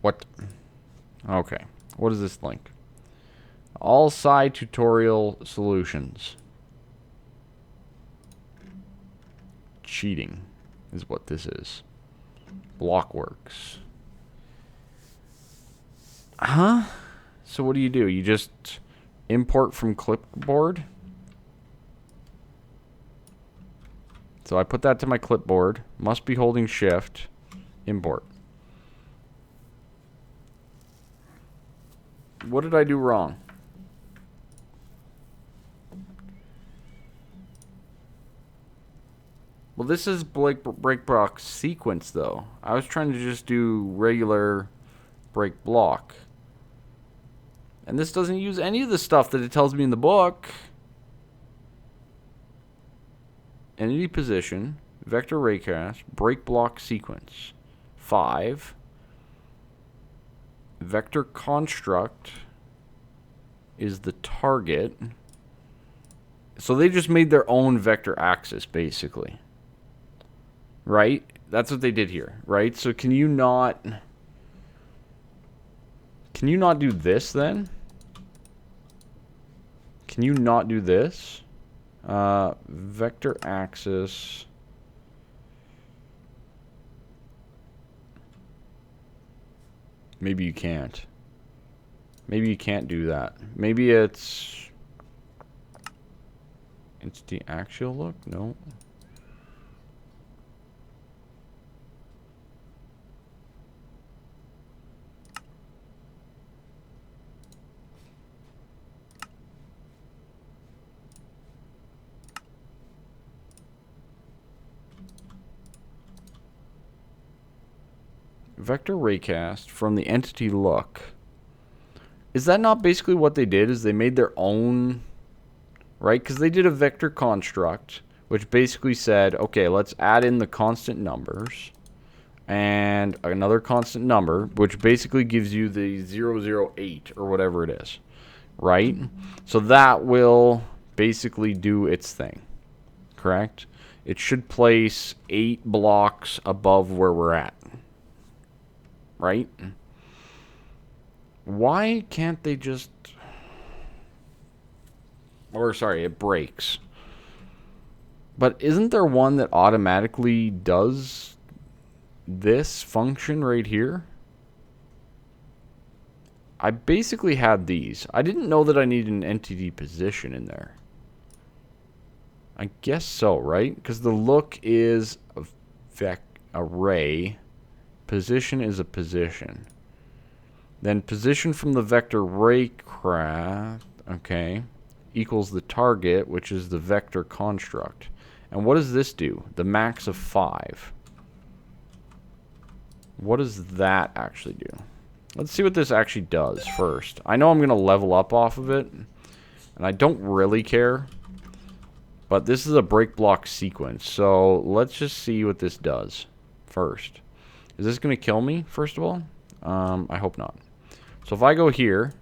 Speaker 1: What? Okay. What is this link? All side tutorial solutions. Cheating is what this is. Blockworks. Huh? So what do? You just import from clipboard? So I put that to my clipboard. Must be holding shift. Import. What did I do wrong? Well, this is break block sequence, though. I was trying to just do regular break block. And this doesn't use any of the stuff that it tells me in the book. Entity position, vector raycast, break block sequence. 5. Vector construct is the target. So they just made their own vector axis, basically. Right? That's what they did here, right? So can you not do this then? Can you not do this? Vector axis. Maybe you can't. Maybe you can't do that. Maybe it's the axial look? No. Vector raycast from the entity look. Is that not basically what they did? Is they made their own, right? Because they did a vector construct, which basically said, okay, let's add in the constant numbers and another constant number, which basically gives you the 008 or whatever it is, right? So that will basically do its thing, correct? It should place 8 blocks above where we're at. Right? Why can't they just... Or, sorry, it breaks. But isn't there one that automatically does this function right here? I basically had these. I didn't know that I needed an entity position in there. I guess so, right? Because the look is a ray. Position is a position. Then position from the vector raycraft, okay, equals the target, which is the vector construct. And what does this do? The max of 5. What does that actually do? Let's see what this actually does first. I know I'm going to level up off of it, and I don't really care. But this is a break block sequence, so let's just see what this does first. Is this going to kill me, first of all? I hope not. So if I go here,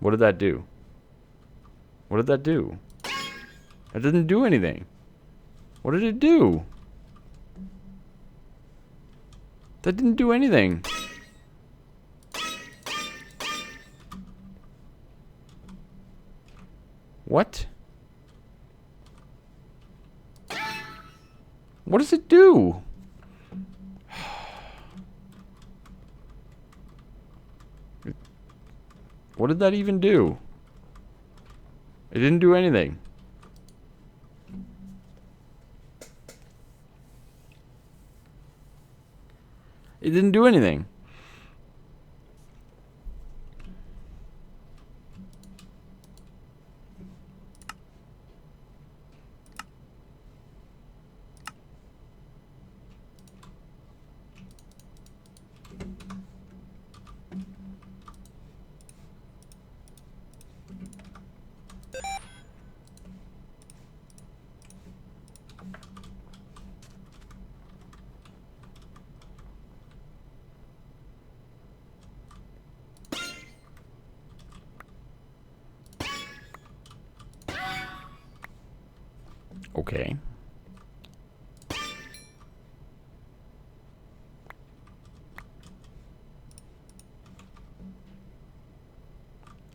Speaker 1: what did that do? What did that do? It didn't do anything. What did it do? That didn't do anything. What? What does it do? What did that even do? It didn't do anything. It didn't do anything. Okay.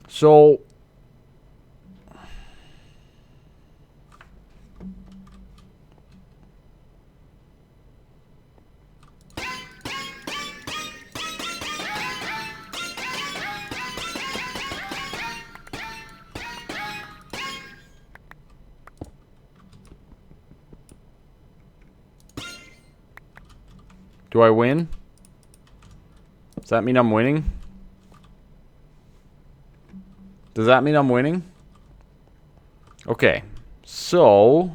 Speaker 1: So do I win? Does that mean I'm winning? Does that mean I'm winning? Okay. So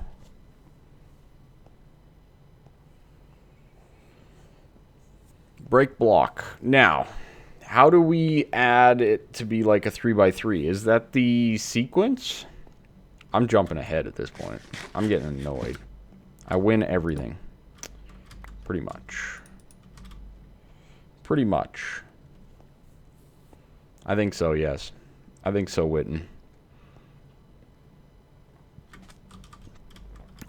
Speaker 1: break block. Now, how do we add it to be like a 3x3? Is that the sequence? I'm jumping ahead at this point. I'm getting annoyed. I win everything. Pretty much. Pretty much. I think so, yes. I think so, Witten.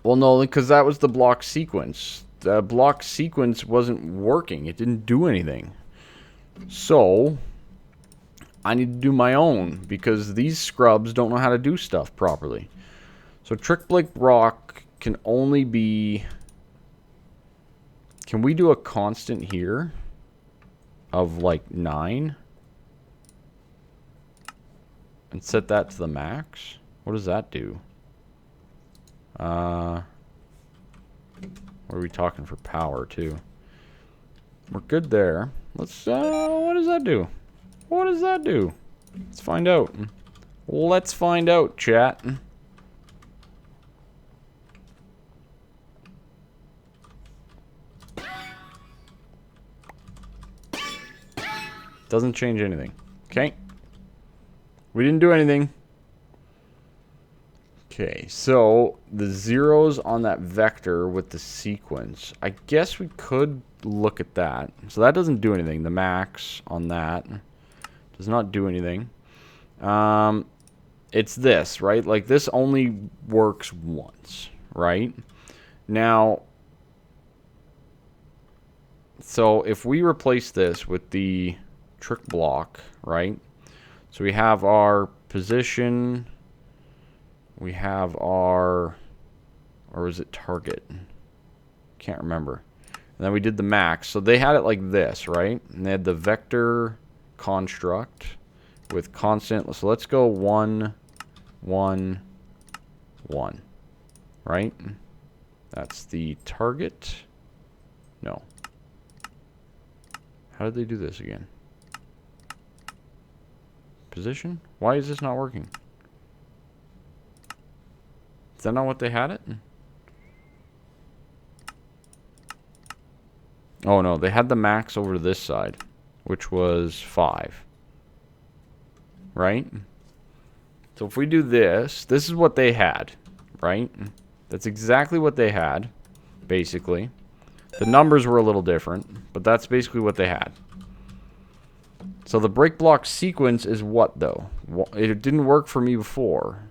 Speaker 1: Well, no, because that was the block sequence. The block sequence wasn't working. It didn't do anything. So, I need to do my own, because these scrubs don't know how to do stuff properly. So, Trick Blake Rock can only be... Can we do a constant here of, like, 9? And set that to the max? What does that do? What are we talking for power, too? We're good there. Let's, what does that do? What does that do? Let's find out. Let's find out, chat. Doesn't change anything. Okay. We didn't do anything. Okay, so the zeros on that vector with the sequence. I guess we could look at that. So that doesn't do anything. The max on that does not do anything. It's this, right? Like this only works once, right? Now, so if we replace this with the trick block, right? So we have our position, we have our, or is it target? Can't remember. And then we did the max. So they had it like this, right? And they had the vector construct with constant. So let's go 1, 1, 1, right? That's the target. No. How did they do this again? Position? Why is this not working? Is that not what they had it? Oh no, they had the max over to this side. which was 5. Right? So if we do this, this is what they had, right? That's exactly what they had, basically. The numbers were a little different, but that's basically what they had. So the break block sequence is what, though? It didn't work for me before.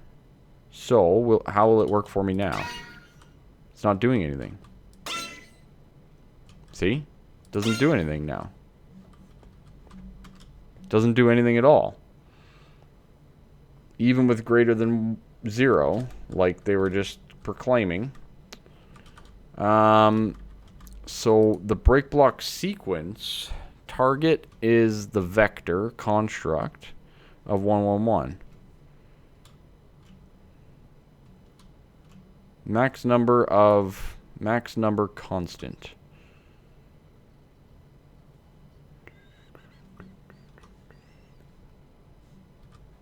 Speaker 1: So how will it work for me now? It's not doing anything. See? Doesn't do anything now. Doesn't do anything at all. Even with greater than 0, like they were just proclaiming. So the break block sequence target is the vector construct of 111. Max number constant.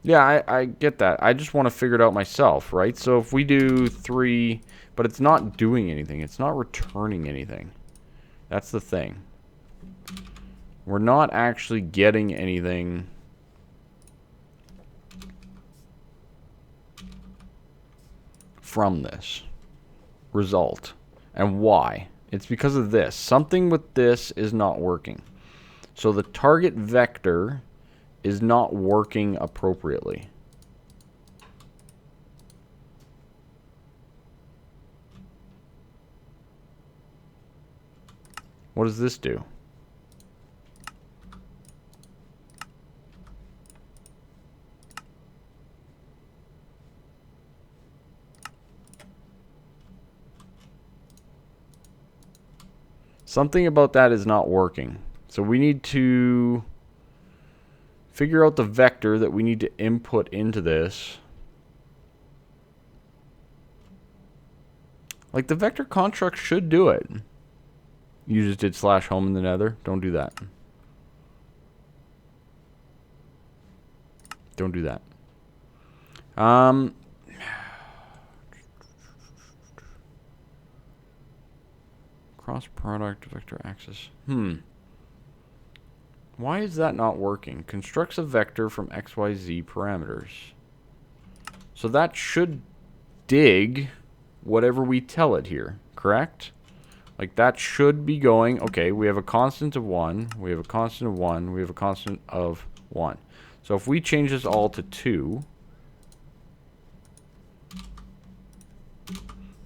Speaker 1: Yeah, I get that. I just want to figure it out myself, right? So if we do 3, but it's not doing anything. It's not returning anything. That's the thing. We're not actually getting anything from this result. And why? It's because of this. Something with this is not working. So the target vector is not working appropriately. What does this do? Something about that is not working. So we need to figure out the vector that we need to input into this. Like, the vector construct should do it. You just did /home in the nether. Don't do that. Don't do that. Cross product vector axis. Why is that not working? Constructs a vector from XYZ parameters. So that should dig whatever we tell it here, correct? Like, that should be going, okay, we have a constant of 1, we have a constant of 1, we have a constant of 1. So if we change this all to 2,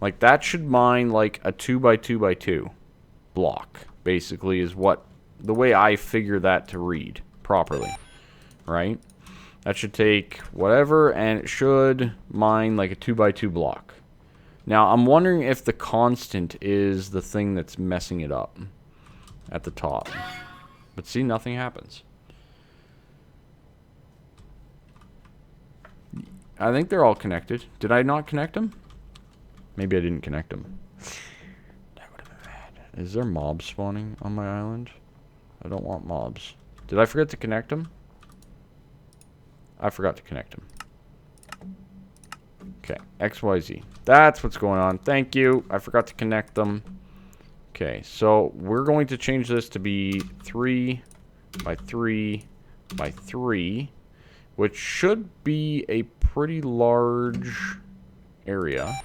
Speaker 1: like, that should mine like a 2 by 2 by 2 block, basically, is what the way I figure that to read properly, right? That should take whatever, and it should mine like a 2 by 2 block. Now, I'm wondering if the constant is the thing that's messing it up at the top. But see, nothing happens. I think they're all connected. Did I not connect them? Maybe I didn't connect them. That would have been bad. Is there mobs spawning on my island? I don't want mobs. Did I forget to connect them? I forgot to connect them. Okay, XYZ. That's what's going on. Thank you. I forgot to connect them. Okay, so we're going to change this to be 3 by 3 by 3, which should be a pretty large area.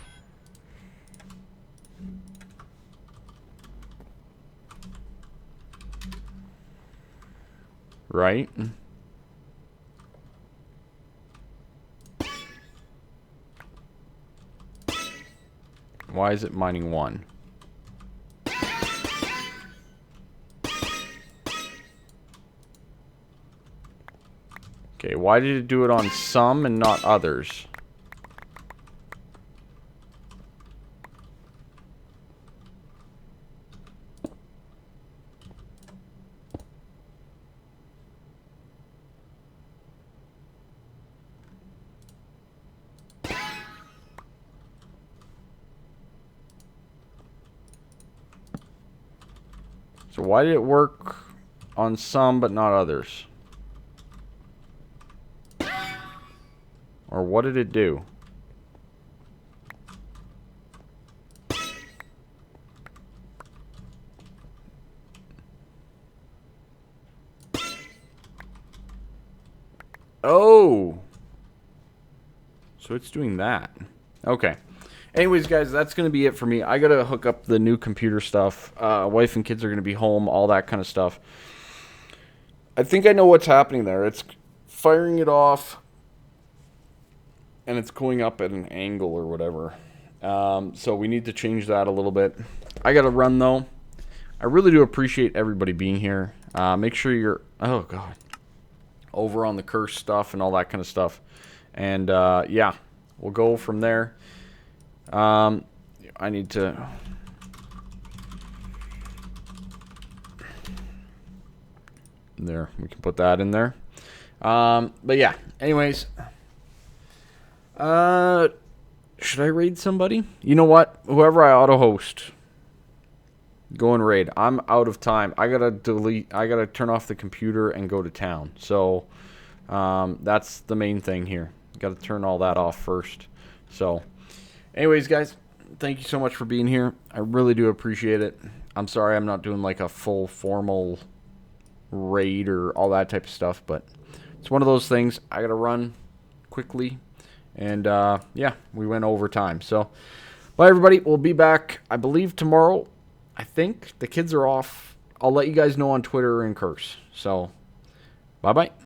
Speaker 1: Right? Why is it mining 1? Okay, why did it do it on some and not others? So why did it work on some but not others? Or what did it do? Oh. So it's doing that. Okay. Anyways, guys, that's going to be it for me. I got to hook up the new computer stuff. Wife and kids are going to be home, all that kind of stuff. I think I know what's happening there. It's firing it off, and it's going up at an angle or whatever. So we need to change that a little bit. I got to run, though. I really do appreciate everybody being here. Make sure you're, oh, God, over on the curse stuff and all that kind of stuff. And, yeah, we'll go from there. I need to... There, we can put that in there. But yeah, anyways. Should I raid somebody? You know what? Whoever I auto-host, go and raid. I'm out of time. I gotta turn off the computer and go to town. So, that's the main thing here. Gotta turn all that off first. So, anyways, guys, thank you so much for being here. I really do appreciate it. I'm sorry I'm not doing like a full formal raid or all that type of stuff, but it's one of those things. I gotta run quickly, and yeah, we went over time. So bye everybody. We'll be back, I believe, tomorrow. I think the kids are off. I'll let you guys know on Twitter and curse. So bye bye.